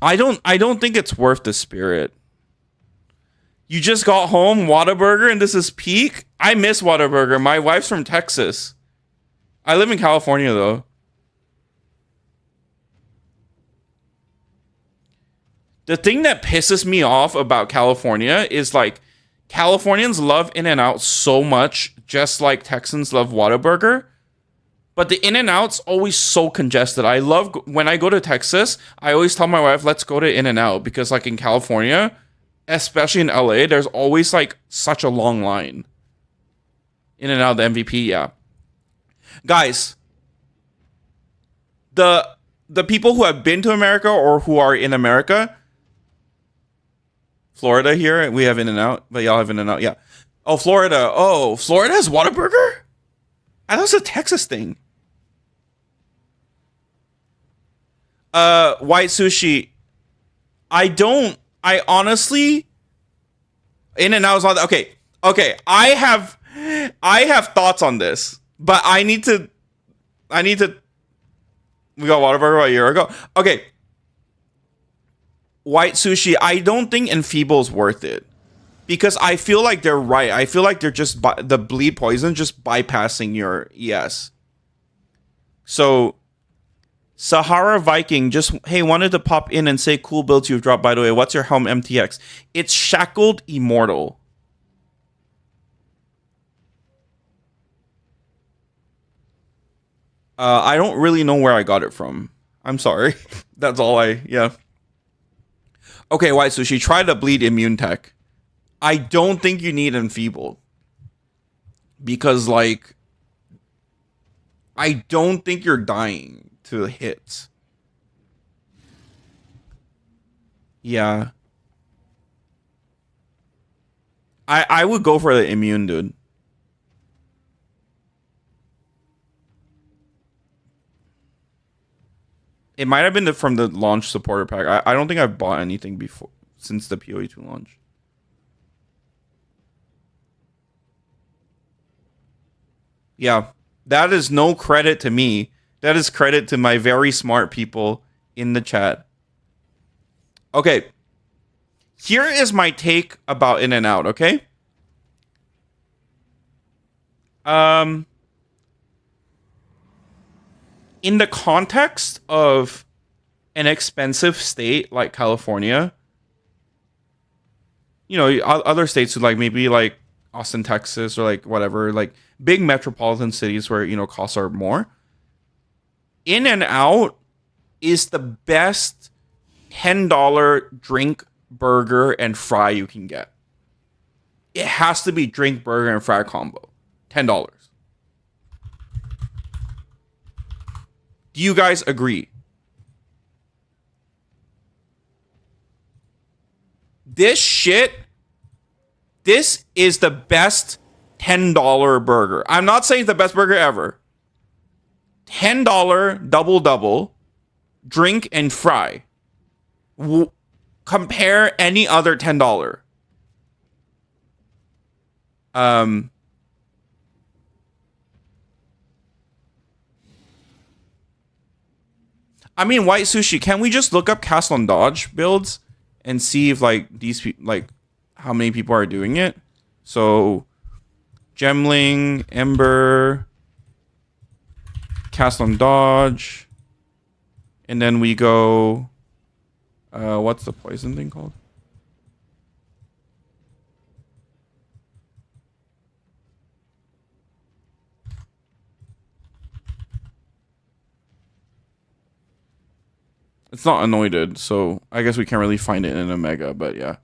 Speaker 1: I don't think it's worth the spirit. You just got home, Whataburger, and this is peak? I miss Whataburger. My wife's from Texas. I live in California though. The thing that pisses me off about California is like Californians love In-N-Out so much, just like Texans love Whataburger. But the In-N-Out's always so congested. I love when I go to Texas, I always tell my wife, let's go to In-N-Out because like in California, especially in LA, there's always like such a long line. In-N-Out, the MVP, yeah. Guys, the people who have been to America or who are in America, Florida here, we have In-N-Out, but y'all have In-N-Out, yeah. Oh, Florida. Oh, Florida has Whataburger? I thought it was a Texas thing. White sushi. I honestly, In-N-Out is on. Okay. I have thoughts on this, but I need to. We got Whataburger about a year ago. Okay. White sushi. I don't think Enfeeble is worth it because I feel like they're right. I feel like they're just the bleed poison, just bypassing your ES. So. Sahara Viking just, hey, wanted to pop in and say cool builds you've dropped, by the way. What's your Helm MTX? It's Shackled Immortal. I don't really know where I got it from. I'm sorry. That's all yeah. Okay, white sushi, try to bleed immune tech. I don't think you need Enfeeble. Because, like, I don't think you're dying to hits. Yeah. I would go for the immune, dude. It might have been from the launch supporter pack. I don't think I've bought anything before since the POE 2 launch. Yeah. That is no credit to me. That is credit to my very smart people in the chat. Okay. Here is my take about In-N-Out, okay? In the context of an expensive state like California, you know, other states would like maybe like Austin, Texas, or like whatever, like big metropolitan cities where, you know, costs are more. In-N-Out is the best $10 drink, burger, and fry you can get. It has to be drink, burger, and fry combo. $10. Do you guys agree? This is the best $10 burger. I'm not saying it's the best burger ever. $10 double, drink and fry. Compare any other $10. I mean, white sushi. Can we just look up cast on dodge builds and see if like these people, like how many people are doing it? So, Gemling, Ember, cast on dodge, and then we go. What's the poison thing called? It's not anointed, so I guess we can't really find it in a mega, but yeah.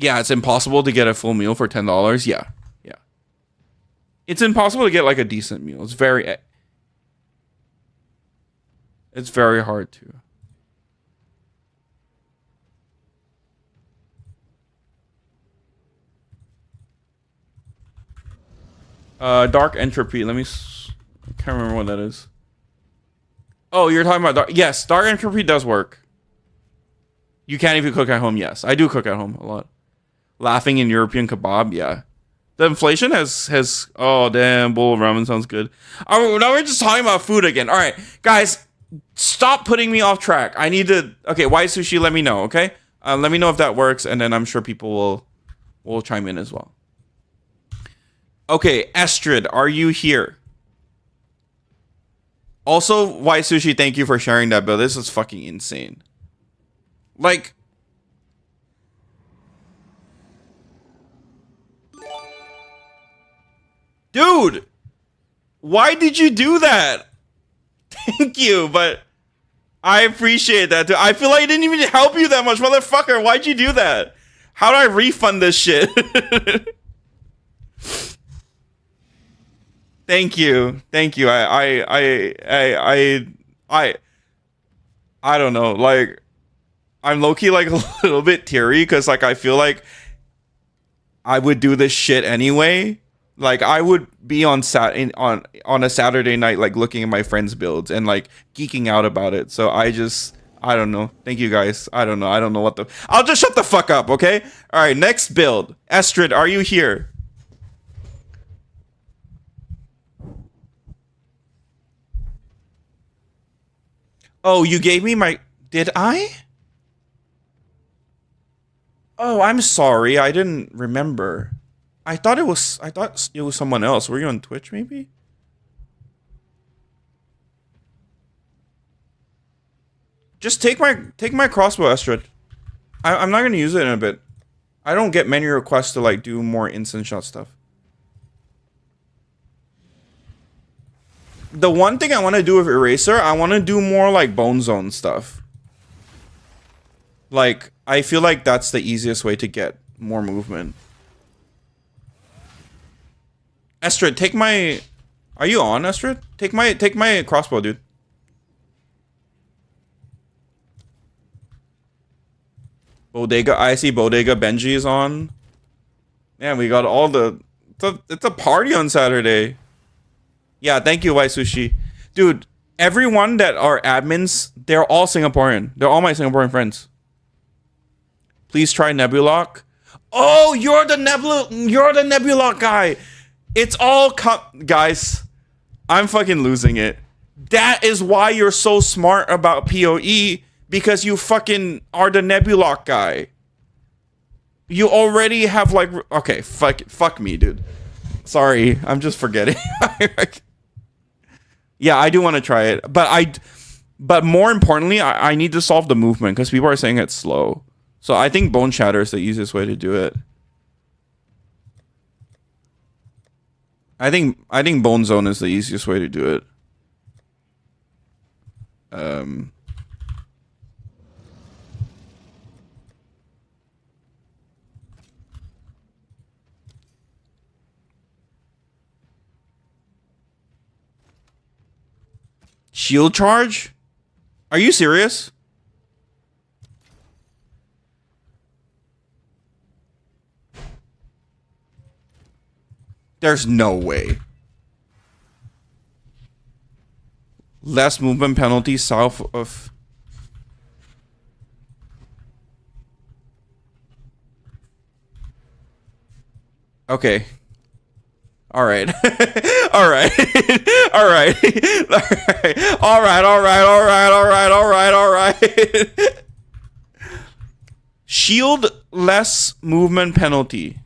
Speaker 1: Yeah, it's impossible to get a full meal for $10. Yeah. Yeah. It's impossible to get like a decent meal. It's very hard to. Dark entropy. I can't remember what that is. Oh, you're talking about dark. Yes, dark entropy does work. You can't even cook at home. Yes, I do cook at home a lot. Laughing in European kebab. Yeah, the inflation has. Oh damn, bowl of ramen sounds good. Oh, now we're just talking about food again. All right, guys, stop putting me off track. I need to. Okay, why sushi? Let me know. Okay, let me know if that works, and then I'm sure people will chime in as well. Okay, Estrid, are you here? Also, White Sushi, thank you for sharing that, but this is fucking insane. Like, dude, why did you do that? Thank you, but I appreciate that too. I feel like I didn't even help you that much, motherfucker. Why'd you do that? How do I refund this shit? Thank you. I don't know. Like, I'm low-key like a little bit teary because like I feel like I would do this shit anyway. Like I would be on a Saturday night like looking at my friends' builds and like geeking out about it. So I don't know. Thank you guys. I don't know what the. I'll just shut the fuck up, okay? All right, next build. Estrid, are you here? Oh, you gave me my... Did I? Oh, I'm sorry. I didn't remember. I thought it was someone else. Were you on Twitch maybe? Just take my crossbow, Estrid. I'm not gonna use it in a bit. I don't get many requests to like do more instant shot stuff. The one thing I want to do with Eraser, I want to do more like Bone Zone stuff. Like, I feel like that's the easiest way to get more movement. Estrid, take my... Are you on, Estrid? Take my crossbow, dude. Bodega, I see Bodega Benji is on. Man, we got all the... It's a party on Saturday. Yeah, thank you, White Sushi. Dude, everyone that are admins, they're all Singaporean. They're all my Singaporean friends. Please try Nebulock. Oh, you're the Nebulock guy. It's all guys. I'm fucking losing it. That is why you're so smart about POE, because you fucking are the Nebulock guy. You already have like... Okay, fuck me, dude. Sorry, I'm just forgetting. Yeah, I do want to try it, but more importantly, I need to solve the movement because people are saying it's slow. So I think Bone Shatter is the easiest way to do it. I think Bone Zone is the easiest way to do it. Shield charge? Are you serious? There's no way. Less movement penalty south of... Okay. All right. All right. All right. All right. Shield less movement penalty.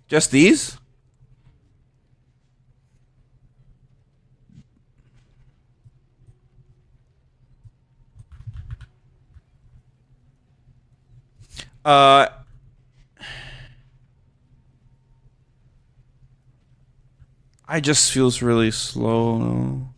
Speaker 1: Just these? Uh, I just feels really slow.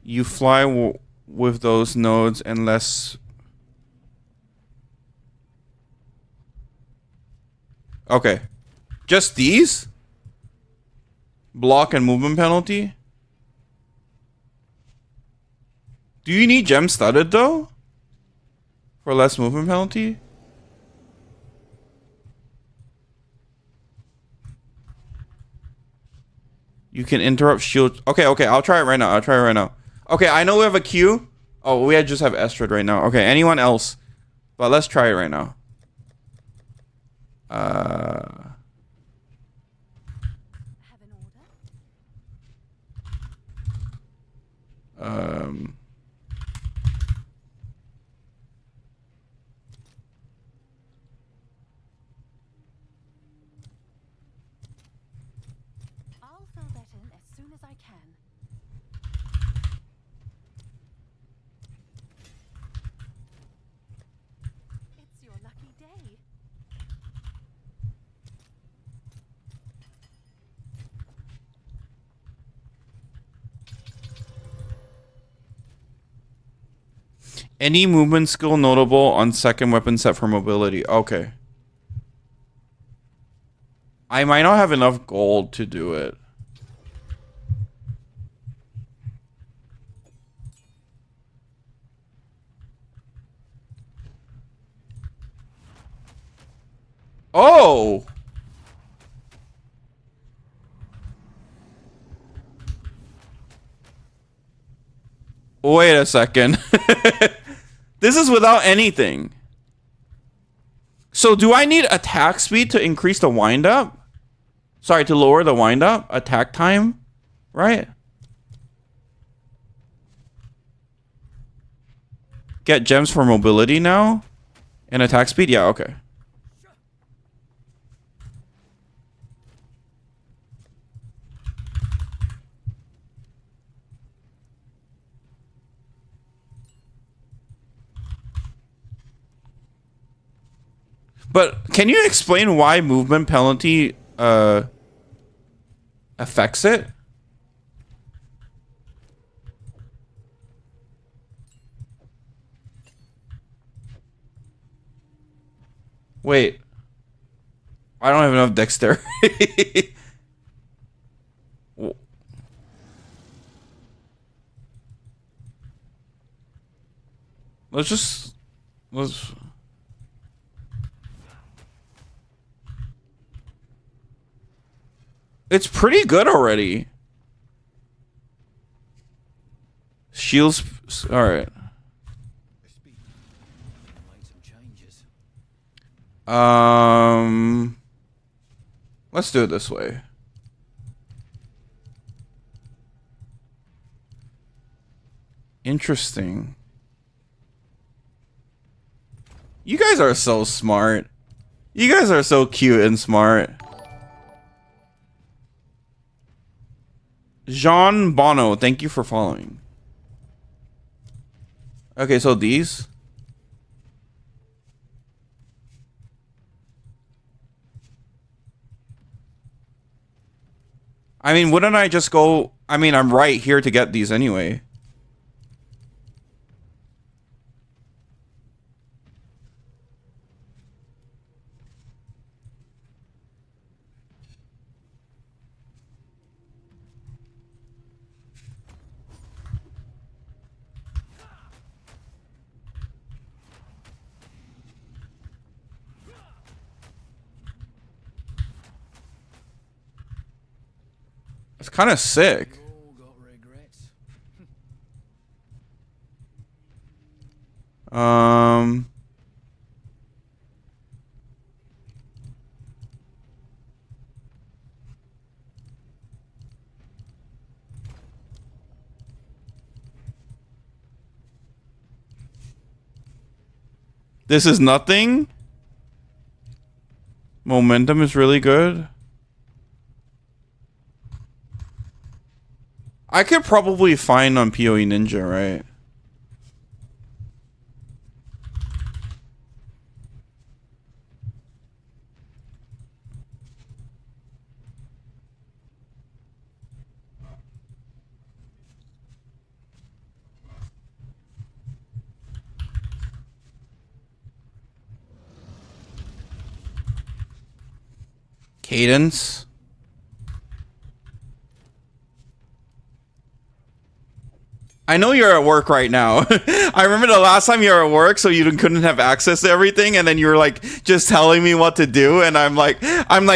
Speaker 1: You fly with those nodes unless... Okay. Just these? Block and movement penalty? Do you need gem studded though? For less movement penalty? You can interrupt shield. Okay, I'll try it right now. Okay, I know we have a Q. Oh, we just have Estrad right now. Okay, anyone else? But let's try it right now. Um...
Speaker 4: I'll fill that in as soon as I can. It's your lucky day.
Speaker 1: Any movement skill notable on second weapon set for mobility. Okay. I might not have enough gold to do it. Oh! Wait a second. This is without anything. So do I need attack speed to increase the wind up? Sorry, to lower the wind up? Attack time? Right? Get gems for mobility now? And attack speed? Yeah, okay. But can you explain why movement penalty affects it? Wait. I don't have enough dexterity. Let's... It's pretty good already. Shields... Alright. Let's do it this way. Interesting. You guys are so smart. You guys are so cute and smart. Jean Bono, thank you for following. Okay, so these. I mean, wouldn't I just go... I mean, I'm right here to get these anyway. It's kind of sick. This is nothing. Momentum is really good. I could probably find on POE Ninja, right? Cadence. I know you're at work right now. I remember the last time you were at work, so you couldn't have access to everything, and then you were like just telling me what to do, and I'm like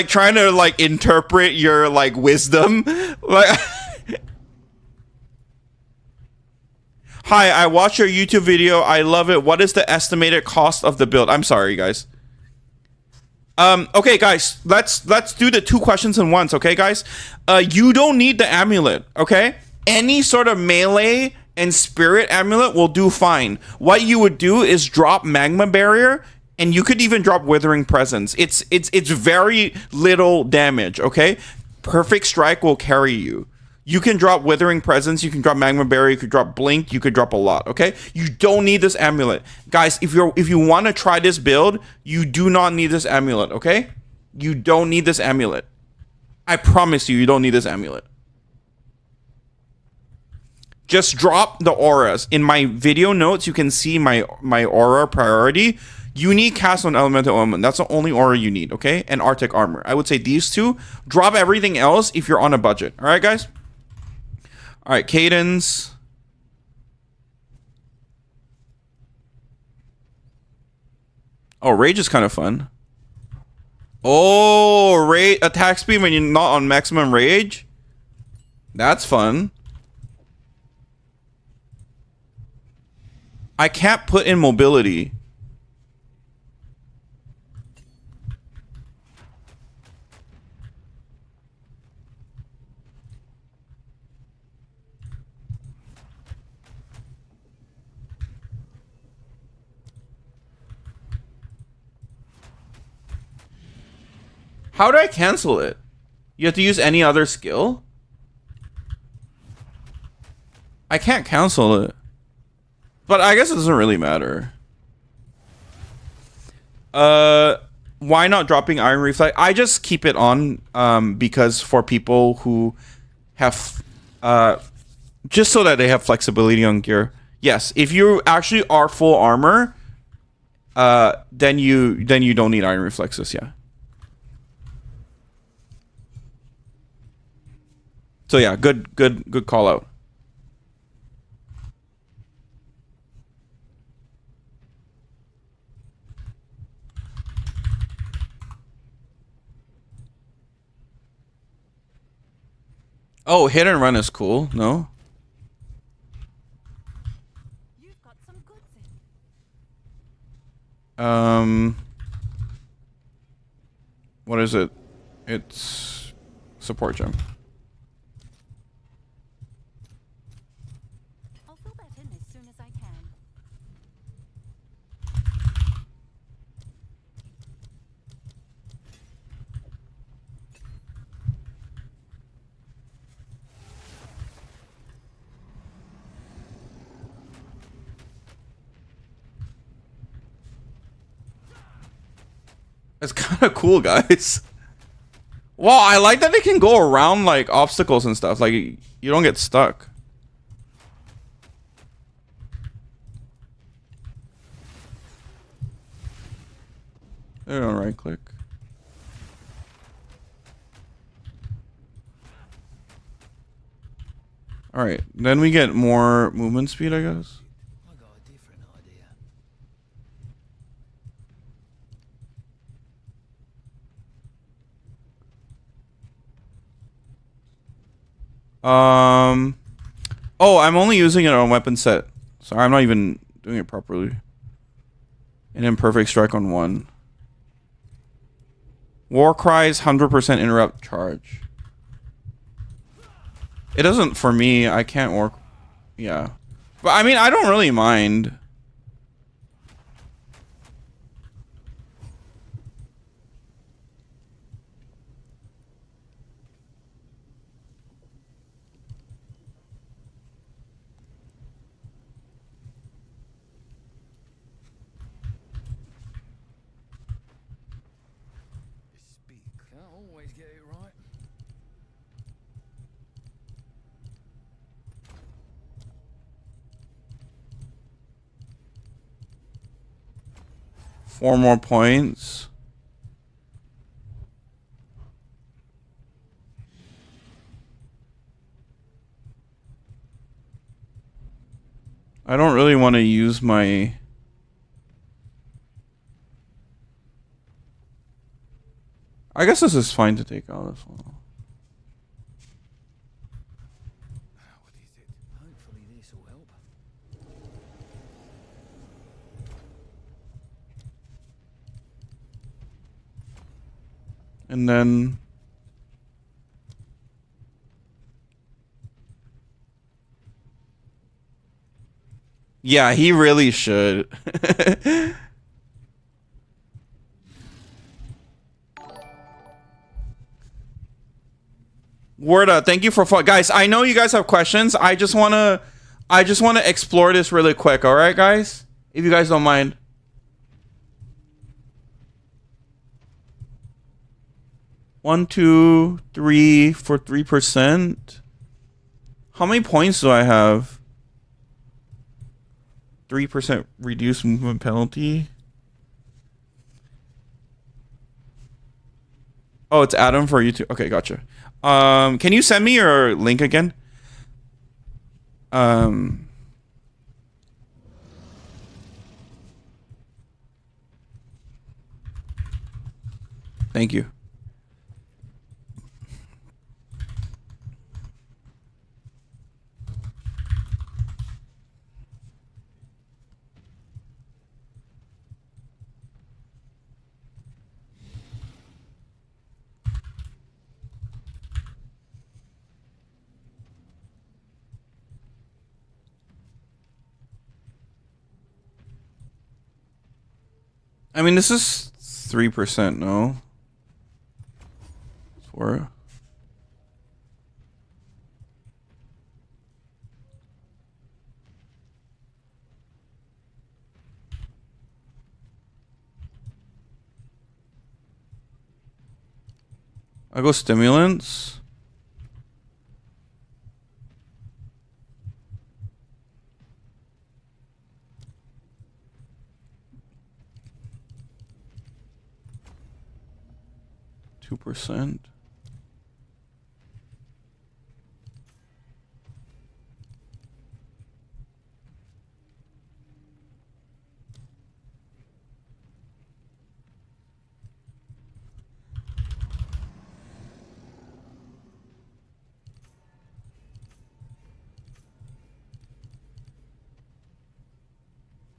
Speaker 1: trying to like interpret your like wisdom. Like, hi, I watched your YouTube video. I love it. What is the estimated cost of the build? I'm sorry, guys. Okay, guys, let's do the 2 questions in once, okay, guys? You don't need the amulet, okay? Any sort of melee and spirit amulet will do fine. What you would do is drop magma barrier, and you could even drop withering presence. It's very little damage, okay? Perfect strike will carry you. You can drop withering presence, you can drop magma barrier, you could drop blink, you could drop a lot, okay? You don't need this amulet. Guys, if you want to try this build, you do not need this amulet, okay? You don't need this amulet. I promise you, you don't need this amulet. Just drop the auras. In my video notes, you can see my aura priority. You need cast on elemental element. That's the only aura you need, okay? And Arctic armor. I would say these 2. Drop everything else if you're on a budget. All right, guys? All right, Cadence. Oh, Rage is kind of fun. Oh, Rage attack speed when you're not on maximum Rage. That's fun. I can't put in mobility. How do I cancel it? You have to use any other skill? I can't cancel it. But I guess it doesn't really matter. Why not dropping Iron Reflex? I just keep it on because for people who have just so that they have flexibility on gear. Yes, if you actually are full armor, then you don't need Iron Reflexes, yeah. So yeah, good call out. Oh, hit and run is cool. No?
Speaker 4: You've got some goods in.
Speaker 1: What is it? It's support gem.
Speaker 4: I'll fill that in as soon as I can.
Speaker 1: It's kind of cool, guys. Well, I like that they can go around like obstacles and stuff. Like you don't get stuck. There, on right click. All right, then we get more movement speed, I guess.
Speaker 5: I got a different idea.
Speaker 1: Oh, I'm only using it on weapon set. Sorry, I'm not even doing it properly. An imperfect strike on 1. War cries 100% interrupt charge. It doesn't for me. I can't work. Yeah, but I mean, I don't really mind. 4 more points. I don't really want to use my... I guess this is fine to take out as well.
Speaker 5: What is it? Hopefully this will help.
Speaker 1: And then... Yeah, he really should. Warda, thank you for guys. I know you guys have questions. I just wanna explore this really quick. All right, guys, if you guys don't mind. One, two, three for 3%. How many points do I have? 3% reduced movement penalty. Oh, it's Adam for YouTube. Okay, gotcha. Can you send me your link again? Thank you. I mean, this is 3%, no? 4. I go stimulants. %.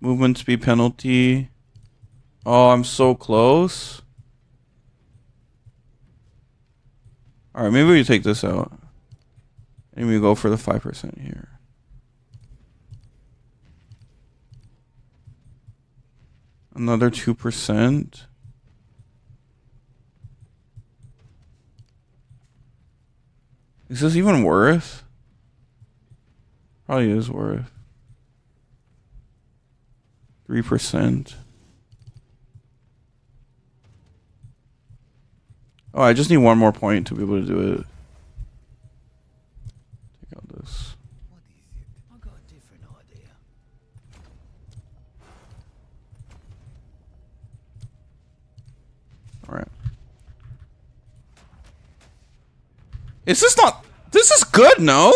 Speaker 1: Movement speed penalty. Oh, I'm so close. All right, maybe we take this out. And we go for the 5% here. Another 2%. Is this even worth? Probably is worth. 3%. Oh, I just need 1 more point to be able to do it. Take out this.
Speaker 5: What is it? I've got a different idea.
Speaker 1: All right. Is this not... This is good, no?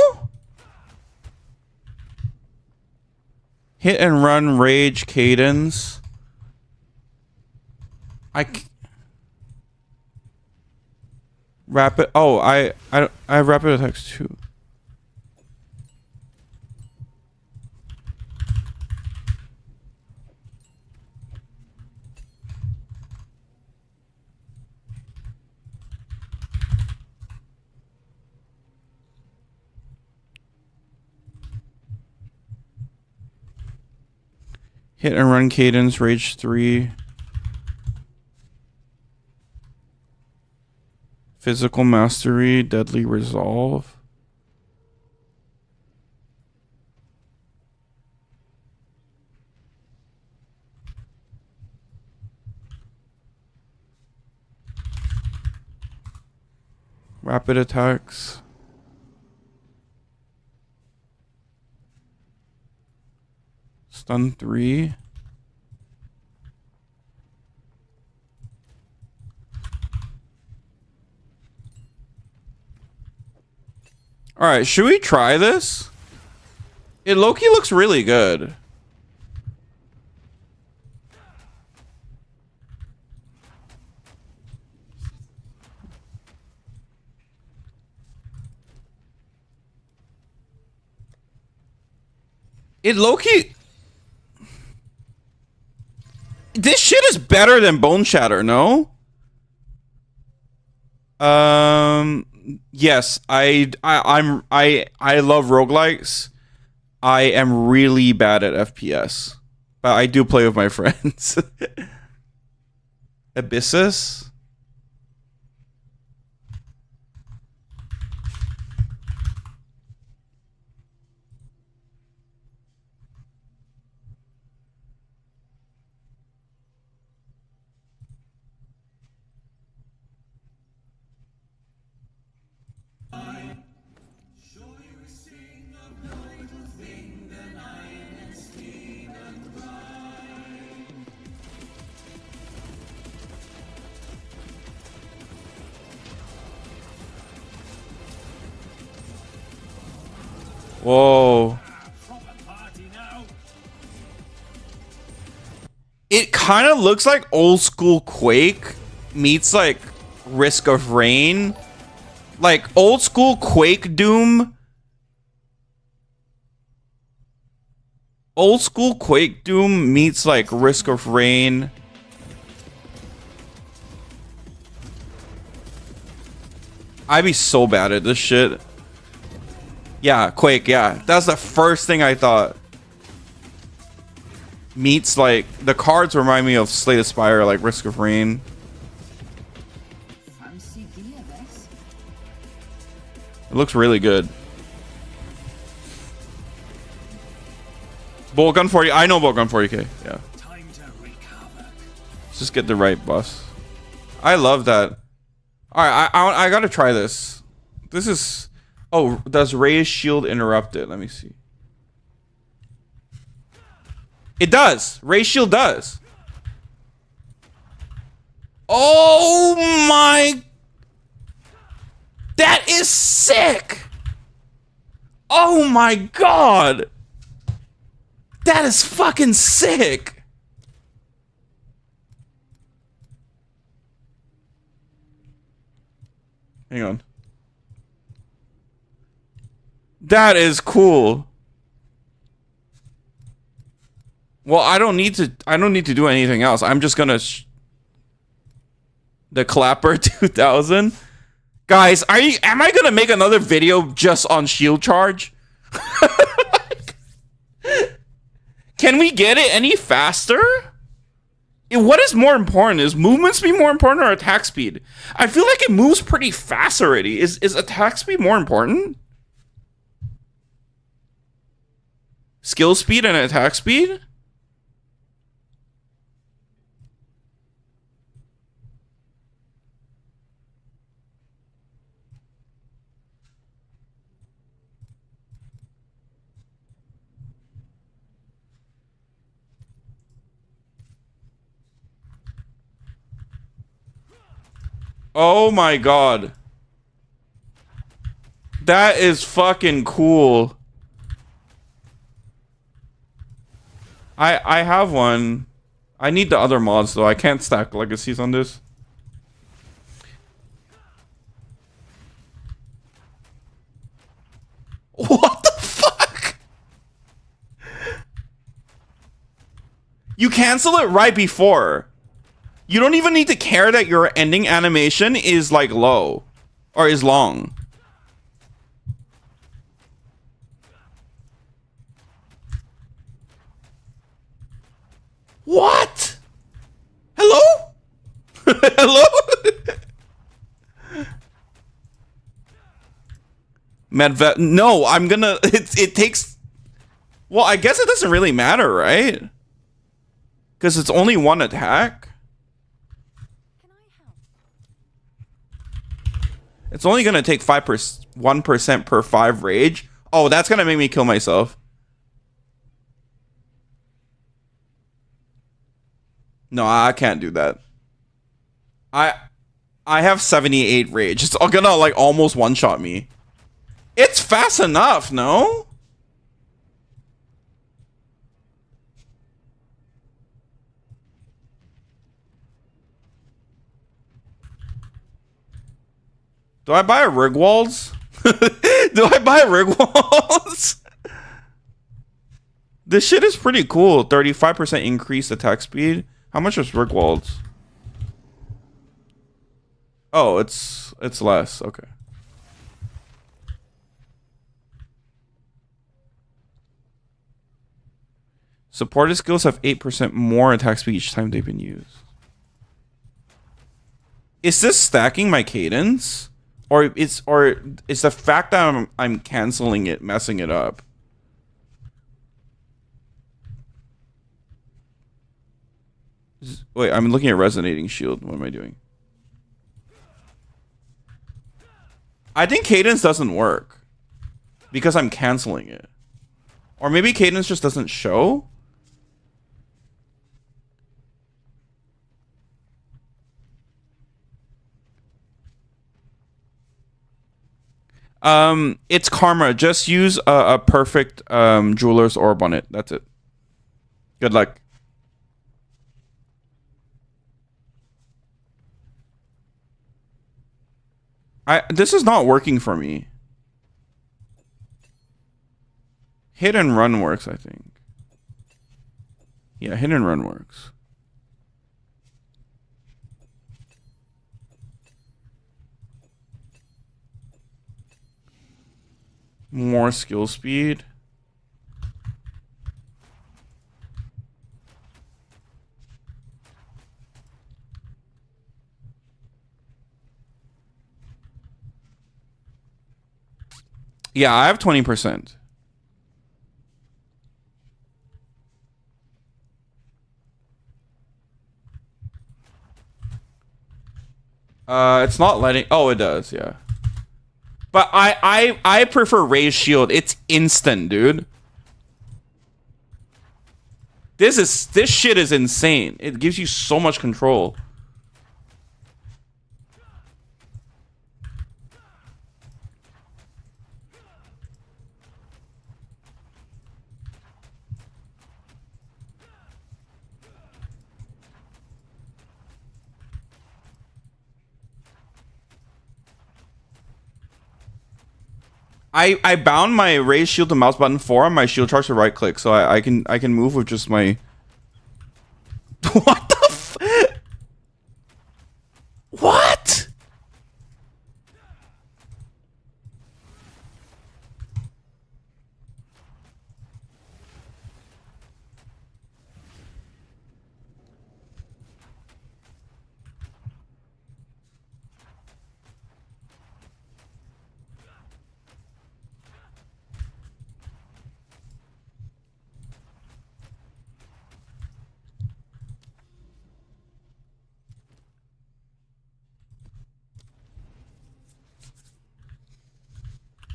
Speaker 1: Hit and run, rage, cadence. Rapid. Oh, I have rapid attacks too. Hit and run cadence, rage 3. Physical mastery, deadly resolve. Rapid attacks. Stun 3. All right, should we try this? It low-key looks really good. It low-key... This shit is better than Bone Shatter, no? Yes, I love roguelikes. I am really bad at FPS, but I do play with my friends. Abyssus? Whoa. It kind of looks like old school Quake meets like Risk of Rain. Like old school Quake Doom. Old school Quake Doom meets like Risk of Rain. I'd be so bad at this shit. Yeah, Quake, yeah. That's the first thing I thought. Meets like the cards remind me of Slay the Spire, like Risk of Rain. It looks really good. Bolt Gun 40. I know Bolt Gun 40k. Yeah. Let's just get the right bus. I love that. All right, I gotta try this. This is. Oh, does Ray's shield interrupt it? Let me see. It does. Ray's shield does. Oh my. That is sick. Oh my god. That is fucking sick. Hang on. That is cool. Well, I don't need to do anything else. I'm just gonna the Clapper 2000. Guys, am I gonna make another video just on shield charge? Can we get it any faster? What is more important? Is movement speed more important or attack speed? I feel like it moves pretty fast already. Is attack speed more important? Skill speed and attack speed? Oh my god. That is fucking cool. I have one. I need the other mods though. I can't stack legacies on this. What the fuck? You cancel it right before. You don't even need to care that your ending animation is like low or is long. What? Hello? Hello? Medvet. No, I'm gonna. It takes. Well, I guess it doesn't really matter, right? Because it's only one attack. It's only gonna take 1% per 5 rage. Oh, that's gonna make me kill myself. No, I can't do that. I have 78 rage. It's gonna like almost one-shot me. It's fast enough, no? Do I buy a Rigwalds? Do I buy a Rigwalds? This shit is pretty cool. 35% increased attack speed. How much is Rigwalds? Oh, it's less. Okay. Supported skills have 8% more attack speed each time they've been used. Is this stacking my cadence? Or is the fact that I'm canceling it messing it up? Wait, I'm looking at resonating shield. What am I doing? I think cadence doesn't work because I'm canceling it. Or maybe cadence just doesn't show. It's karma. Just use a perfect jeweler's orb on it. That's it. Good luck. This is not working for me. Hit and run works, I think. Yeah, hit and run works. More skill speed. Yeah, I have 20%. It's not letting. Oh, it does. Yeah. But I prefer Raise Shield. It's instant, dude. This shit is insane. It gives you so much control. I bound my raise shield to mouse button 4 on my shield charge to right click, so I can move with just my. What the what?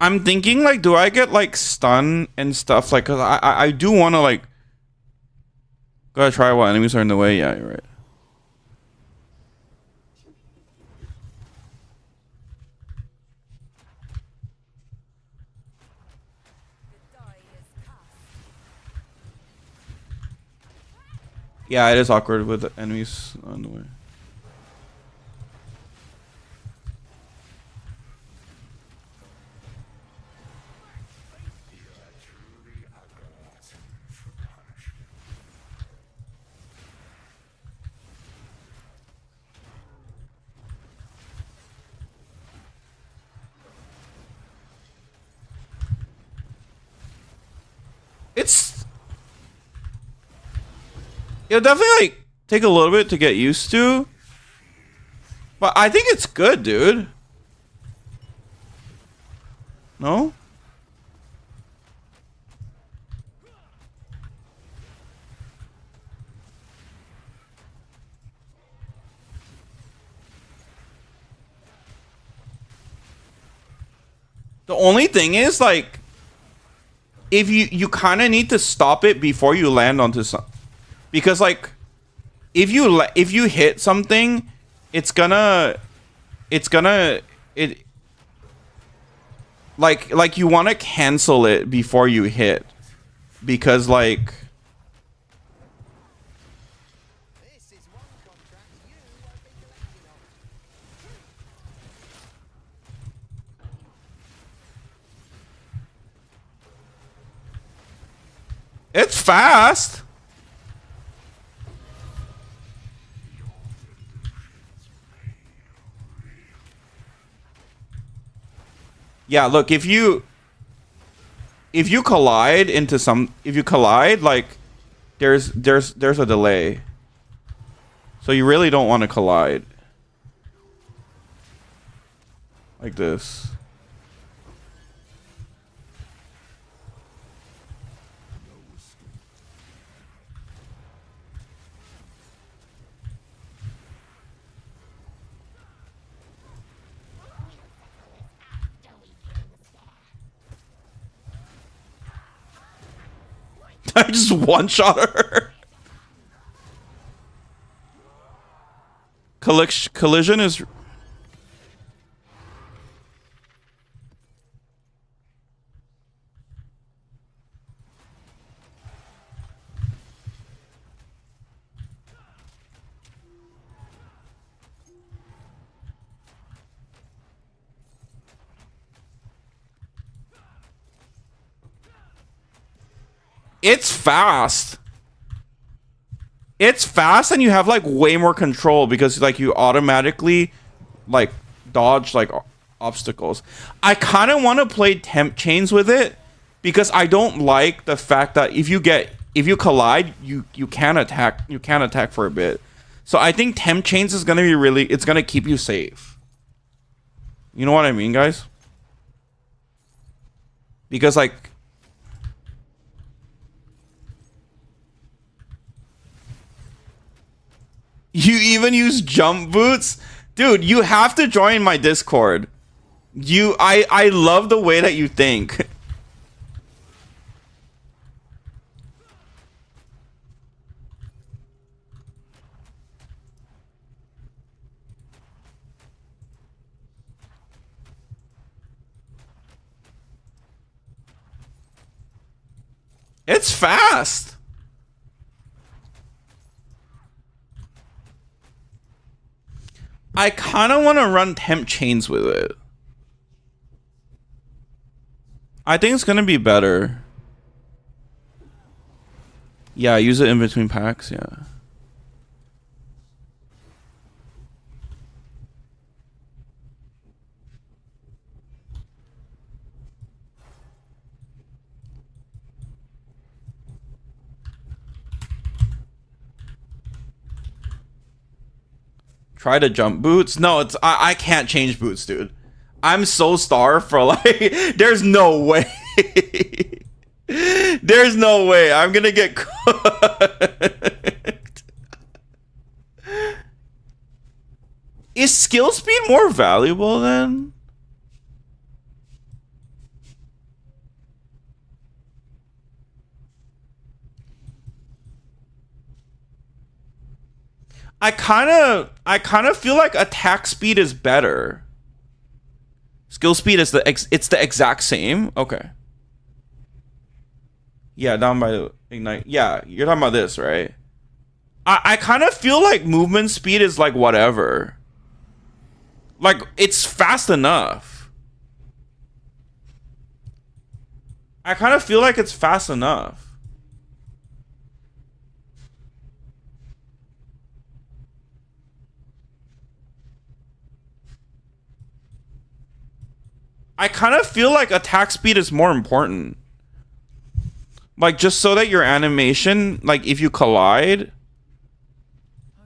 Speaker 1: I'm thinking, like, do I get, like, stun and stuff? Like, cause I do want to, like, gotta try while enemies are in the way. Yeah, you're right. Yeah, it is awkward with enemies on the way. It'll definitely like take a little bit to get used to, but I think it's good, dude. No? The only thing is, like, if you kind of need to stop it before you land onto some. Because, like, if you hit something, it's gonna like you want to cancel it before you hit, because like it's fast. Yeah, look, if you collide into some, if you collide, like there's a delay. So you really don't want to collide. Like this. I just one-shot her. Collision is... It's fast. It's fast, and you have like way more control because like you automatically like dodge like obstacles. I kind of want to play temp chains with it because I don't like the fact that if you collide, you can't attack for a bit. So I think temp chains is gonna be really, it's gonna keep you safe. You know what I mean, guys? Because like, you even use jump boots? Dude, you have to join my Discord. I love the way that you think. It's fast. I kind of want to run temp chains with it. I think it's going to be better. Yeah, use it in between packs, yeah. Try to jump boots. No, it's I can't change boots, dude. I'm so starved for like there's no way. There's no way. I'm gonna get cooked. Is skill speed more valuable then? I kind of feel like attack speed is better. Skill speed is it's the exact same. Okay. Yeah, down by the ignite. Yeah, you're talking about this, right? I kind of feel like movement speed is like whatever. Like it's fast enough. I kind of feel like it's fast enough. I kind of feel like attack speed is more important. Like, just so that your animation, like, if you collide,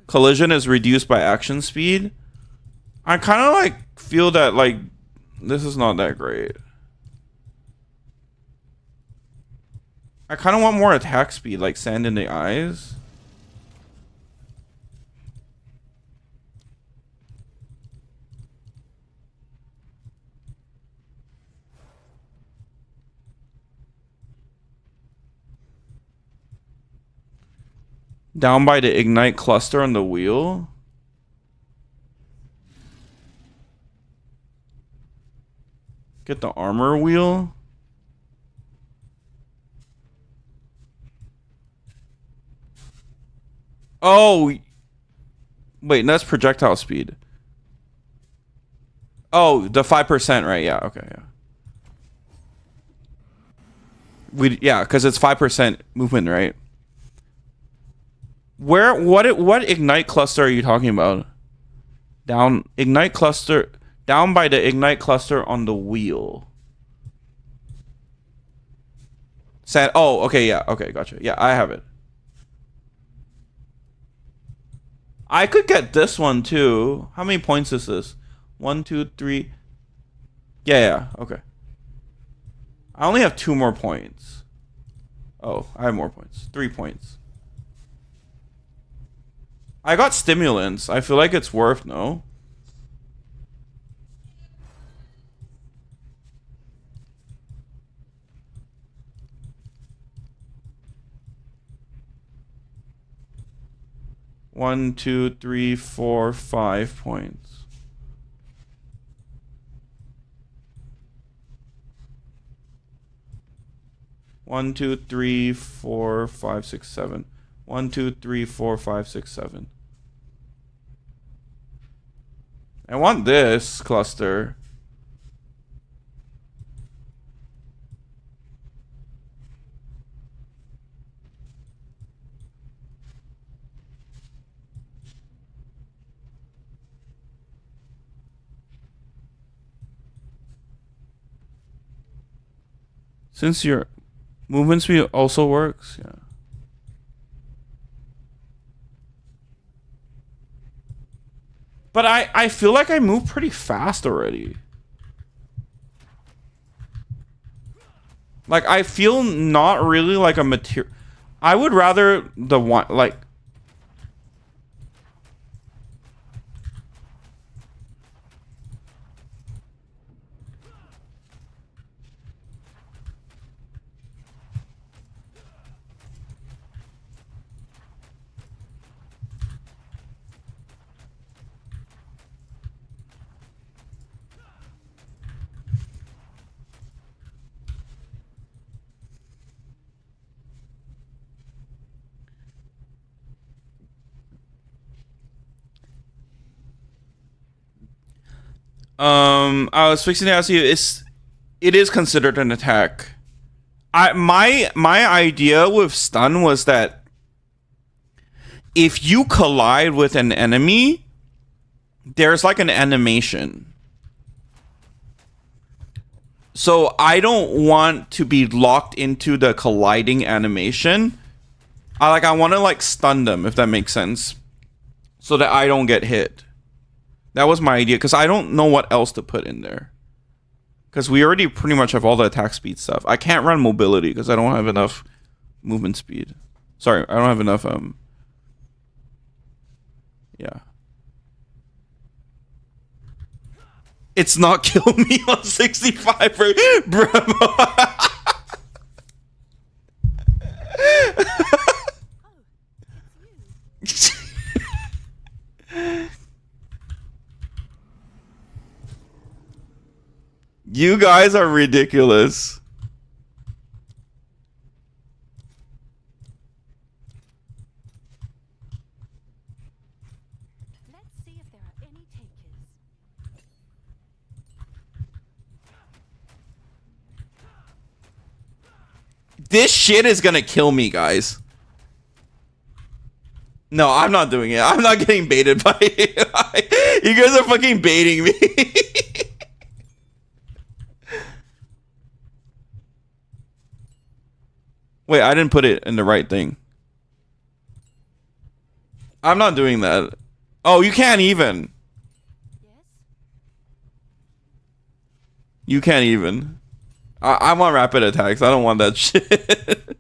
Speaker 1: collision is reduced by action speed. I kind of, like, feel that, like, this is not that great. I kind of want more attack speed, like sand in the eyes. Down by the ignite cluster on the wheel. Get the armor wheel. Oh, wait, that's projectile speed. Oh, the 5%, right? Yeah, okay, yeah. Yeah, because it's 5% movement, right? What ignite cluster are you talking about? Down ignite cluster down by the ignite cluster on the wheel. Oh, okay, yeah, okay, gotcha. Yeah, I have it. I could get this one too. How many points is this? 1, 2, 3. Yeah, okay. I only have 2 more points. Oh, I have more points. 3 points. I got stimulants. I feel like it's worth, no? One, 2, 3, 4, 5 points. One, 2, 3, 4, 5, 6, 7. 1, 2, 3, 4, 5, 6, 7. I want this cluster. Since your movement speed also works, yeah. But I feel like I move pretty fast already. Like, I feel not really like a material. I would rather the one, like. I was fixing to ask you, it is considered an attack. My idea with stun was that if you collide with an enemy, there's like an animation. So I don't want to be locked into the colliding animation. I want to like stun them, if that makes sense, so that I don't get hit. That was my idea, because I don't know what else to put in there. Because we already pretty much have all the attack speed stuff. I can't run mobility because I don't have enough movement speed. Sorry, I don't have enough, yeah. It's not kill me on 65, bro. You guys are ridiculous.
Speaker 4: Let's see if there are any takers.
Speaker 1: This shit is gonna kill me, guys. No, I'm not doing it. I'm not getting baited by it. You guys are fucking baiting me. Wait, I didn't put it in the right thing. I'm not doing that. Oh, you can't even.
Speaker 4: Yes?
Speaker 1: You can't even. I want rapid attacks. I don't want that shit.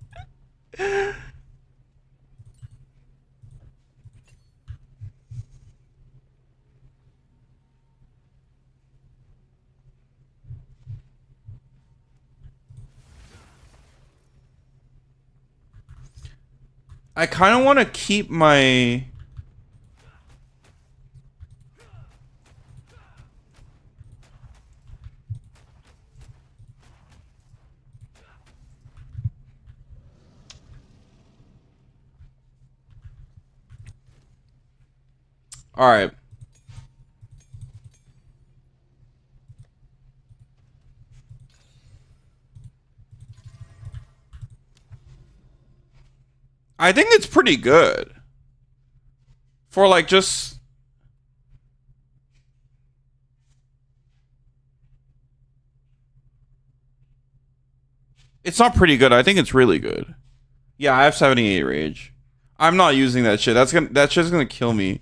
Speaker 1: I kind of want to keep my... All right. I think it's pretty good. For like just... It's not pretty good. I think it's really good. Yeah, I have 78 rage. I'm not using that shit. That shit's gonna kill me.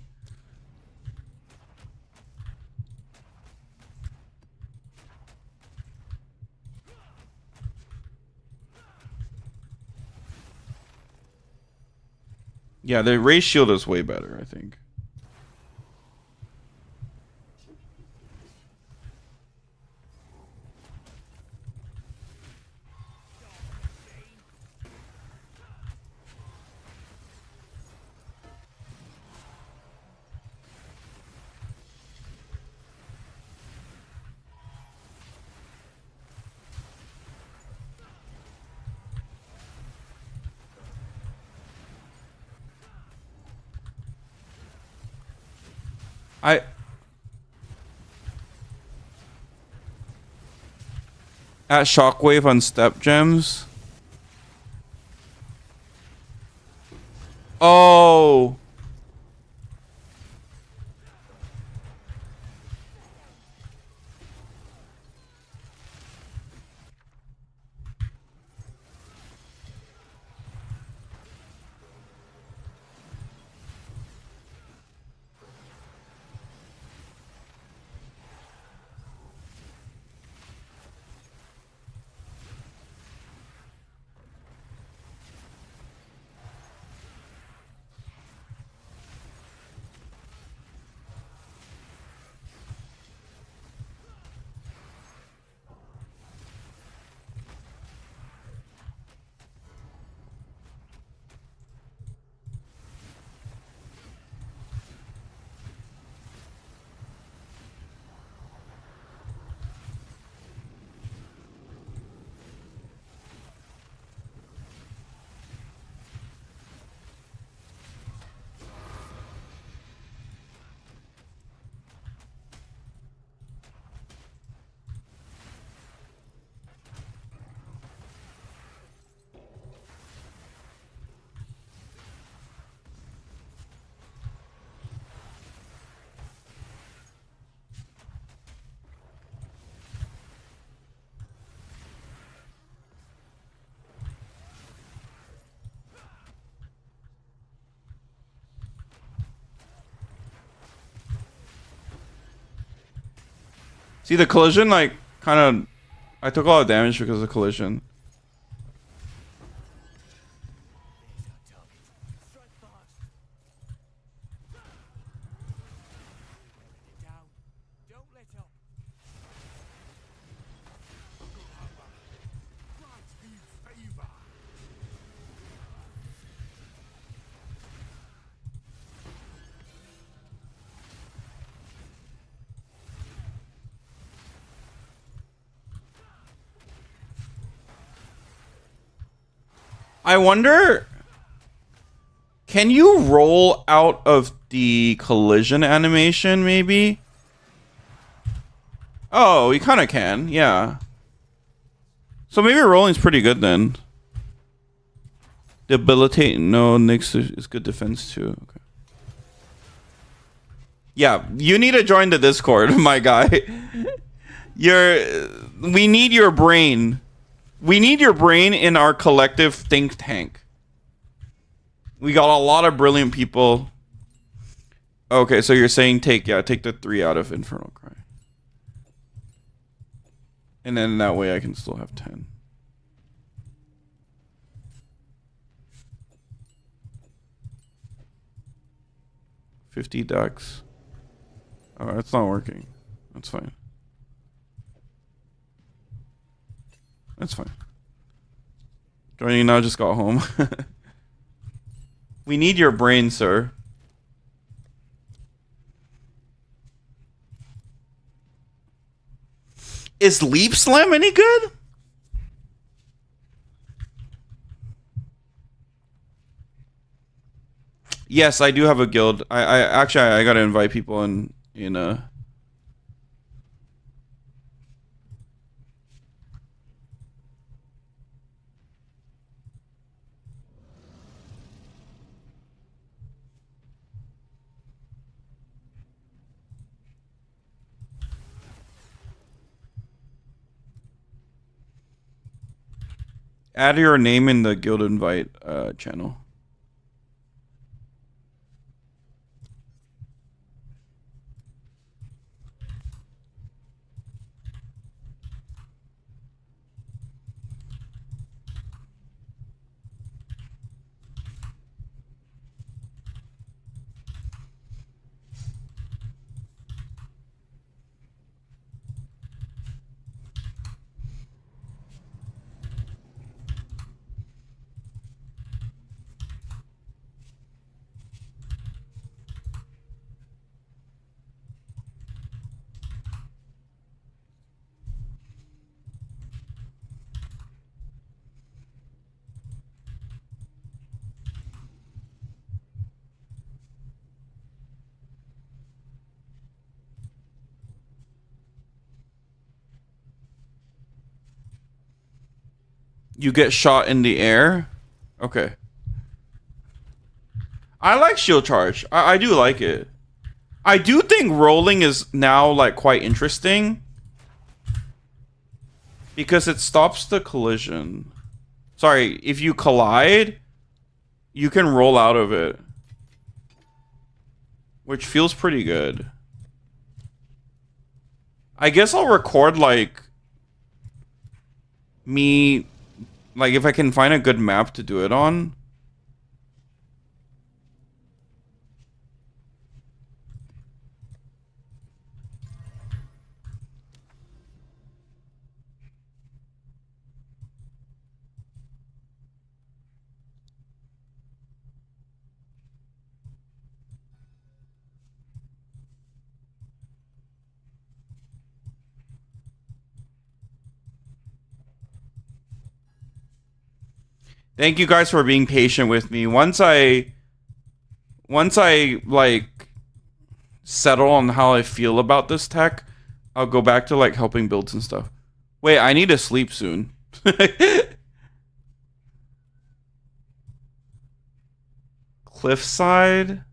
Speaker 1: Yeah, the rage shield is way better, I think. At Shockwave on step gems. Oh. See the collision, like, kind of... I took a lot of damage because of the collision. I wonder, can you roll out of the collision animation, maybe? Oh, you kind of can, yeah. So maybe rolling's pretty good then. Debilitate, no, Nyx is good defense too. Okay. Yeah, you need to join the Discord, my guy. We need your brain. We need your brain in our collective think tank. We got a lot of brilliant people. Okay, so you're saying take the 3 out of Infernal Cry. And then that way I can still have 10. $50 ducks. Oh, it's not working. That's fine. That's fine. Joining now, just got home. We need your brain, sir. Is Leap Slam any good? Yes, I do have a guild. I actually I gotta invite people in add your name in the guild invite channel. You get shot in the air? Okay. I like shield charge. I do like it. I do think rolling is now like quite interesting because it stops the collision. Sorry, if you collide, you can roll out of it, which feels pretty good. I guess I'll record like me, like if I can find a good map to do it on. Thank you guys for being patient with me. Once I like settle on how I feel about this tech, I'll go back to like helping builds and stuff. Wait, I need to sleep soon. Cliffside?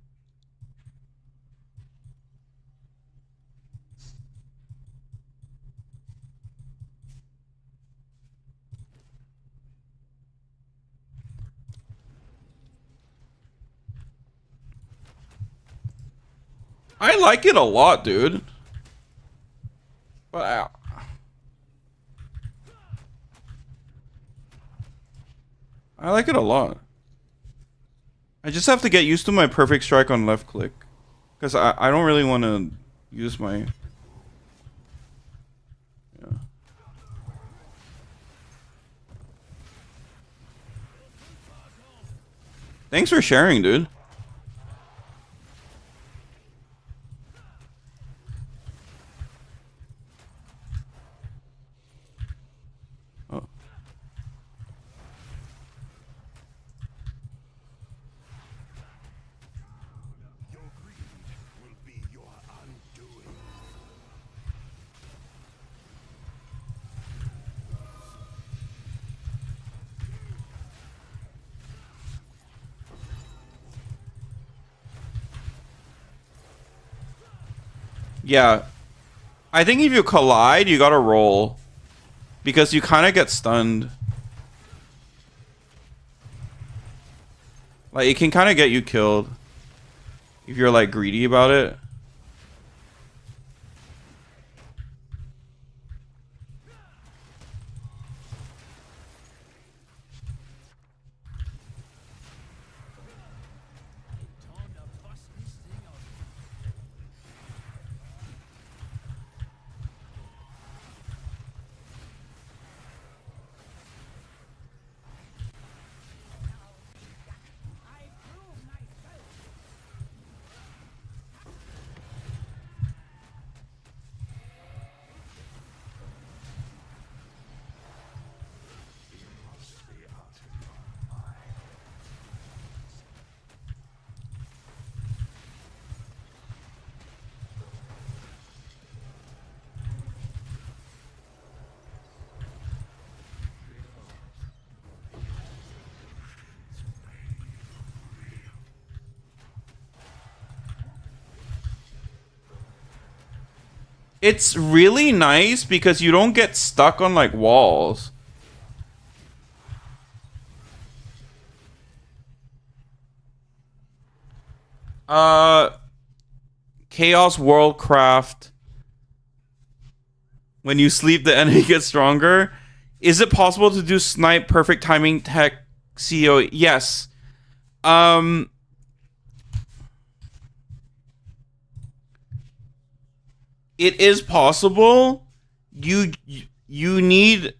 Speaker 1: I like it a lot, dude. But I like it a lot. I just have to get used to my perfect strike on left click. Because I don't really want to use my... Yeah. Thanks for sharing, dude. Oh. Yeah. I think if you collide, you gotta roll. Because you kind of get stunned. Like, it can kind of get you killed. If you're, like, greedy about it. It's really nice because you don't get stuck on like walls. Chaos Worldcraft. When you sleep, the enemy gets stronger. Is it possible to do snipe perfect timing tech CO? Yes. It is possible. You need.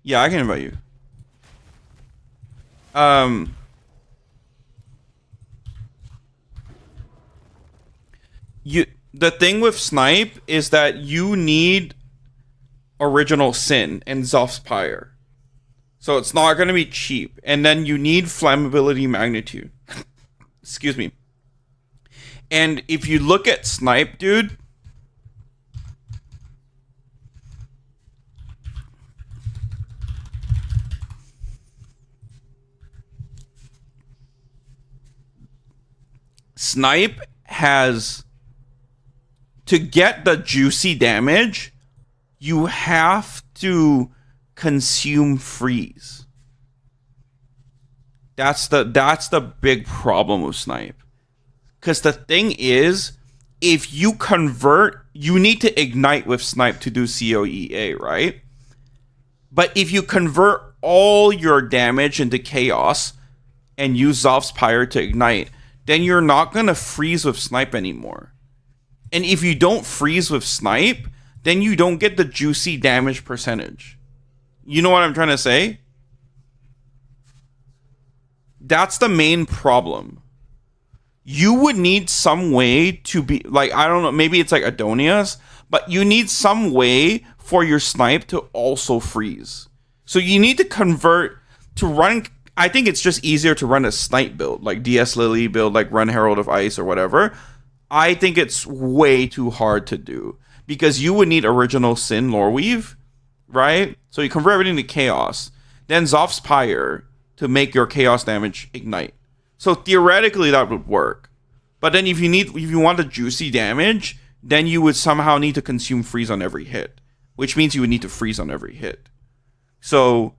Speaker 1: Yeah, I can invite you. The thing with snipe is that you need original sin and Zospire. So it's not going to be cheap. And then you need flammability magnitude. Excuse me. And if you look at snipe, dude, snipe has, to get the juicy damage, you have to consume freeze. That's the big problem with snipe. Because the thing is, if you convert, you need to ignite with snipe to do COEA, right? But if you convert all your damage into chaos and use Zoph's Pyre to ignite, then you're not going to freeze with snipe anymore. And if you don't freeze with snipe, then you don't get the juicy damage percentage. You know what I'm trying to say? That's the main problem. You would need some way to be, like, I don't know, maybe it's like Adonia's, but you need some way for your snipe to also freeze. So you need to convert to run. I think it's just easier to run a snipe build, like DS Lily build, like run Herald of Ice or whatever. I think it's way too hard to do because you would need original sin lore weave, right? So you convert everything to chaos, then Zoph's Pyre to make your chaos damage ignite. So theoretically that would work. But then if you want the juicy damage, then you would somehow need to consume freeze on every hit, which means you would need to freeze on every hit. So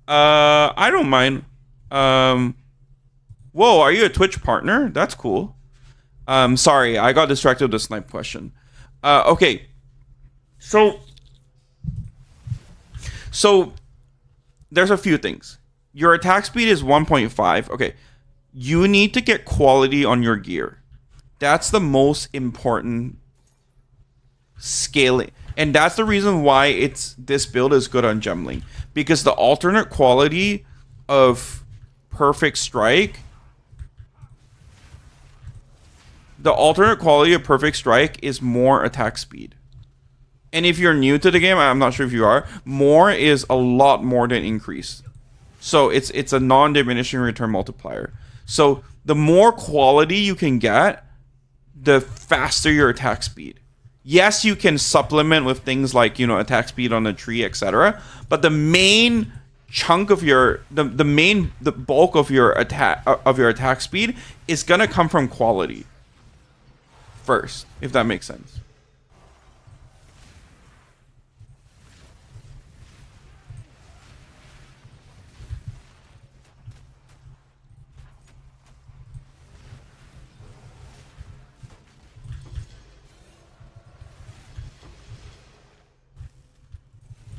Speaker 1: I don't mind. Whoa, are you a Twitch partner? That's cool. Sorry, I got distracted with the snipe question. Okay. So there's a few things. Your attack speed is 1.5. Okay. You need to get quality on your gear. That's the most important scaling. And that's the reason why this build is good on Gemling. Because the alternate quality of Perfect Strike is more attack speed. And if you're new to the game, I'm not sure if you are, more is a lot more than increase. So it's a non-diminishing return multiplier. So the more quality you can get, the faster your attack speed. Yes, you can supplement with things like, attack speed on the tree, etc. But the main chunk of the bulk of your attack speed is gonna come from quality first, if that makes sense.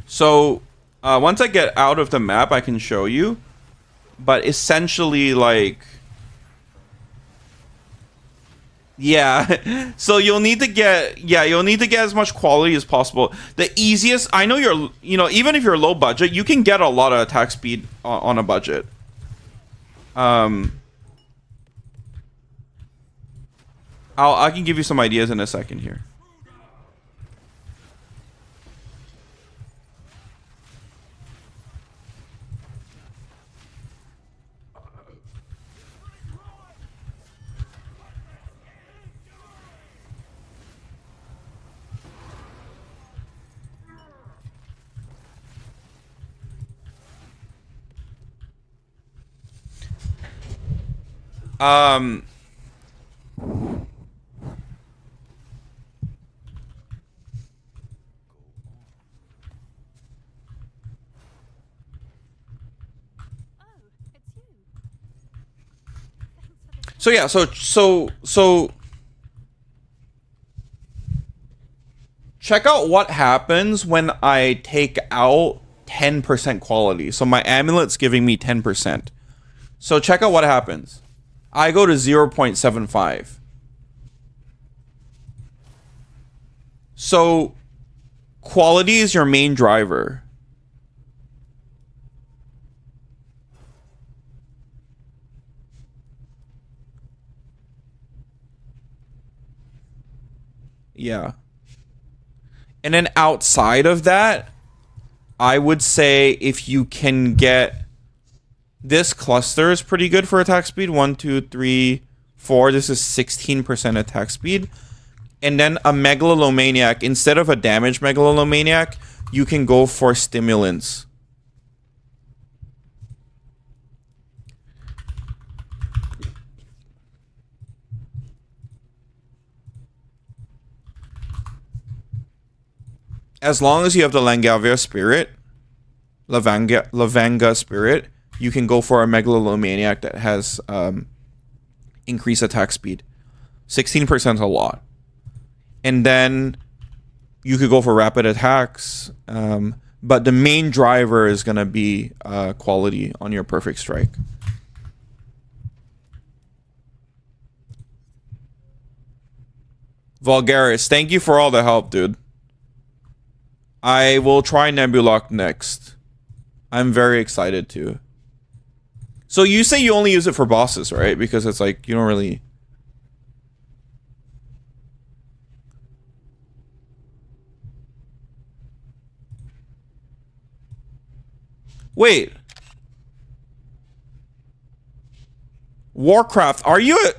Speaker 1: So once I get out of the map, I can show you. But essentially, like, yeah. So you'll need to get as much quality as possible. The easiest, I know even if you're low budget, you can get a lot of attack speed on a budget. I can give you some ideas in a second here. Um.
Speaker 4: Oh, it's you. Thanks for the
Speaker 1: So yeah, so check out what happens when I take out 10% quality. So my amulet's giving me 10%. So check out what happens. I go to 0.75. So quality is your main driver. Yeah. And then outside of that, I would say if you can get this cluster is pretty good for attack speed. 1, 2, 3, 4. This is 16% attack speed. And then a megalomaniac, instead of a damage megalomaniac, you can go for stimulants. As long as you have the Langavia spirit, Lavanga spirit, you can go for a megalomaniac that has increased attack speed. 16% is a lot. And then you could go for rapid attacks. But the main driver is going to be quality on your perfect strike. Vulgaris, thank you for all the help, dude. I will try Nebulok next. I'm very excited too. So you say you only use it for bosses, right? Because it's like, you don't really... Wait. Warcraft, are you a...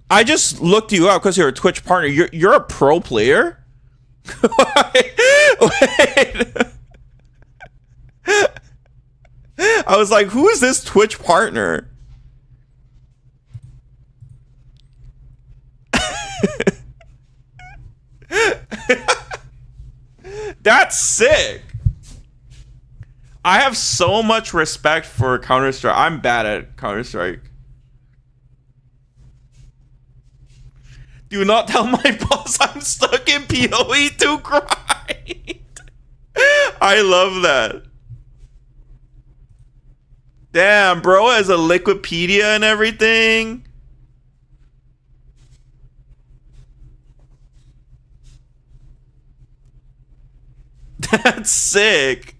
Speaker 1: I just looked you up because you're a Twitch partner. You're a pro player? Wait. I was like, who is this Twitch partner? That's sick. I have so much respect for Counter-Strike. I'm bad at Counter-Strike. Do not tell my boss I'm stuck in POE to grind. I love that. Damn, bro has a Liquipedia and everything. That's sick.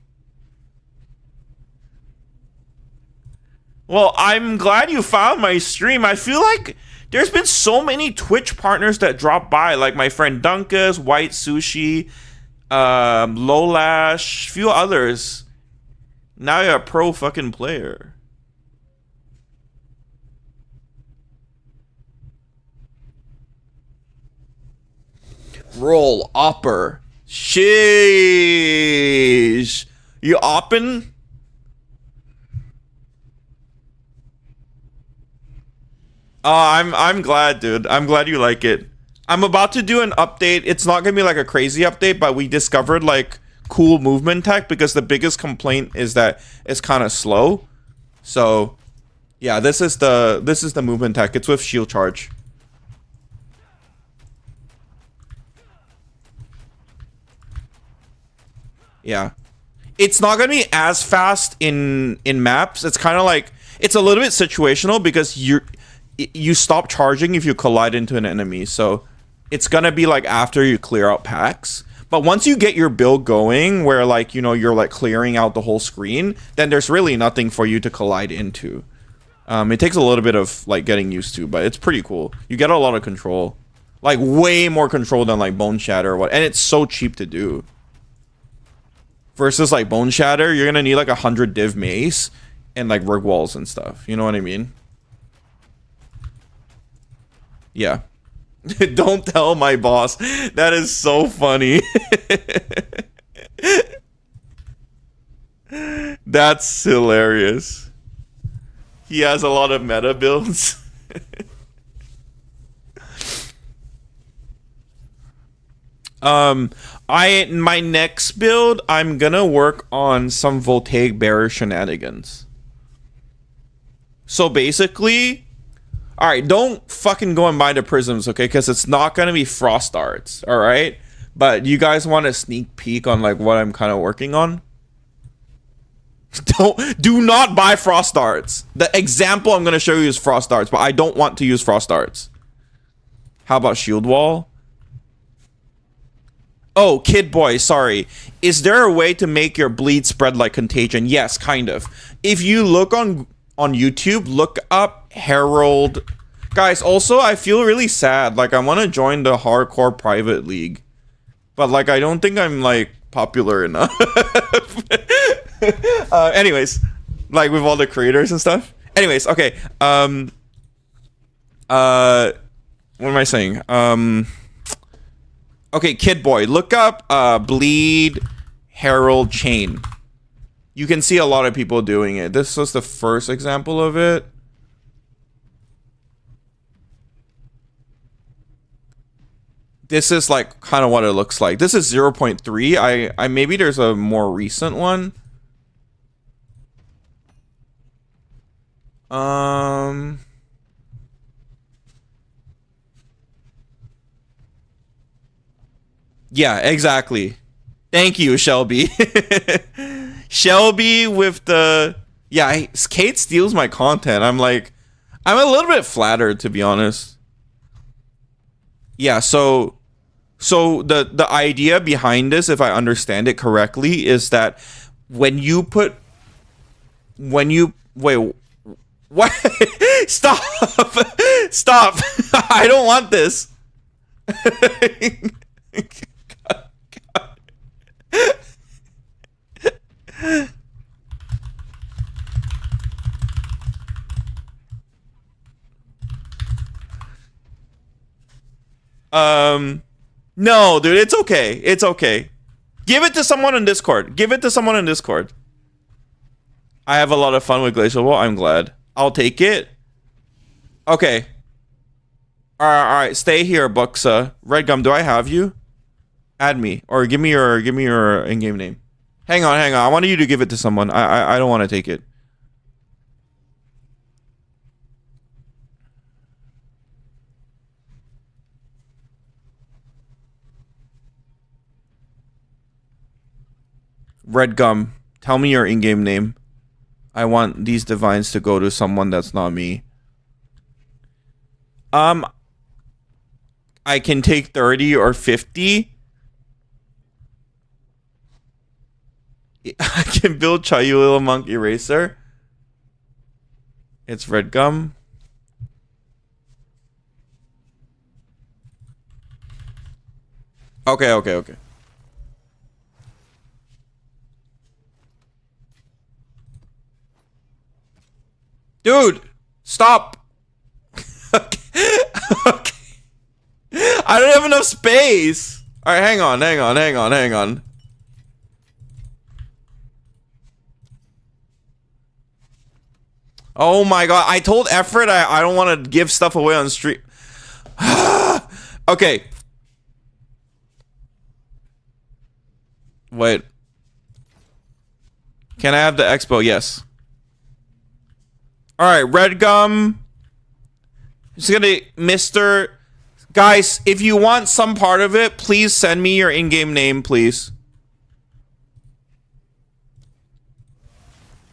Speaker 1: Well, I'm glad you found my stream. I feel like there's been so many Twitch partners that drop by, like my friend Dunkus, White Sushi, Lolash, few others. Now you're a pro fucking player. Roll opper. Sheesh. You oppin'? I'm glad, dude. I'm glad you like it. I'm about to do an update. It's not gonna be like a crazy update, but we discovered like cool movement tech because the biggest complaint is that it's kind of slow. So, yeah, this is the movement tech. It's with shield charge. Yeah. It's not gonna be as fast in maps. It's kind of like it's a little bit situational because you stop charging if you collide into an enemy. So it's gonna be like after you clear out packs. But once you get your build going where like, you know, you're like clearing out the whole screen, then there's really nothing for you to collide into. It takes a little bit of like getting used to, but it's pretty cool. You get a lot of control. Like way more control than like Bone Shatter or what, and it's so cheap to do. Versus like Bone Shatter, you're gonna need like 100 div mace and like rig walls and stuff. You know what I mean? Yeah. Don't tell my boss. That is so funny. That's hilarious. He has a lot of meta builds. My next build, I'm gonna work on some voltaic barrier shenanigans. So basically, all right, don't fucking go and buy the prisms, okay? Because it's not gonna be frost darts, all right? But you guys want a sneak peek on like what I'm kind of working on? Do not buy frost darts. The example I'm gonna show you is frost darts, but I don't want to use frost darts. How about shield wall? Oh, Kid Boy, sorry. Is there a way to make your bleed spread like contagion? Yes, kind of. If you look on YouTube, look up Herald. Guys, also, I feel really sad. Like, I want to join the hardcore private league. But, like, I don't think I'm, like, popular enough. Anyways, like, with all the creators and stuff. Anyways, okay. What am I saying? Okay, Kid Boy, look up Bleed Herald Chain. You can see a lot of people doing it. This was the first example of it. This is like kind of what it looks like. This is 0.3. I maybe there's a more recent one. Yeah, exactly. Thank you, Shelby. Shelby with the... Yeah, Kate steals my content. I'm a little bit flattered, to be honest. Yeah, so the idea behind this, if I understand it correctly, is that when you wait, what? Stop! Stop! I don't want this. No, dude, it's okay. It's okay. Give it to someone in Discord. Give it to someone in Discord. I have a lot of fun with Glacial Wall. I'm glad. I'll take it. Okay. All right. Stay here, Buxa. Red Gum, do I have you? Add me or give me your in-game name. Hang on. I wanted you to give it to someone. I don't want to take it. Red Gum, tell me your in-game name. I want these divines to go to someone that's not me. I can take 30 or 50. I can build Chayula Monk Eraser. It's Red Gum. Okay. Dude, stop. Okay. I don't have enough space. All right, hang on. Oh my god, I told Effort I don't want to give stuff away on stream. Okay. Wait. Can I have the expo? Yes. Alright, Red Gum. Just gonna Mr. Guys, if you want some part of it, please send me your in-game name, please.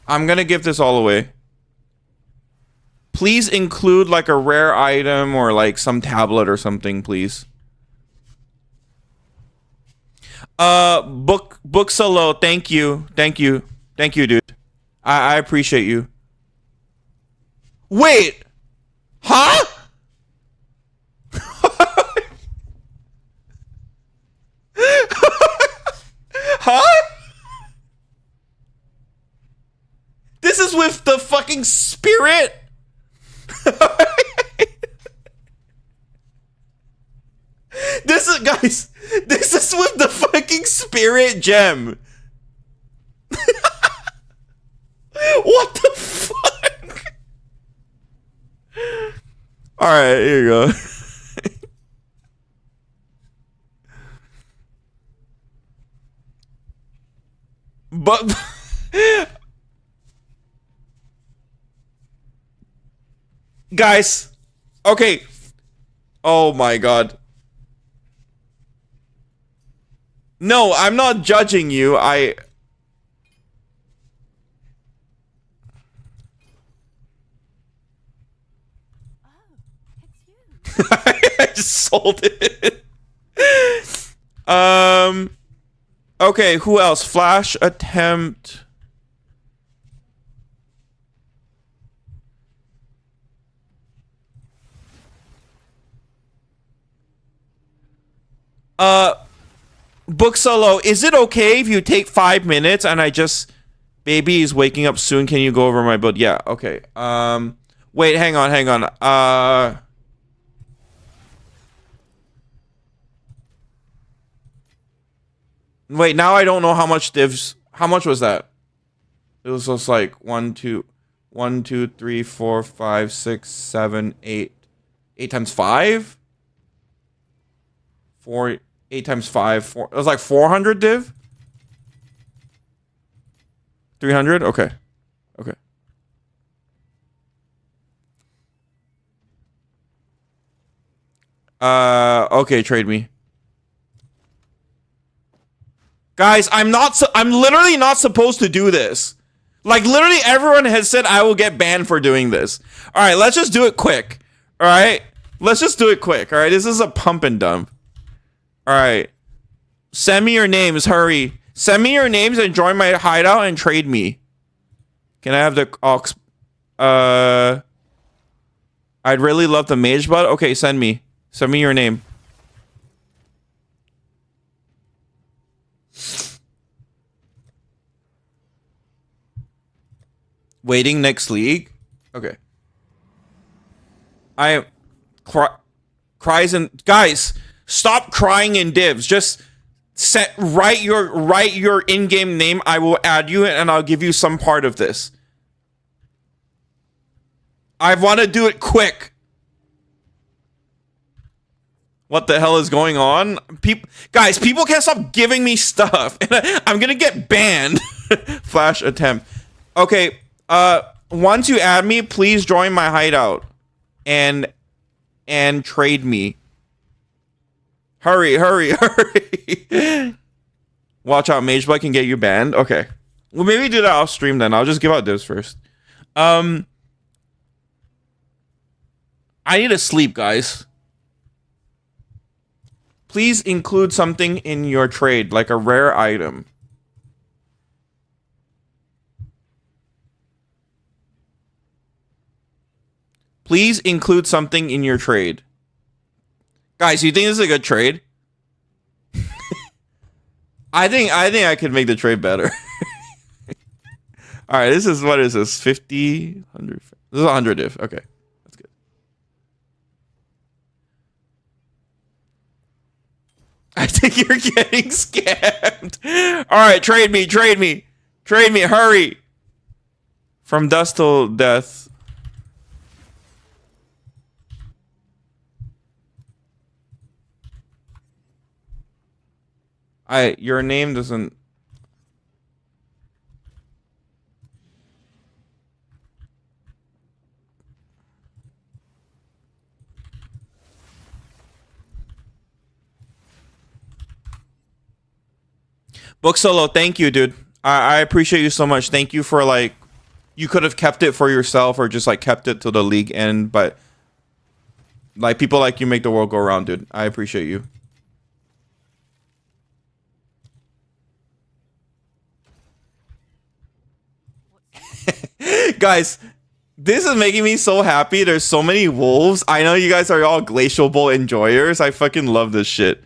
Speaker 1: I'm gonna give this all away. Please include like a rare item or like some tablet or something, please. Book Solo, thank you, dude. I appreciate you. Wait, huh? Huh? This is with the fucking spirit. This is, guys, this is with the fucking spirit gem. What the fuck? All right, here you go. But guys, okay. Oh my god. No, I'm not judging you.
Speaker 4: Oh, it's you.
Speaker 1: I just sold it. Okay, who else? Flash attempt. Book Solo, is it okay if you take 5 minutes and I just baby is waking up soon? Can you go over my build? Yeah, okay. Wait, hang on. Wait, now I don't know how much divs. How much was that? It was just like 1, 2, 3, 4, 5, 6, 7, 8. 8 times 5? 4, 8 times 5. 4. It was like 400 div? 300? Okay. Okay. Okay, trade me. Guys, I'm literally not supposed to do this. Like, literally everyone has said I will get banned for doing this. All right, let's just do it quick. All right? Let's just do it quick. All right? This is a pump and dump. All right. Send me your names. Hurry. Send me your names and join my hideout and trade me. Can I have the ox? I'd really love the mage bot. Okay, send me. Send me your name. Waiting next league. Okay. I cries and guys, stop crying in divs. Just write your in-game name. I will add you and I'll give you some part of this. I want to do it quick. What the hell is going on? Guys, people can't stop giving me stuff. I'm gonna get banned. Flash attempt. Okay. Once you add me, please join my hideout and trade me. Hurry. Watch out, Mageblood can get you banned. Okay. Well, maybe do that off stream then. I'll just give out this first. I need to sleep, guys. Please include something in your trade, like a rare item. Please include something in your trade. Guys, you think this is a good trade? I think I could make the trade better. All right, what is this? 50, 100. This is 100 if. Okay. That's good. I think you're getting scammed. All right, trade me. Hurry. From dust till death. Your name doesn't. Book Solo, thank you, dude. I appreciate you so much. Thank you for like, you could have kept it for yourself or just like kept it till the league end, but like people like you make the world go around, dude. I appreciate you. Guys, this is making me so happy. There's so many wolves. I know you guys are all Glacial Bowl enjoyers. I fucking love this shit.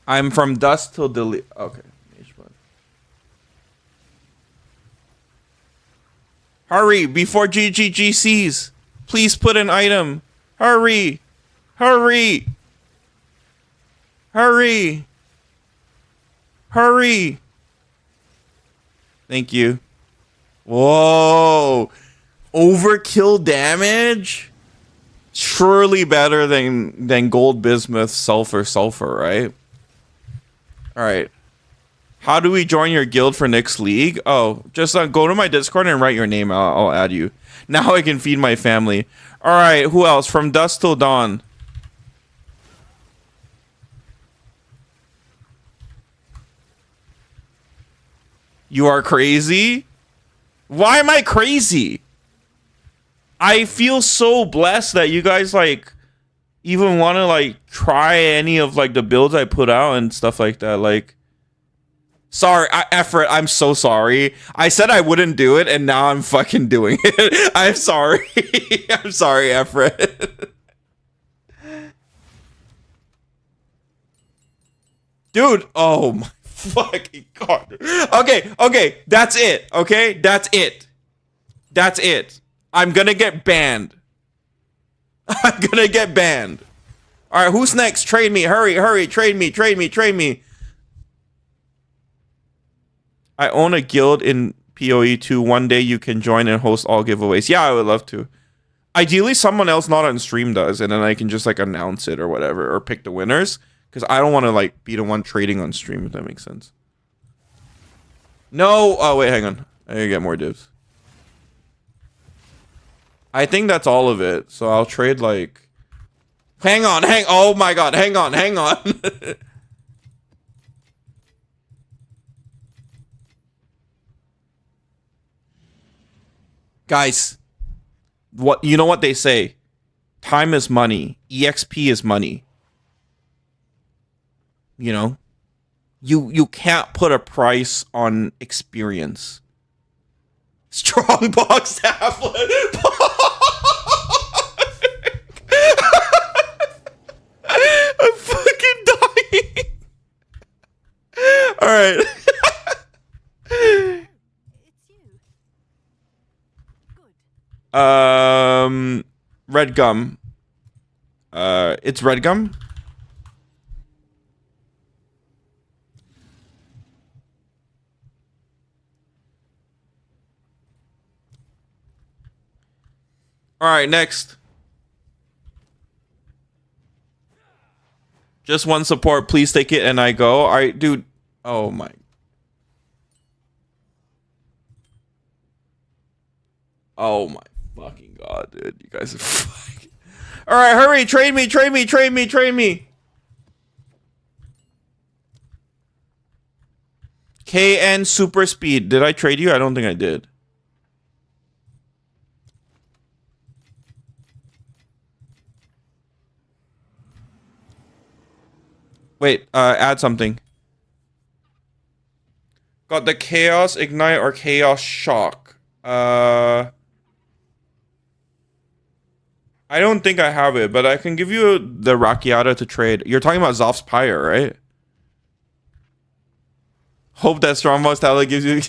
Speaker 1: I'm from dusk till delete. Okay. Hurry before GGGCs. Please put an item. Hurry. Hurry. Hurry. Hurry. Thank you. Whoa. Overkill damage? Surely better than gold bismuth sulfur, right? Alright. How do we join your guild for next league? Oh, just go to my Discord and write your name. I'll add you. Now I can feed my family. Alright, who else? From dusk till dawn. You are crazy? Why am I crazy? I feel so blessed that you guys like even want to like try any of like the builds I put out and stuff like that. Like, sorry, Efret, I'm so sorry. I said I wouldn't do it and now I'm fucking doing it. I'm sorry. I'm sorry, Efret. Dude, oh my fucking god. Okay, that's it. Okay, that's it. I'm gonna get banned. I'm gonna get banned. Alright, who's next? Trade me. Hurry. Trade me. I own a guild in POE 2. One day you can join and host all giveaways. Yeah, I would love to. Ideally, someone else not on stream does, and then I can just like announce it or whatever, or pick the winners. Because I don't want to like be the one trading on stream, if that makes sense. No. Oh, wait, hang on. I gotta get more dibs. I think that's all of it. So I'll trade like... Oh my god, hang on. Guys, you know what they say? Time is money. EXP is money. You know? You can't put a price on experience. Strong box tablet. I'm fucking dying. All right.
Speaker 4: It's you. Good.
Speaker 1: Red gum. It's red gum. All right, next. Just one support. Please take it and I go. All right, dude. Oh my. Oh my fucking god, dude. You guys are fucking... All right, hurry. Trade me. KN super speed. Did I trade you? I don't think I did. Wait, add something. Got the Chaos Ignite or Chaos Shock. I don't think I have it, but I can give you the Rakiata to trade. You're talking about Zoph's Pyre, right? Hope that Strongbox tablet gives you...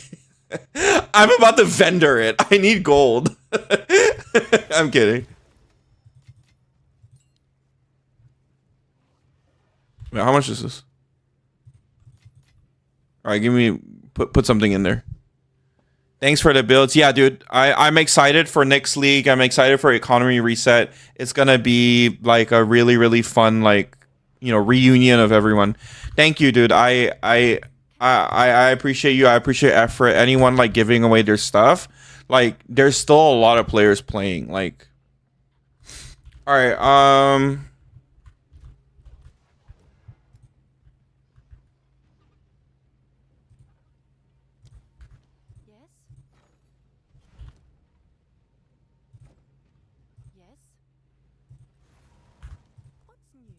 Speaker 1: I'm about to vendor it. I need gold. I'm kidding. Wait, how much is this? All right, give me... Put something in there. Thanks for the builds. Yeah, dude, I'm excited for next league. I'm excited for Economy Reset. It's gonna be like a really, really fun, like, you know, reunion of everyone. Thank you, dude. I appreciate you. I appreciate effort. Anyone like giving away their stuff. Like, there's still a lot of players playing. Like, all right.
Speaker 4: Yes? Yes? What's new?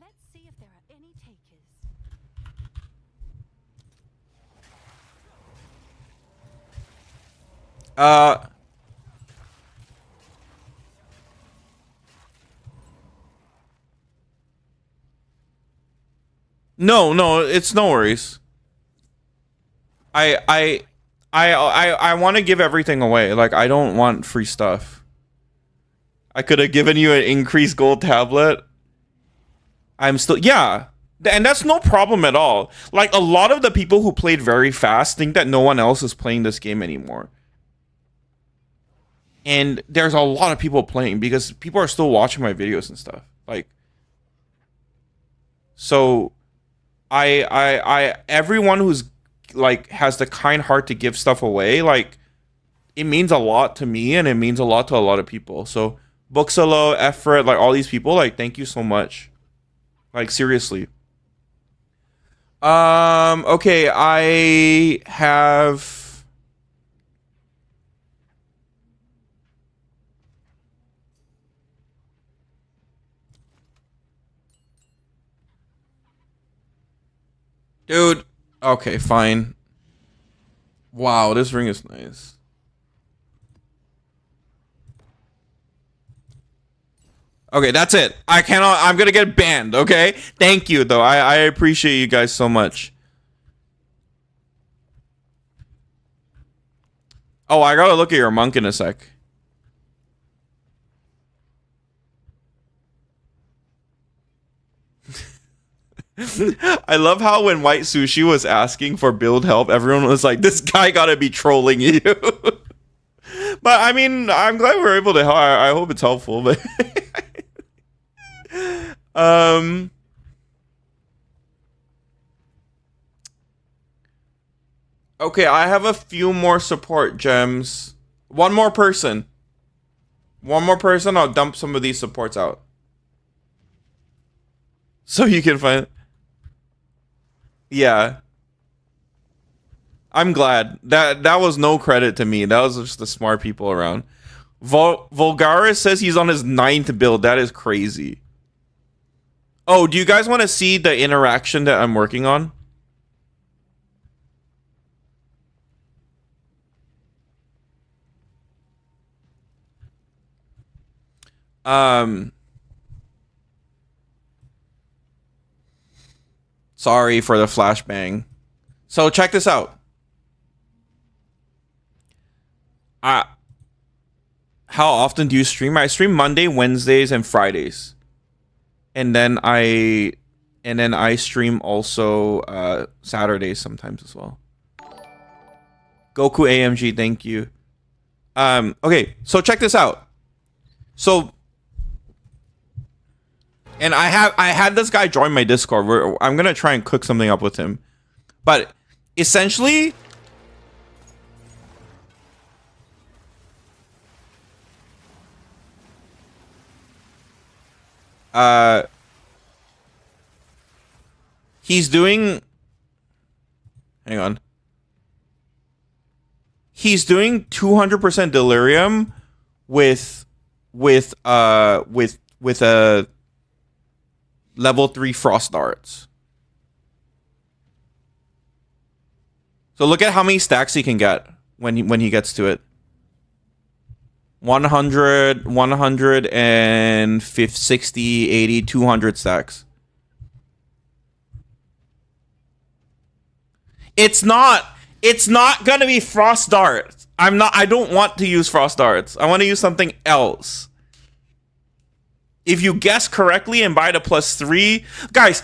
Speaker 4: Let's see if there are any takers.
Speaker 1: No, it's no worries. I want to give everything away. Like, I don't want free stuff. I could have given you an increased gold tablet. I'm still, yeah. And that's no problem at all. Like, a lot of the people who played very fast think that no one else is playing this game anymore. And there's a lot of people playing because people are still watching my videos and stuff. Like, so everyone who's like has the kind heart to give stuff away, like, it means a lot to me and it means a lot to a lot of people. So Booksalo, Efret, like all these people, like, thank you so much. Like, seriously. Okay, I have dude. Okay, fine. Wow, this ring is nice. Okay, that's it. I cannot. I'm gonna get banned. Okay, thank you though. I appreciate you guys so much. Oh, I gotta look at your monk in a sec. I love how when White Sushi was asking for build help, everyone was like, "This guy gotta be trolling you." But I mean, I'm glad we were able to help. I hope it's helpful. But okay, I have a few more support gems. One more person. I'll dump some of these supports out. So you can find. Yeah. I'm glad. That was no credit to me. That was just the smart people around. Vulgaris says he's on his 9th build. That is crazy. Oh, do you guys want to see the interaction that I'm working on? Sorry for the flashbang. So check this out. How often do you stream? I stream Monday, Wednesdays, and Fridays. And then I stream also Saturdays sometimes as well. Goku AMG, thank you. Okay, so check this out. So, and I had this guy join my Discord. I'm gonna try and cook something up with him. But essentially, he's doing. Hang on. He's doing 200% delirium with a level 3 frost darts. So look at how many stacks he can get when he gets to it. 100, 150, 60, 80, 200 stacks. It's not gonna be frost darts. I don't want to use frost darts. I want to use something else. If you guess correctly and buy the +3, guys,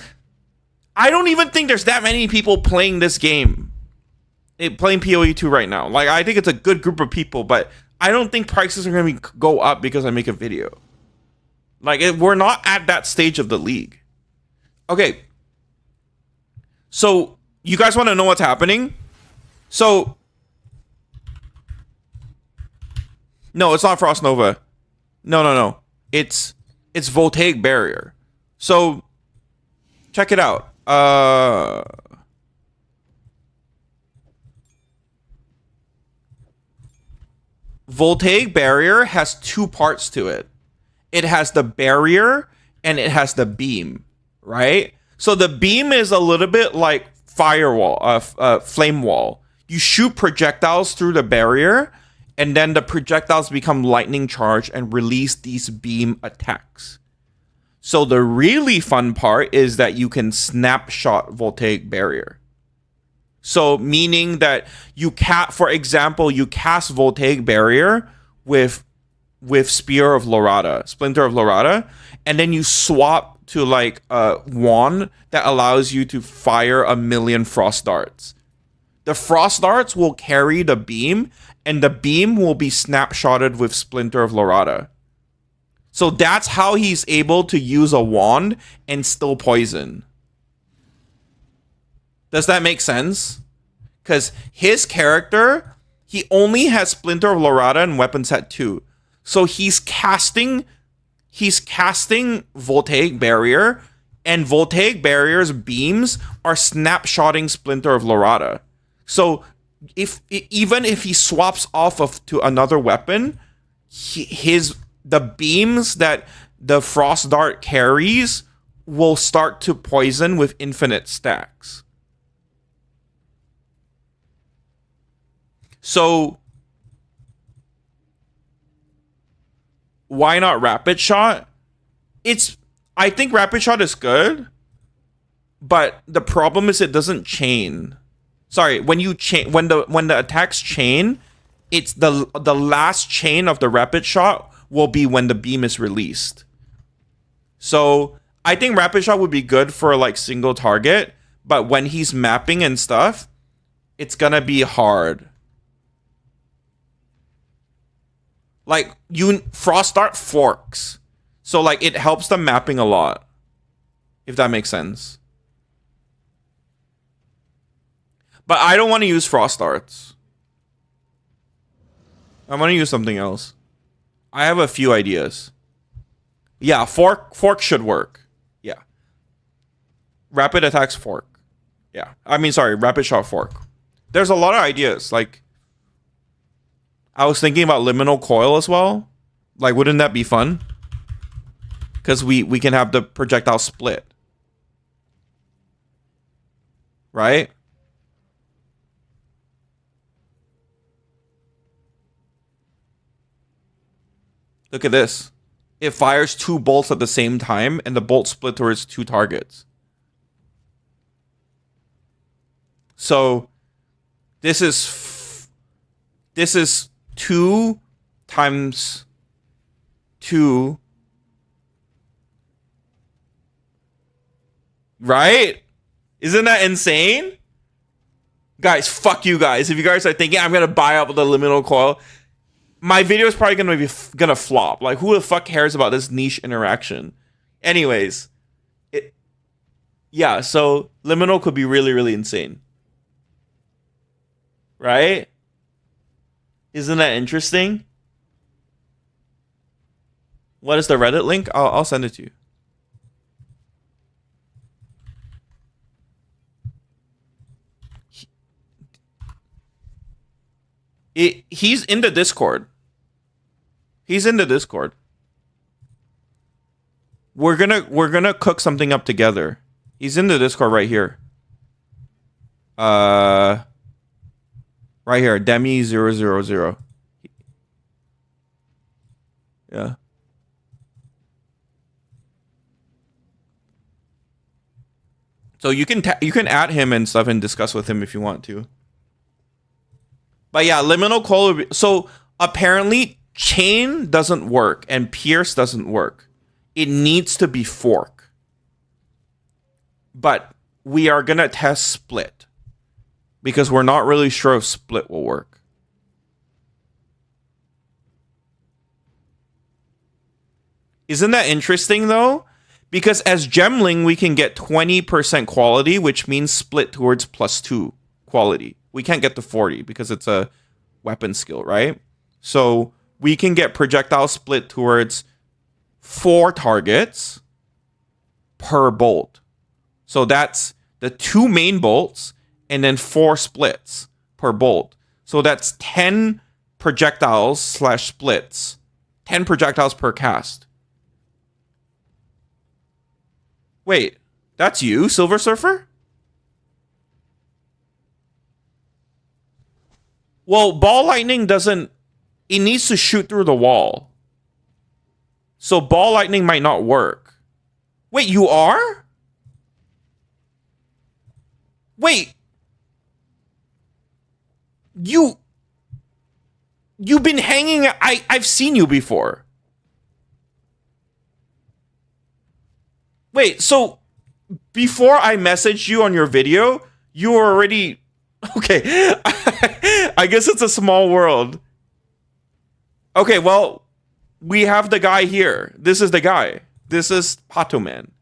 Speaker 1: I don't even think there's that many people playing this game. Playing POE 2 right now. Like, I think it's a good group of people, but I don't think prices are going to go up because I make a video. Like, we're not at that stage of the league. Okay. So, you guys want to know what's happening? So, no, it's not Frost Nova. No. It's Voltaic Barrier. So, check it out. Voltaic Barrier has 2 parts to it. It has the barrier and it has the beam, right? So the beam is a little bit like firewall, flame wall. You shoot projectiles through the barrier, and then the projectiles become lightning charge and release these beam attacks. So the really fun part is that you can snapshot voltaic barrier. So meaning that for example, you cast voltaic barrier with Splinter of Lorata, and then you swap to like a wand that allows you to fire 1,000,000 frost darts. The frost darts will carry the beam, and the beam will be snapshotted with Splinter of Lorata. So that's how he's able to use a wand and still poison. Does that make sense? Because his character, he only has Splinter of Lorata and weapon set 2. So he's casting voltaic barrier, and voltaic barrier's beams are snapshotting Splinter of Lorata. So even if he swaps off to another weapon, the beams that the frost dart carries will start to poison with infinite stacks. So why not rapid shot? I think rapid shot is good, but the problem is it doesn't chain. Sorry, when the attacks chain, it's the last chain of the rapid shot will be when the beam is released. So I think rapid shot would be good for like single target, but when he's mapping and stuff, it's gonna be hard. Like frost dart forks, so like it helps the mapping a lot, if that makes sense. But I don't want to use frost darts. I want to use something else. I have a few ideas. Yeah, fork should work. Yeah. Rapid attacks fork. Yeah. Rapid shot fork. There's a lot of ideas. Like, I was thinking about liminal coil as well. Like, wouldn't that be fun? Because we can have the projectile split. Right? Look at this. It fires 2 bolts at the same time, and the bolt split towards 2 targets. So this is 2 times 2. Right? Isn't that insane? Guys, fuck you guys. If you guys are thinking I'm gonna buy up the liminal coil, my video is probably gonna flop. Like, who the fuck cares about this niche interaction? Anyways, so liminal could be really, really insane. Right? Isn't that interesting? What is the Reddit link? I'll send it to you. He's in the Discord. We're gonna cook something up together. He's in the Discord right here. Right here, Demi000. Yeah. So you can add him and stuff and discuss with him if you want to. But yeah, liminal coil. So apparently, chain doesn't work and pierce doesn't work. It needs to be fork. But we are gonna test split because we're not really sure if split will work. Isn't that interesting though? Because as Gemling, we can get 20% quality, which means split towards +2 quality. We can't get to 40 because it's a weapon skill, right? So we can get projectile split towards 4 targets per bolt. So that's the 2 main bolts and then 4 splits per bolt. So that's 10 projectiles / splits. 10 projectiles per cast. Wait, that's you, Silver Surfer? Well, ball lightning doesn't... It needs to shoot through the wall. So ball lightning might not work. Wait, you are? Wait. You've been hanging. I've seen you before. Wait, so before I messaged you on your video, you were already okay. I guess it's a small world. Okay, well, we have the guy here. This is the guy. This is Pato Man.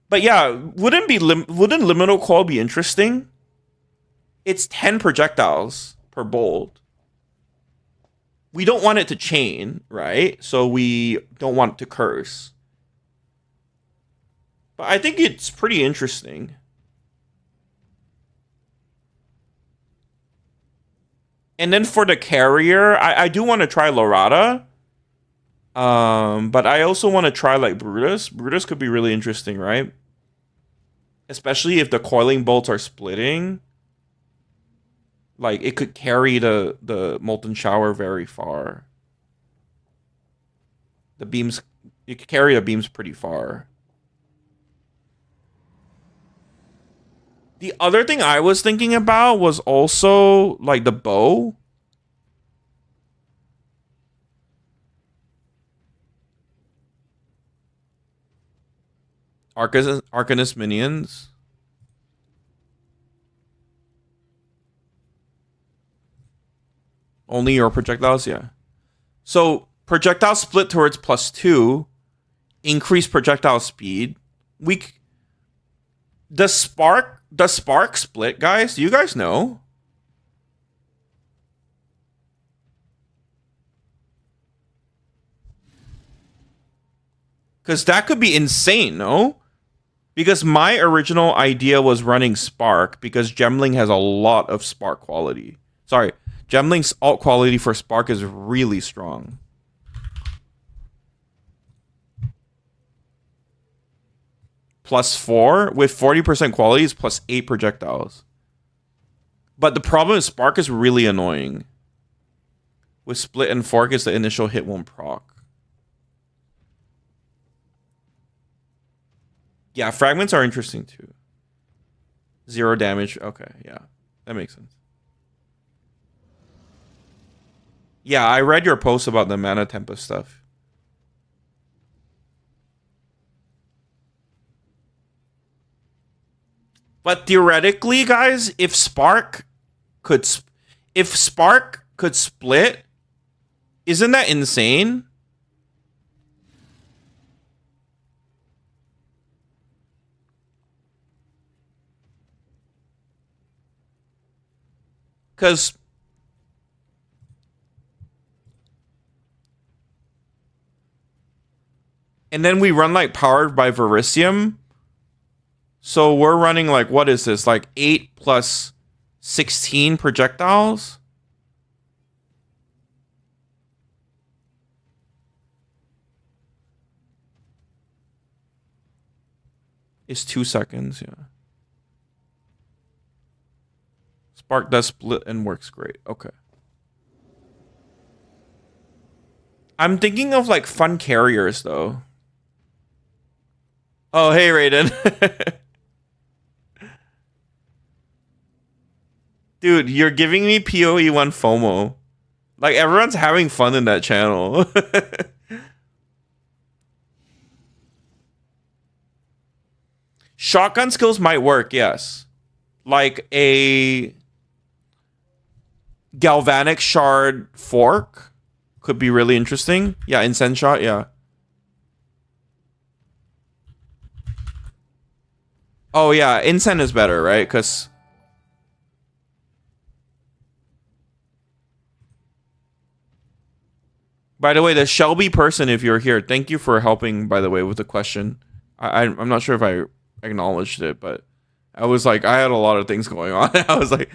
Speaker 1: But yeah, wouldn't liminal coil be interesting? It's 10 projectiles per bolt. We don't want it to chain, right? So we don't want it to curse. But I think it's pretty interesting. And then for the carrier, I do want to try Lorata. But I also want to try like Brutus. Brutus could be really interesting, right? Especially if the coiling bolts are splitting. Like, it could carry the Molten Shower very far. The beams... You could carry the beams pretty far. The other thing I was thinking about was also, like, the bow. Arcanist minions. Only your projectiles, yeah. So projectile split towards +2, increase projectile speed. The spark split, guys. Do you guys know? Because that could be insane, no? Because my original idea was running Spark because Gemling has a lot of Spark quality. Sorry, Gemling's alt quality for Spark is really strong. +4 with 40% quality is +8 projectiles. But the problem is Spark is really annoying. With Split and Fork, is the initial hit won't proc. Yeah, fragments are interesting too. 0 damage. Okay, yeah. That makes sense. Yeah, I read your post about the Mana Tempest stuff. But theoretically, guys, if Spark could split, isn't that insane? Because and then we run like powered by Verisium. So we're running like, what is this? Like 8 plus 16 projectiles? It's 2 seconds, yeah. Spark does split and works great. Okay. I'm thinking of like fun carriers though. Oh, hey, Raiden. Dude, you're giving me POE 1 FOMO. Like, everyone's having fun in that channel. Shotgun skills might work, yes. Like a galvanic shard fork could be really interesting. Yeah, incense shot, yeah. Oh, yeah, incense is better, right? Because... By the way, the Shelby person, if you're here, thank you for helping, by the way, with the question. I'm not sure if I acknowledged it, but I was like, I had a lot of things going on. I was like...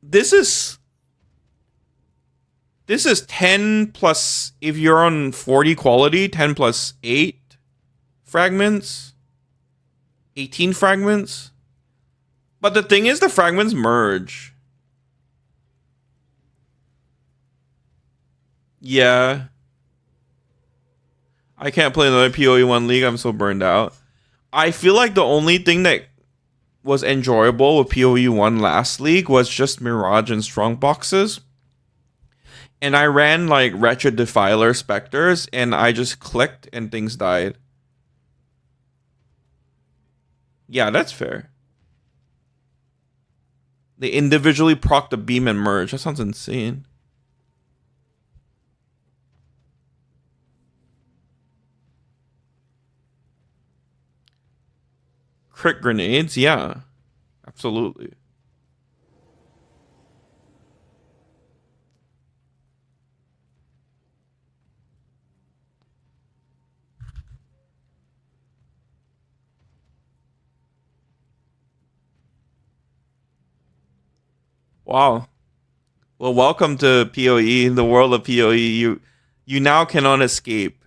Speaker 1: This is 10 plus, if you're on 40 quality, 10 plus 8 fragments. 18 fragments. But the thing is, the fragments merge. Yeah. I can't play another POE 1 league. I'm so burned out. I feel like the only thing that was enjoyable with POE 1 last league was just Mirage and Strong Boxes. And I ran like Wretched Defiler Spectres and I just clicked and things died. Yeah, that's fair. They individually proc the beam and merge. That sounds insane. Crit grenades, yeah. Absolutely. Wow. Well, welcome to PoE, the world of PoE. You now cannot escape.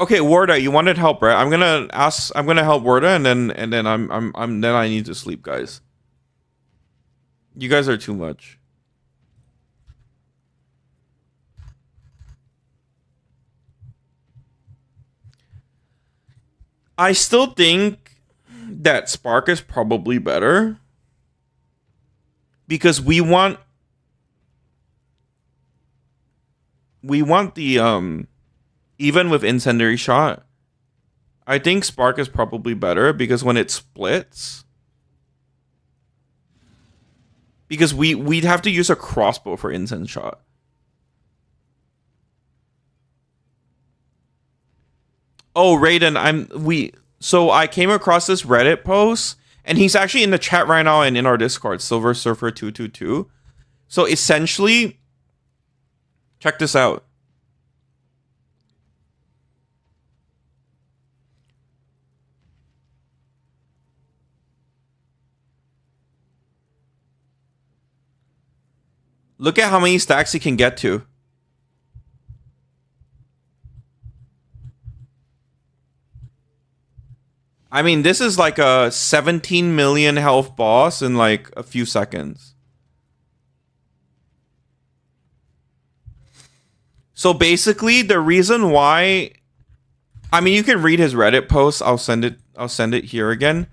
Speaker 1: Okay, Warda, you wanted help, right? I'm gonna help Warda, and then then I need to sleep, guys. You guys are too much. I still think that Spark is probably better because we want the even with incendiary shot. I think Spark is probably better because when it splits, because we'd have to use a crossbow for incense shot. Oh, Raiden, so I came across this Reddit post, and he's actually in the chat right now and in our Discord, Silver Surfer 222. So essentially, check this out. Look at how many stacks he can get to. I mean, this is like a 17 million health boss in like a few seconds. So basically, the reason why, I mean, you can read his Reddit post. I'll send it here again.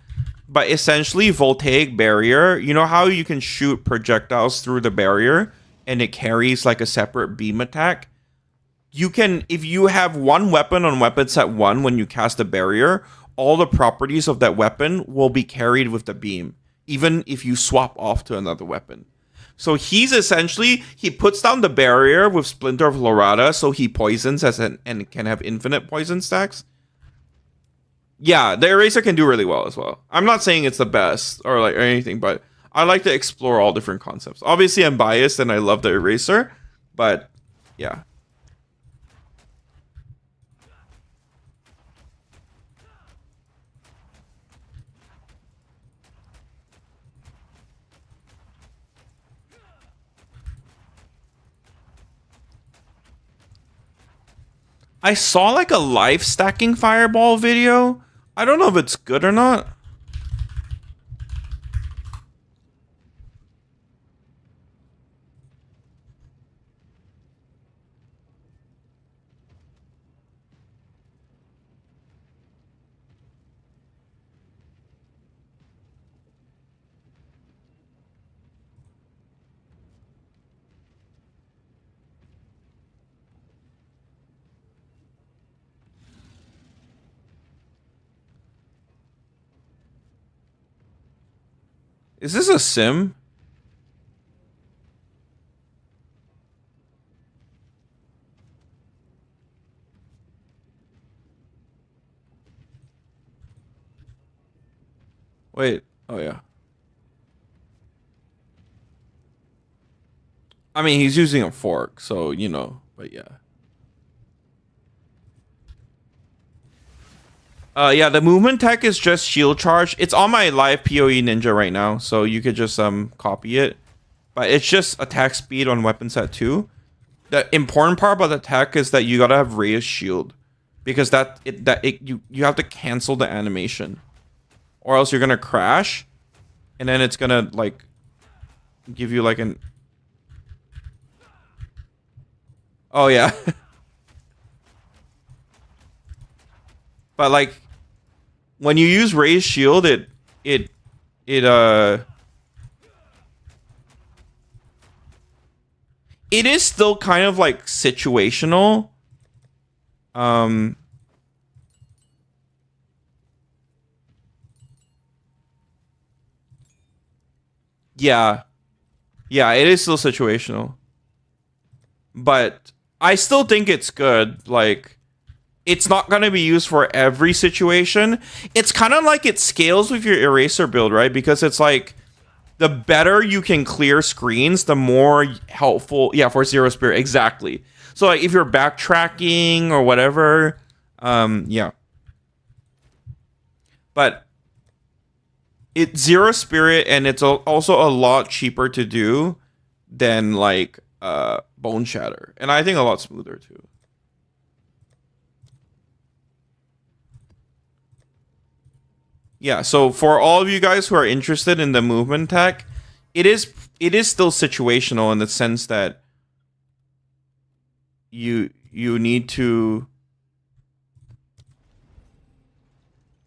Speaker 1: But essentially, voltaic barrier. You know how you can shoot projectiles through the barrier and it carries like a separate beam attack? You can, if you have one weapon on weapon set 1 when you cast a barrier, all the properties of that weapon will be carried with the beam, even if you swap off to another weapon. So he's essentially, he puts down the barrier with Splinter of Lorada, so he poisons and can have infinite poison stacks. Yeah, the Eraser can do really well as well. I'm not saying it's the best or anything, but I like to explore all different concepts. Obviously, I'm biased and I love the Eraser, but yeah. I saw like a life stacking fireball video. I don't know if it's good or not. Is this a sim? Wait. Oh, yeah. I mean, he's using a fork, so, you know, but yeah. Yeah, the movement tech is just shield charge. It's on my live PoE Ninja right now, so you could just copy it. But it's just attack speed on weapon set 2. The important part about the tech is that you gotta have raised shield, because you have to cancel the animation, or else you're gonna crash, and then it's gonna like give you like an. Oh yeah. But like when you use raised shield, it it is still kind of like situational. Yeah. Yeah, it is still situational. But I still think it's good. Like, it's not going to be used for every situation. It's kind of like it scales with your eraser build, right? Because it's like the better you can clear screens, the more helpful. Yeah, for Zero Spirit, exactly. So like if you're backtracking or whatever, yeah. But it's Zero Spirit, and it's also a lot cheaper to do than like Bone Shatter, and I think a lot smoother too. Yeah, so for all of you guys who are interested in the movement tech, it is still situational in the sense that you need to.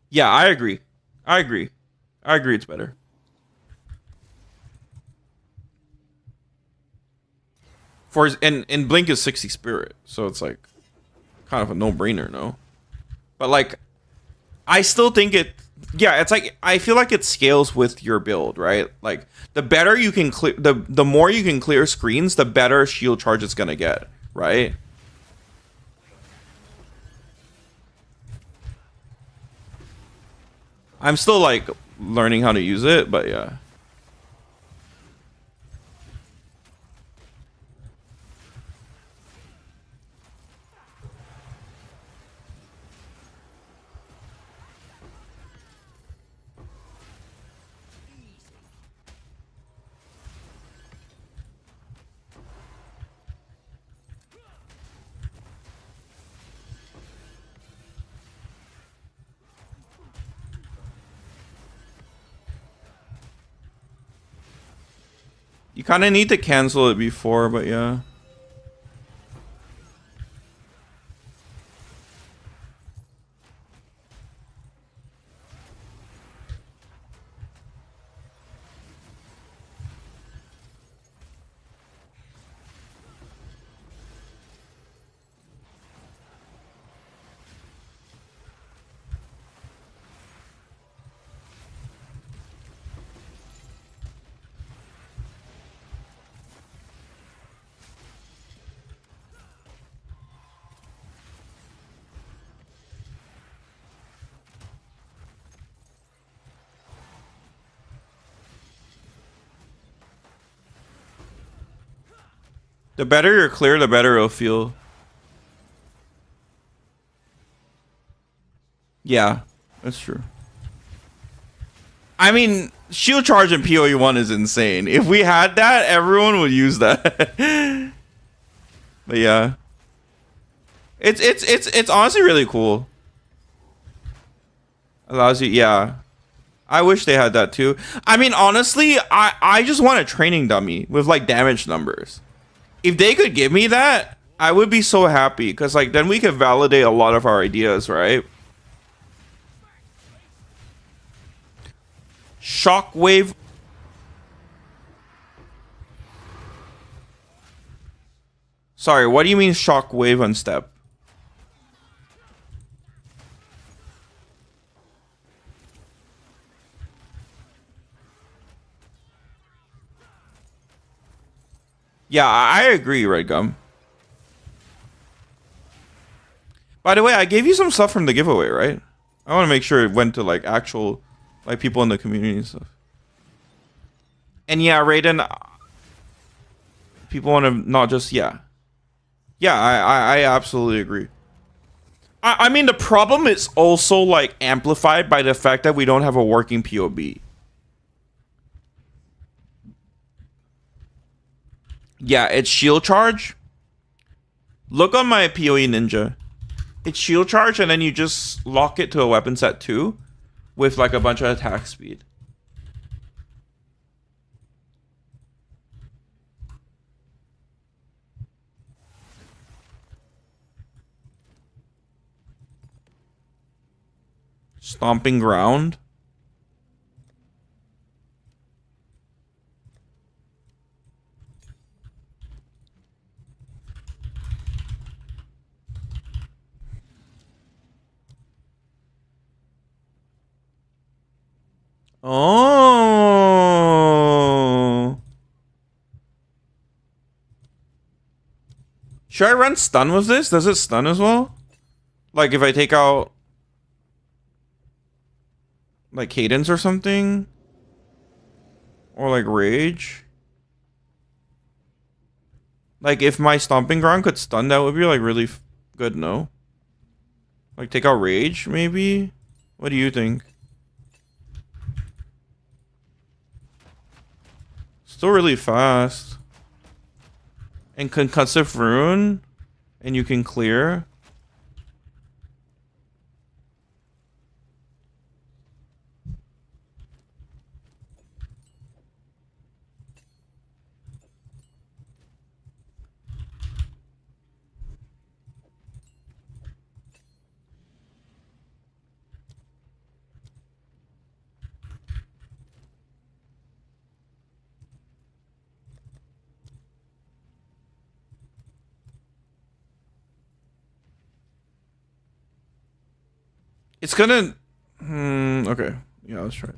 Speaker 1: Yeah, I agree. I agree. I agree it's better. And Blink is 60 spirit, so it's like kind of a no-brainer, no? But like I still think it. Yeah, it's like I feel like it scales with your build, right? Like the better you can clear, the more you can clear screens, the better shield charge it's gonna get, right? I'm still like learning how to use it, but yeah. You kind of need to cancel it before, but yeah. The better you're clear, the better it'll feel. Yeah, that's true. I mean, shield charge in PoE 1 is insane. If we had that, everyone would use that. But yeah. It's honestly really cool. Allows you, yeah. I wish they had that too. I mean, honestly, I just want a training dummy with like damage numbers. If they could give me that, I would be so happy, because like then we could validate a lot of our ideas, right? Shockwave. Sorry, what do you mean shockwave on step? Yeah, I agree, Red Gum. By the way, I gave you some stuff from the giveaway, right? I want to make sure it went to like actual, like people in the community and stuff. And yeah, Raiden, people want to not just, yeah. Yeah, I absolutely agree. I mean, the problem is also like amplified by the fact that we don't have a working POB. Yeah, it's shield charge. Look on my PoE Ninja. It's shield charge, and then you just lock it to a weapon set 2 with like a bunch of attack speed. Stomping ground. Oh. Should I run stun with this? Does it stun as well? Like if I take out like cadence or something? Or like rage? Like if my stomping ground could stun, that would be like really good, no? Like take out rage maybe? What do you think? Still really fast. And concussive rune. And you can clear. It's gonna... okay. Yeah, let's try it.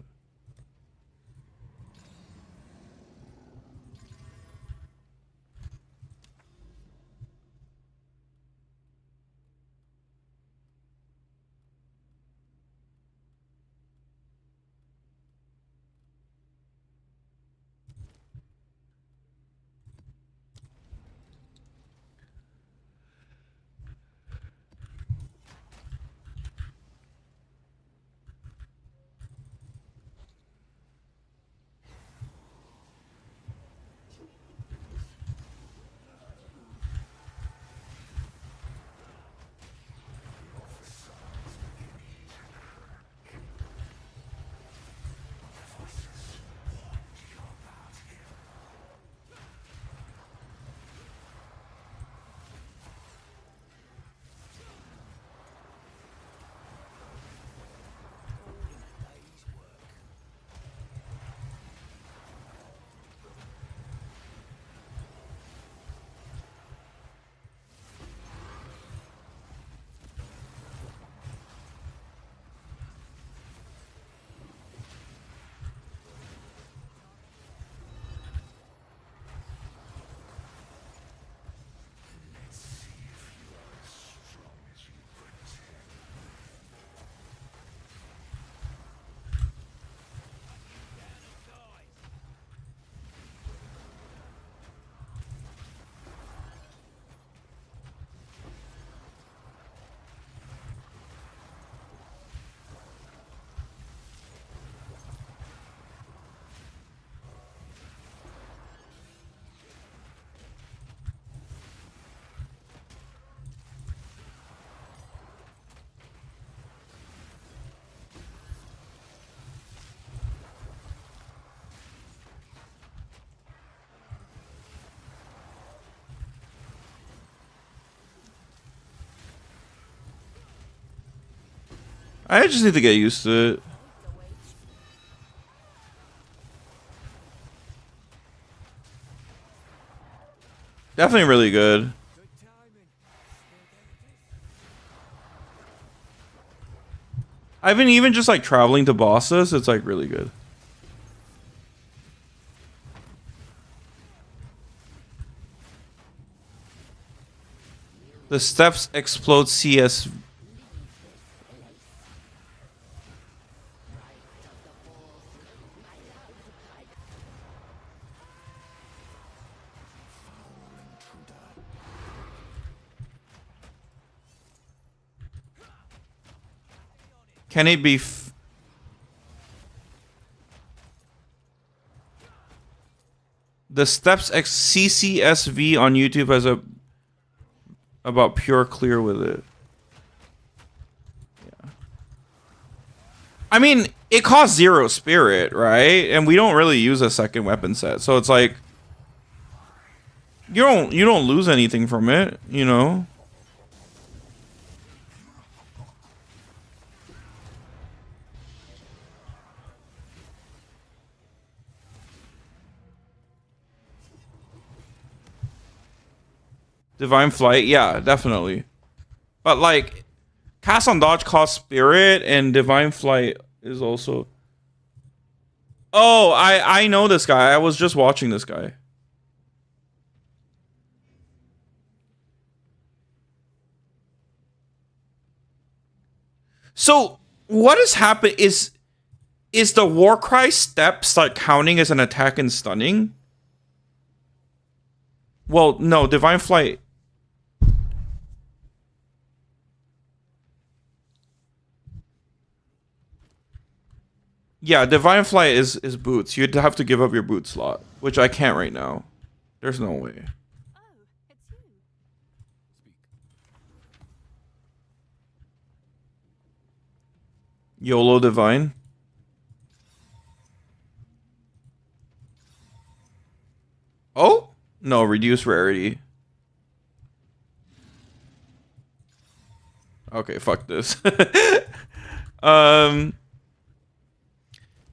Speaker 1: I just need to get used to it. Definitely really good. I've been even just like traveling to bosses, it's like really good. The steps explode CS. Can it be the steps CCSV on YouTube has a about pure clear with it. Yeah. I mean, it costs 0 spirit, right? And we don't really use a second weapon set. So it's like you don't lose anything from it, you know? Divine Flight, yeah, definitely. But like, Cast on Dodge costs Spirit, and Divine Flight is also. Oh, I know this guy. I was just watching this guy. So what has happened is the Warcry steps like counting as an attack and stunning? Well, no, Divine Flight. Yeah, Divine Flight is boots. You'd have to give up your boot slot, which I can't right now. There's no way.
Speaker 4: Oh, it's you.
Speaker 1: YOLO Divine. Oh? No, reduce rarity. Okay, fuck this.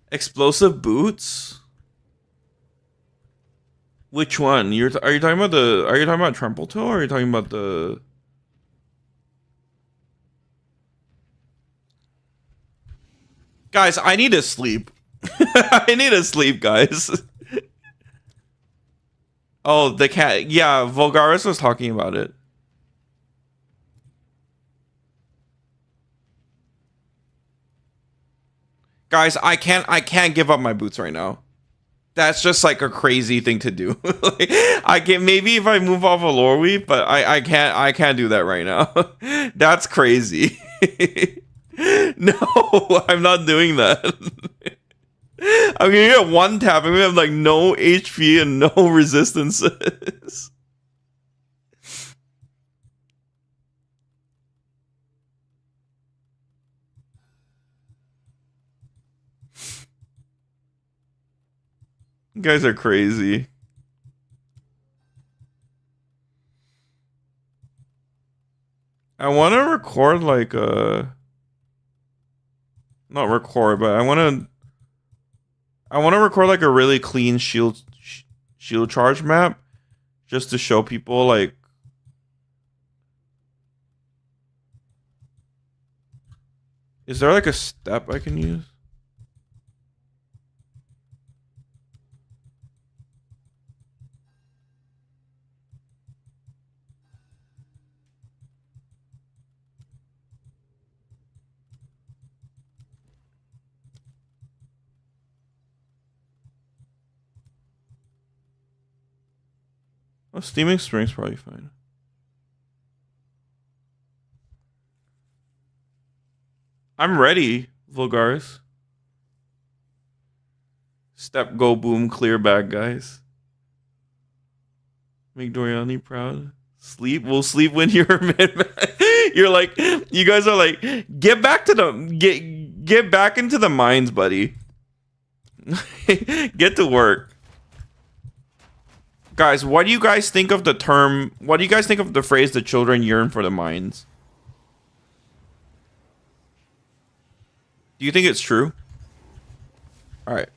Speaker 1: Explosive boots? Which one? Are you talking about Trample Toe, or are you talking about the Guys, I need to sleep. I need to sleep, guys. Oh, the cat. Yeah, Vulgaris was talking about it. Guys, I can't give up my boots right now. That's just like a crazy thing to do. Like, I can maybe if I move off a lore weep, but I can't do that right now. That's crazy. No, I'm not doing that. I'm gonna get one tap. I'm gonna have like no HP and no resistances. You guys are crazy. I want to record like not record, but I want to record like a really clean shield charge map just to show people like is there like a step I can use? Oh, steaming spring's probably fine. I'm ready, Vulgaris. Step, go, boom, clear bag, guys. Make Doriani proud. Sleep. We'll sleep when you're mid. You're like, you guys are like, get back to the get back into the mines, buddy. Get to work. Guys, what do you guys think of the term? What do you guys think of the phrase "the children yearn for the mines"? Do you think it's true? All right.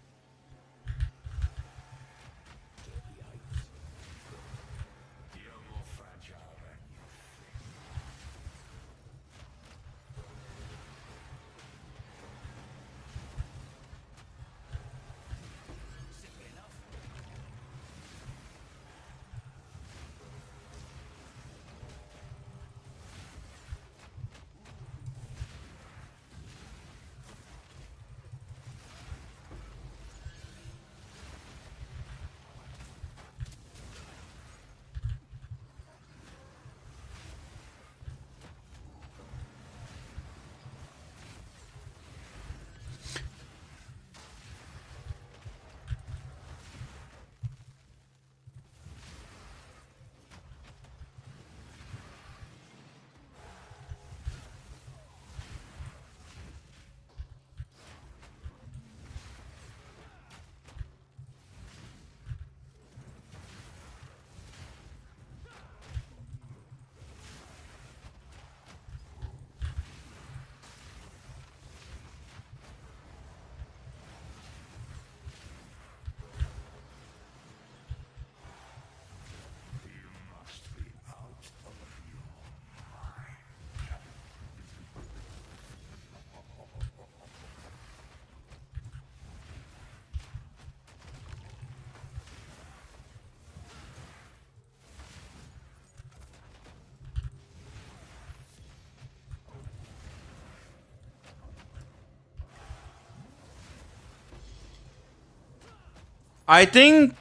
Speaker 1: I think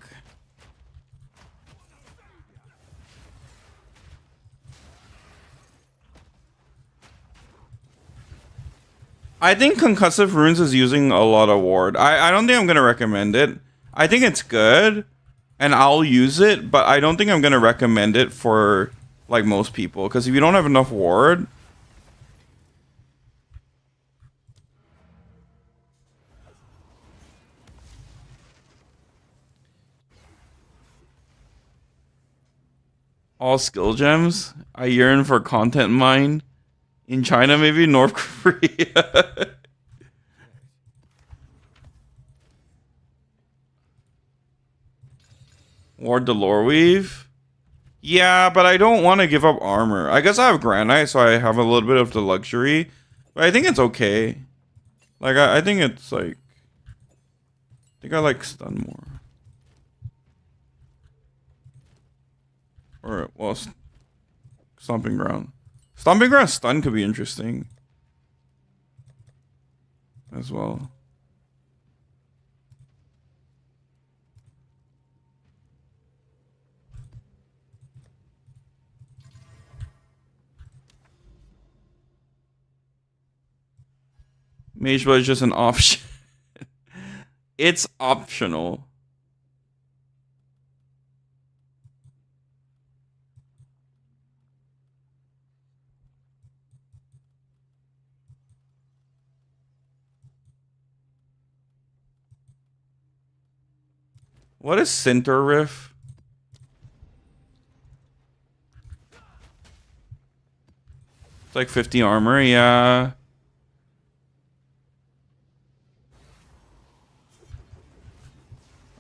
Speaker 1: Concussive Runes is using a lot of ward. I don't think I'm gonna recommend it. I think it's good, and I'll use it, but I don't think I'm gonna recommend it for like most people. Because if you don't have enough ward, all skill gems. I yearn for content mine in China, maybe North Korea. Ward the lore weave. Yeah, but I don't want to give up armor. I guess I have granite, so I have a little bit of the luxury. But I think it's okay. Like I think it's like. I think I like stun more. Or well, stomping ground. Stomping ground stun could be interesting as well. Mage Blade is just an option. It's optional. What is Center Riff? It's like 50 armor, yeah.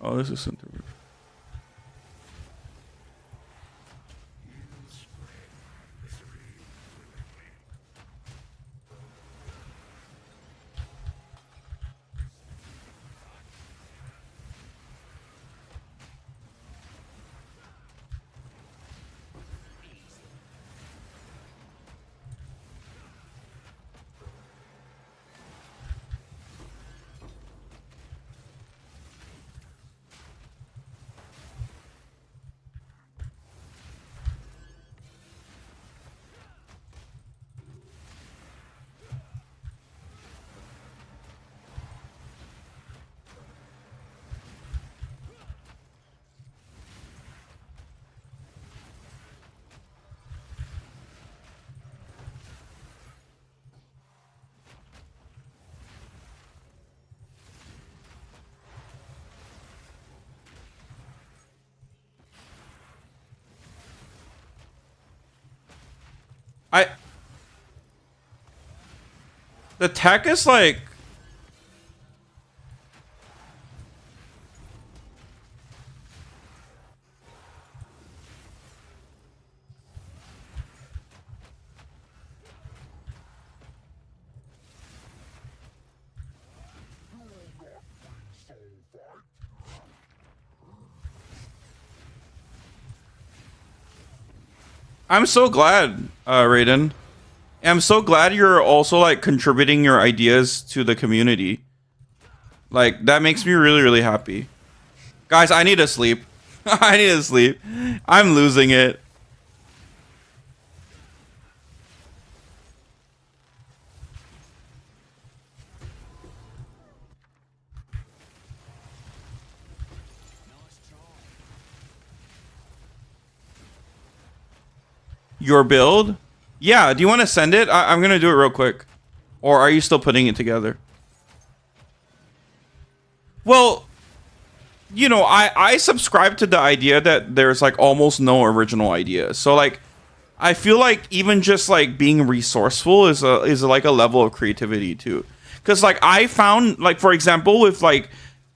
Speaker 1: Oh, this is Center Riff. The tech is like I'm so glad, Raiden. I'm so glad you're also like contributing your ideas to the community. Like that makes me really, really happy. Guys, I need to sleep. I need to sleep. I'm losing it. Your build? Yeah, do you want to send it? I'm going to do it real quick. Or are you still putting it together? Well, you know, I subscribe to the idea that there's like almost no original ideas. So like I feel like even just like being resourceful is like a level of creativity too. Cuz like I found like for example with like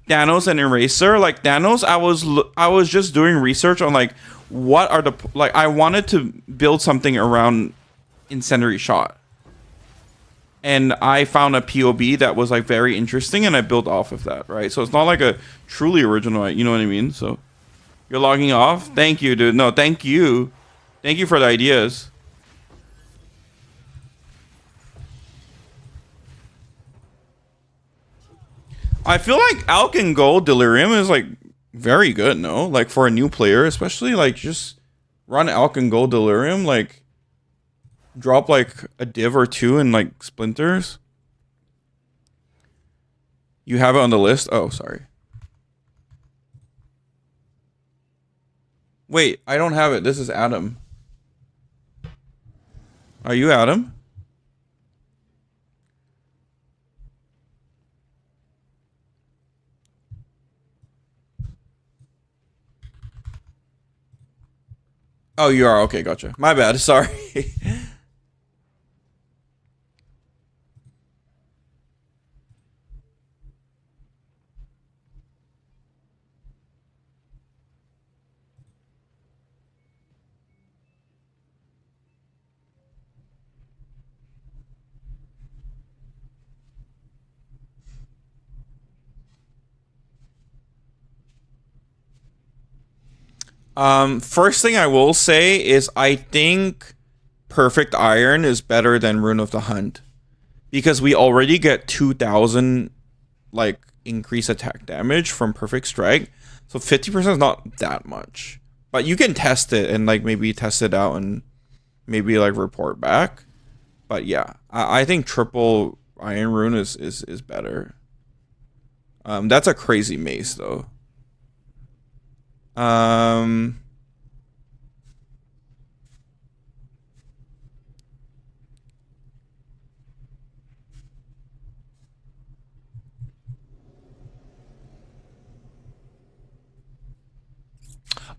Speaker 1: Thanos and Eraser, like Thanos I was just doing research on like what are the like I wanted to build something around Incendiary Shot. And I found a POB that was like very interesting and I built off of that, right? So it's not like a truly original, you know what I mean? So you're logging off? Thank you, dude. No, thank you. Thank you for the ideas. I feel like Alk and Gold Delirium is like very good, no? Like for a new player, especially like just run Alk and go Delirium, like drop like a div or two and like splinters. You have it on the list? Oh, sorry. Wait, I don't have it. This is Adam. Are you Adam? Oh, you are. Okay, gotcha. My bad. Sorry. First thing I will say is I think Perfect Iron is better than Rune of the Hunt because we already get 2,000 like increase attack damage from Perfect Strike, so 50% is not that much. But you can test it and like maybe test it out and maybe like report back. But yeah, I think triple Iron Rune is better. That's a crazy mace though.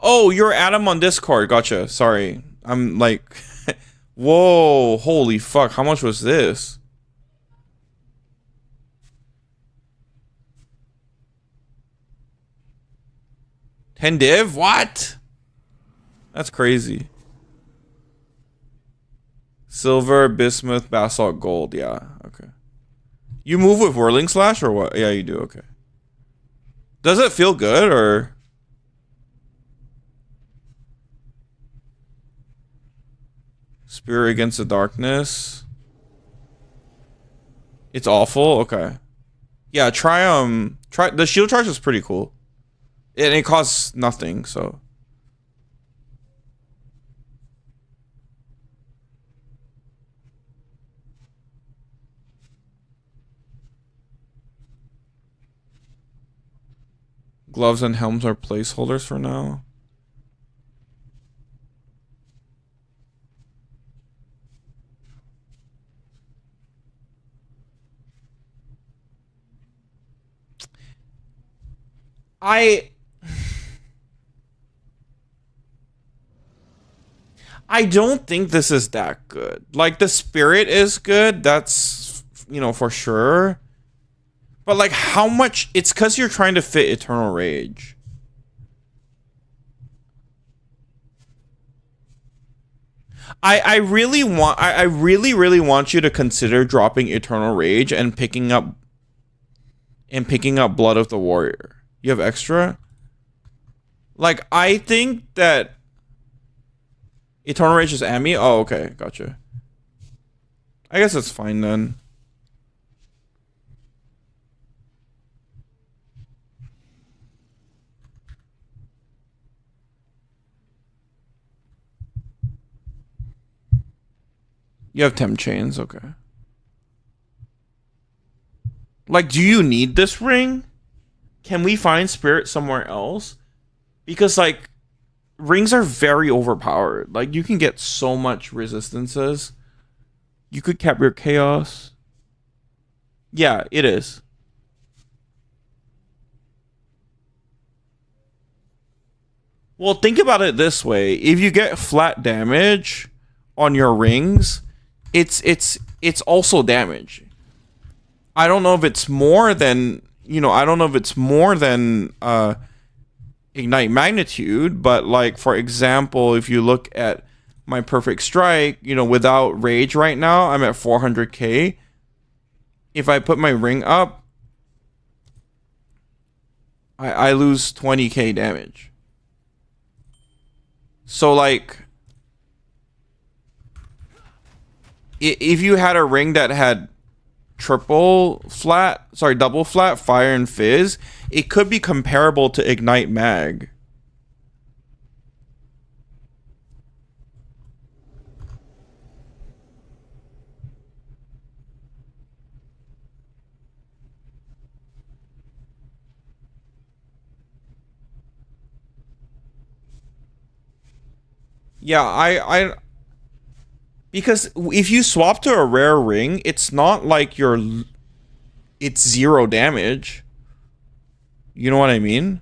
Speaker 1: Oh, you're Adam on Discord. Gotcha. Sorry. I'm like, whoa, holy fuck. How much was this? Ten div? What? That's crazy. Silver, bismuth, basalt, gold. Yeah. Okay. You move with whirling slash or what? Yeah, you do. Okay. Does it feel good or? Spirit against the darkness. It's awful. Okay. Yeah, try the shield charge is pretty cool. And it costs nothing, so. Gloves and helms are placeholders for now. I don't think this is that good. Like the spirit is good, that's for sure. But like how much it's cuz you're trying to fit Eternal Rage. I really want you to consider dropping Eternal Rage and picking up Blood of the Warrior. You have extra? Like I think that Eternal Rage is Ami? Oh, okay, gotcha. I guess it's fine then. You have temp chains, okay. Like, do you need this ring? Can we find spirit somewhere else? Because like rings are very overpowered. Like you can get so much resistances. You could cap your chaos. Yeah, it is. Well, think about it this way. If you get flat damage on your rings, it's also damage. I don't know if it's more than, I don't know if it's more than Ignite Magnitude, but like for example, if you look at my Perfect Strike, without Rage right now, I'm at 400k. If I put my ring up, I lose 20k damage. So like if you had a ring that had double flat, fire, and fizz, it could be comparable to ignite mag. Yeah, because if you swap to a rare ring, it's not like it's 0 damage. You know what I mean?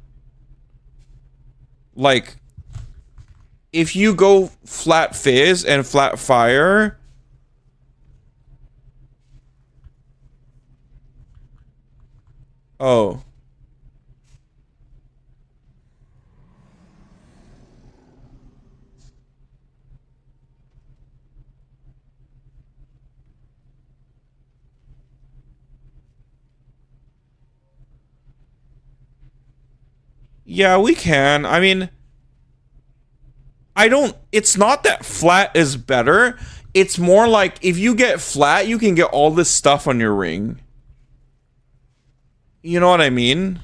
Speaker 1: Like, if you go flat fizz and flat fire, oh. Yeah, we can. I mean, it's not that flat is better. It's more like if you get flat, you can get all this stuff on your ring. You know what I mean?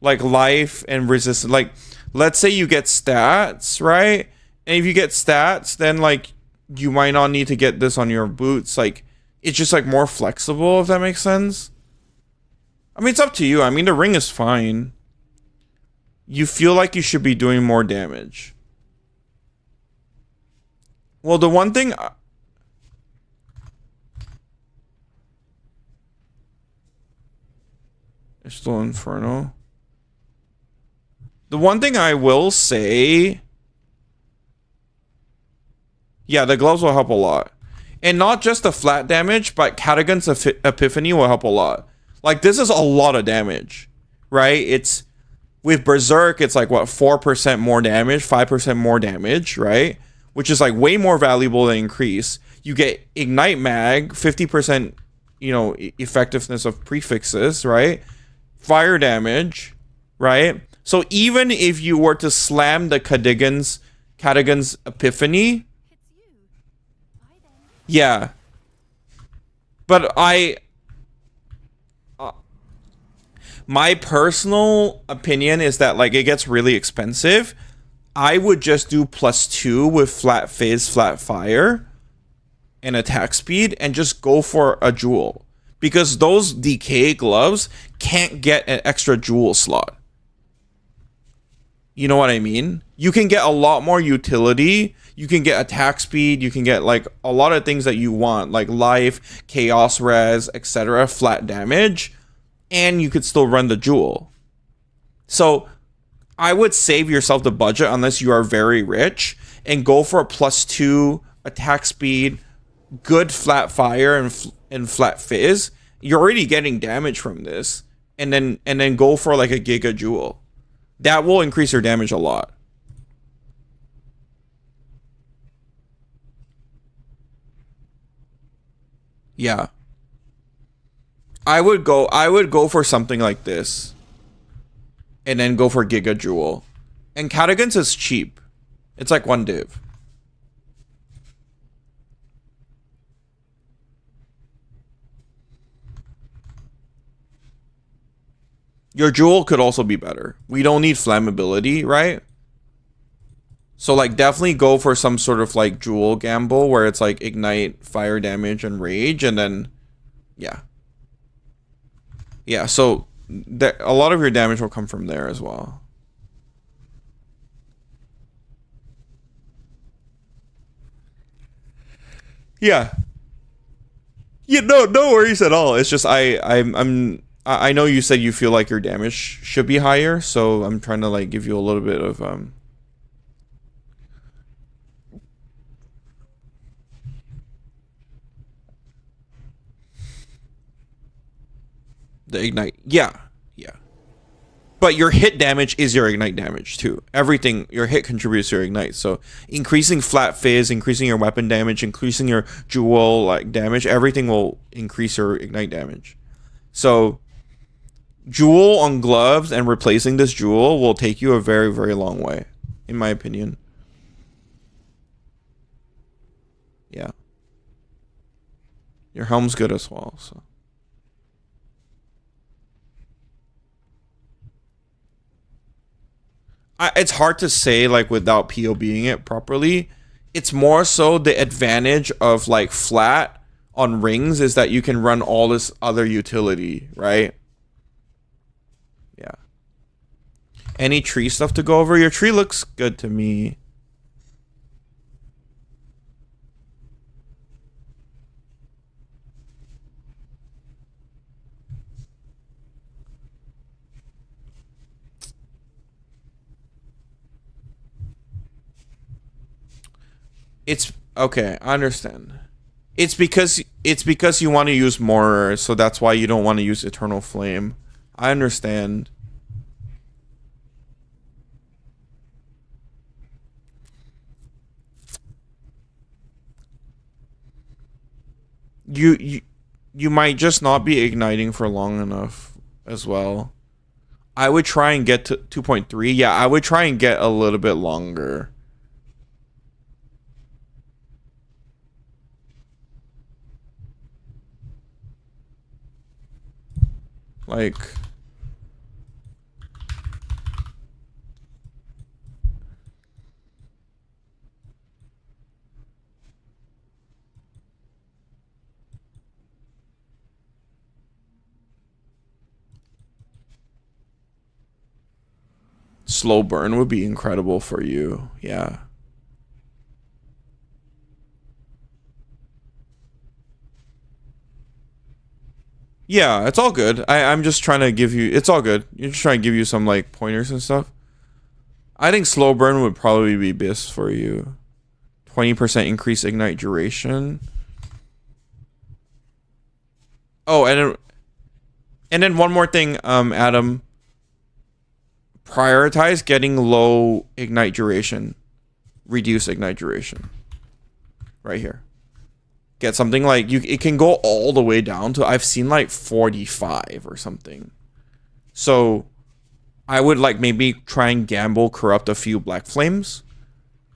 Speaker 1: Like life and resistance. Like, let's say you get stats, right? And if you get stats, then like you might not need to get this on your boots. Like, it's just like more flexible, if that makes sense. I mean, it's up to you. I mean, the ring is fine. You feel like you should be doing more damage. Well, the one thing... It's still Inferno. The one thing I will say... Yeah, the gloves will help a lot. And not just the flat damage, but Catagon's Epiphany will help a lot. Like, this is a lot of damage, right? It's... With Berserk, it's like, what, 4% more damage, 5% more damage, right? Which is like way more valuable than Increase. You get Ignite Mag, 50%, effectiveness of prefixes, right? Fire damage, right? So even if you were to slam the Catagon's Epiphany, yeah. But my personal opinion is that like it gets really expensive. I would just do +2 with flat fizz, flat fire, and attack speed, and just go for a jewel. Because those DK gloves can't get an extra jewel slot. You know what I mean? You can get a lot more utility. You can get attack speed. You can get like a lot of things that you want, like life, chaos res, etc., flat damage. And you could still run the jewel. So I would save yourself the budget unless you are very rich and go for a +2 attack speed, good flat fire and flat fizz. You're already getting damage from this, and then go for like a giga jewel. That will increase your damage a lot. Yeah. I would go for something like this. And then go for Giga Jewel. And Catagon's is cheap. It's like 1 div. Your Jewel could also be better. We don't need flammability, right? So like definitely go for some sort of like Jewel gamble where it's like ignite, fire damage, and rage, and then yeah. Yeah, so a lot of your damage will come from there as well. Yeah. Yeah, no worries at all. It's just I know you said you feel like your damage should be higher, so I'm trying to like give you a little bit of the ignite. Yeah. But your hit damage is your ignite damage too. Everything, your hit contributes to your ignite. So increasing flat fizz, increasing your weapon damage, increasing your jewel like damage, everything will increase your ignite damage. So jewel on gloves and replacing this jewel will take you a very, very long way, in my opinion. Yeah. Your helm's good as well, so. It's hard to say like without POBing it properly. It's more so the advantage of like flat on rings is that you can run all this other utility, right? Yeah. Any tree stuff to go over? Your tree looks good to me. It's okay, I understand. It's because you want to use more, so that's why you don't want to use Eternal Flame. I understand. You might just not be igniting for long enough as well. I would try and get to 2.3. Yeah, I would try and get a little bit longer. Like, slow burn would be incredible for you. Yeah. Yeah, it's all good. I'm just trying to give you... It's all good. You're just trying to give you some, like, pointers and stuff. I think slow burn would probably be best for you. 20% increase ignite duration. Oh, and then one more thing, Adam. Prioritize getting low ignite duration. Reduce ignite duration. Right here. Get something like it can go all the way down to, I've seen like 45 or something. So I would like maybe try and gamble corrupt a few black flames.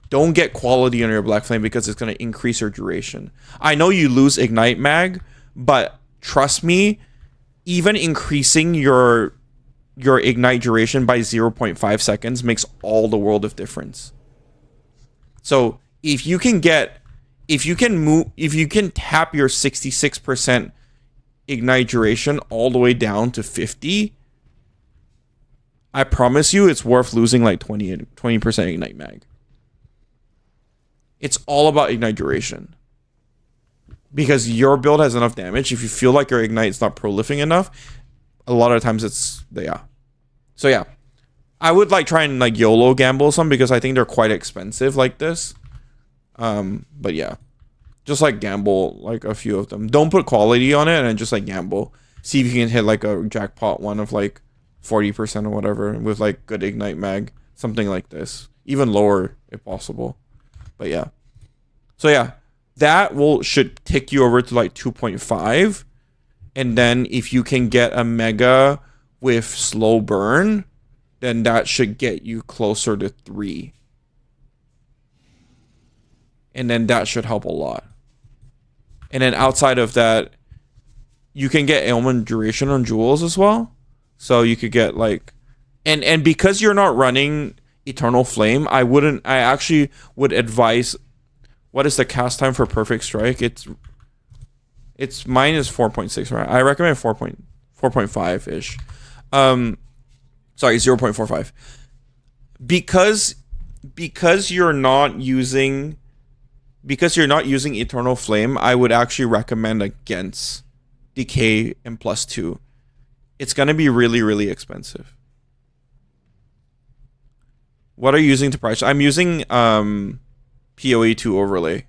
Speaker 1: Don't get quality on your black flame because it's going to increase your duration. I know you lose ignite mag, but trust me, even increasing your ignite duration by 0.5 seconds makes all the world of difference. So if you can tap your 66% ignite duration all the way down to 50, I promise you it's worth losing like 20% ignite mag. It's all about ignite duration. Because your build has enough damage. If you feel like your ignite is not prolific enough, a lot of times it's... Yeah. So yeah. I would like try and like YOLO gamble some because I think they're quite expensive like this. But yeah. Just like gamble like a few of them. Don't put quality on it and just like gamble. See if you can hit like a jackpot one of like 40% or whatever with like good ignite mag. Something like this. Even lower if possible. But yeah. So yeah. That should tick you over to like 2.5. And then if you can get a mega with slow burn, then that should get you closer to 3. And then that should help a lot. And then outside of that, you can get ailment duration on jewels as well. So you could get like... And because you're not running Eternal Flame, I actually would advise... What is the cast time for Perfect Strike? It's mine is 4.6, right? I recommend 4.5-ish. Sorry, 0.45. Because you're not using Eternal Flame, I would actually recommend against Decay and +2. It's gonna be really, really expensive. What are you using to price? I'm using POE 2 overlay.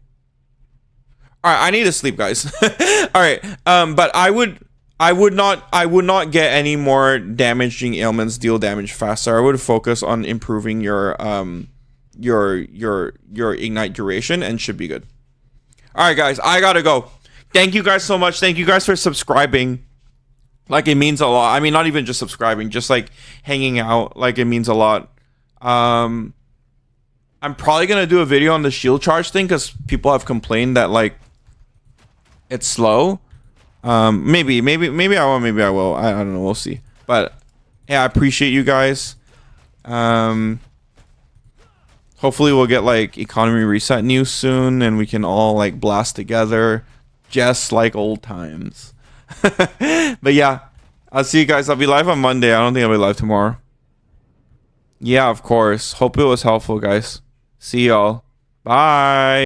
Speaker 1: All right, I need to sleep, guys. All right, but I would not get any more damaging ailments deal damage faster. I would focus on improving your ignite duration and should be good. All right, guys, I gotta go. Thank you guys so much. Thank you guys for subscribing. Like, it means a lot. I mean, not even just subscribing, just like hanging out. Like, it means a lot. I'm probably going to do a video on the shield charge thing because people have complained that, like, it's slow. Maybe I won't, maybe I will. I don't know, we'll see. But yeah, I appreciate you guys. Hopefully we'll get like economy reset news soon and we can all like blast together just like old times. But yeah, I'll see you guys. I'll be live on Monday. I don't think I'll be live tomorrow. Yeah, of course. Hope it was helpful, guys. See y'all. Bye.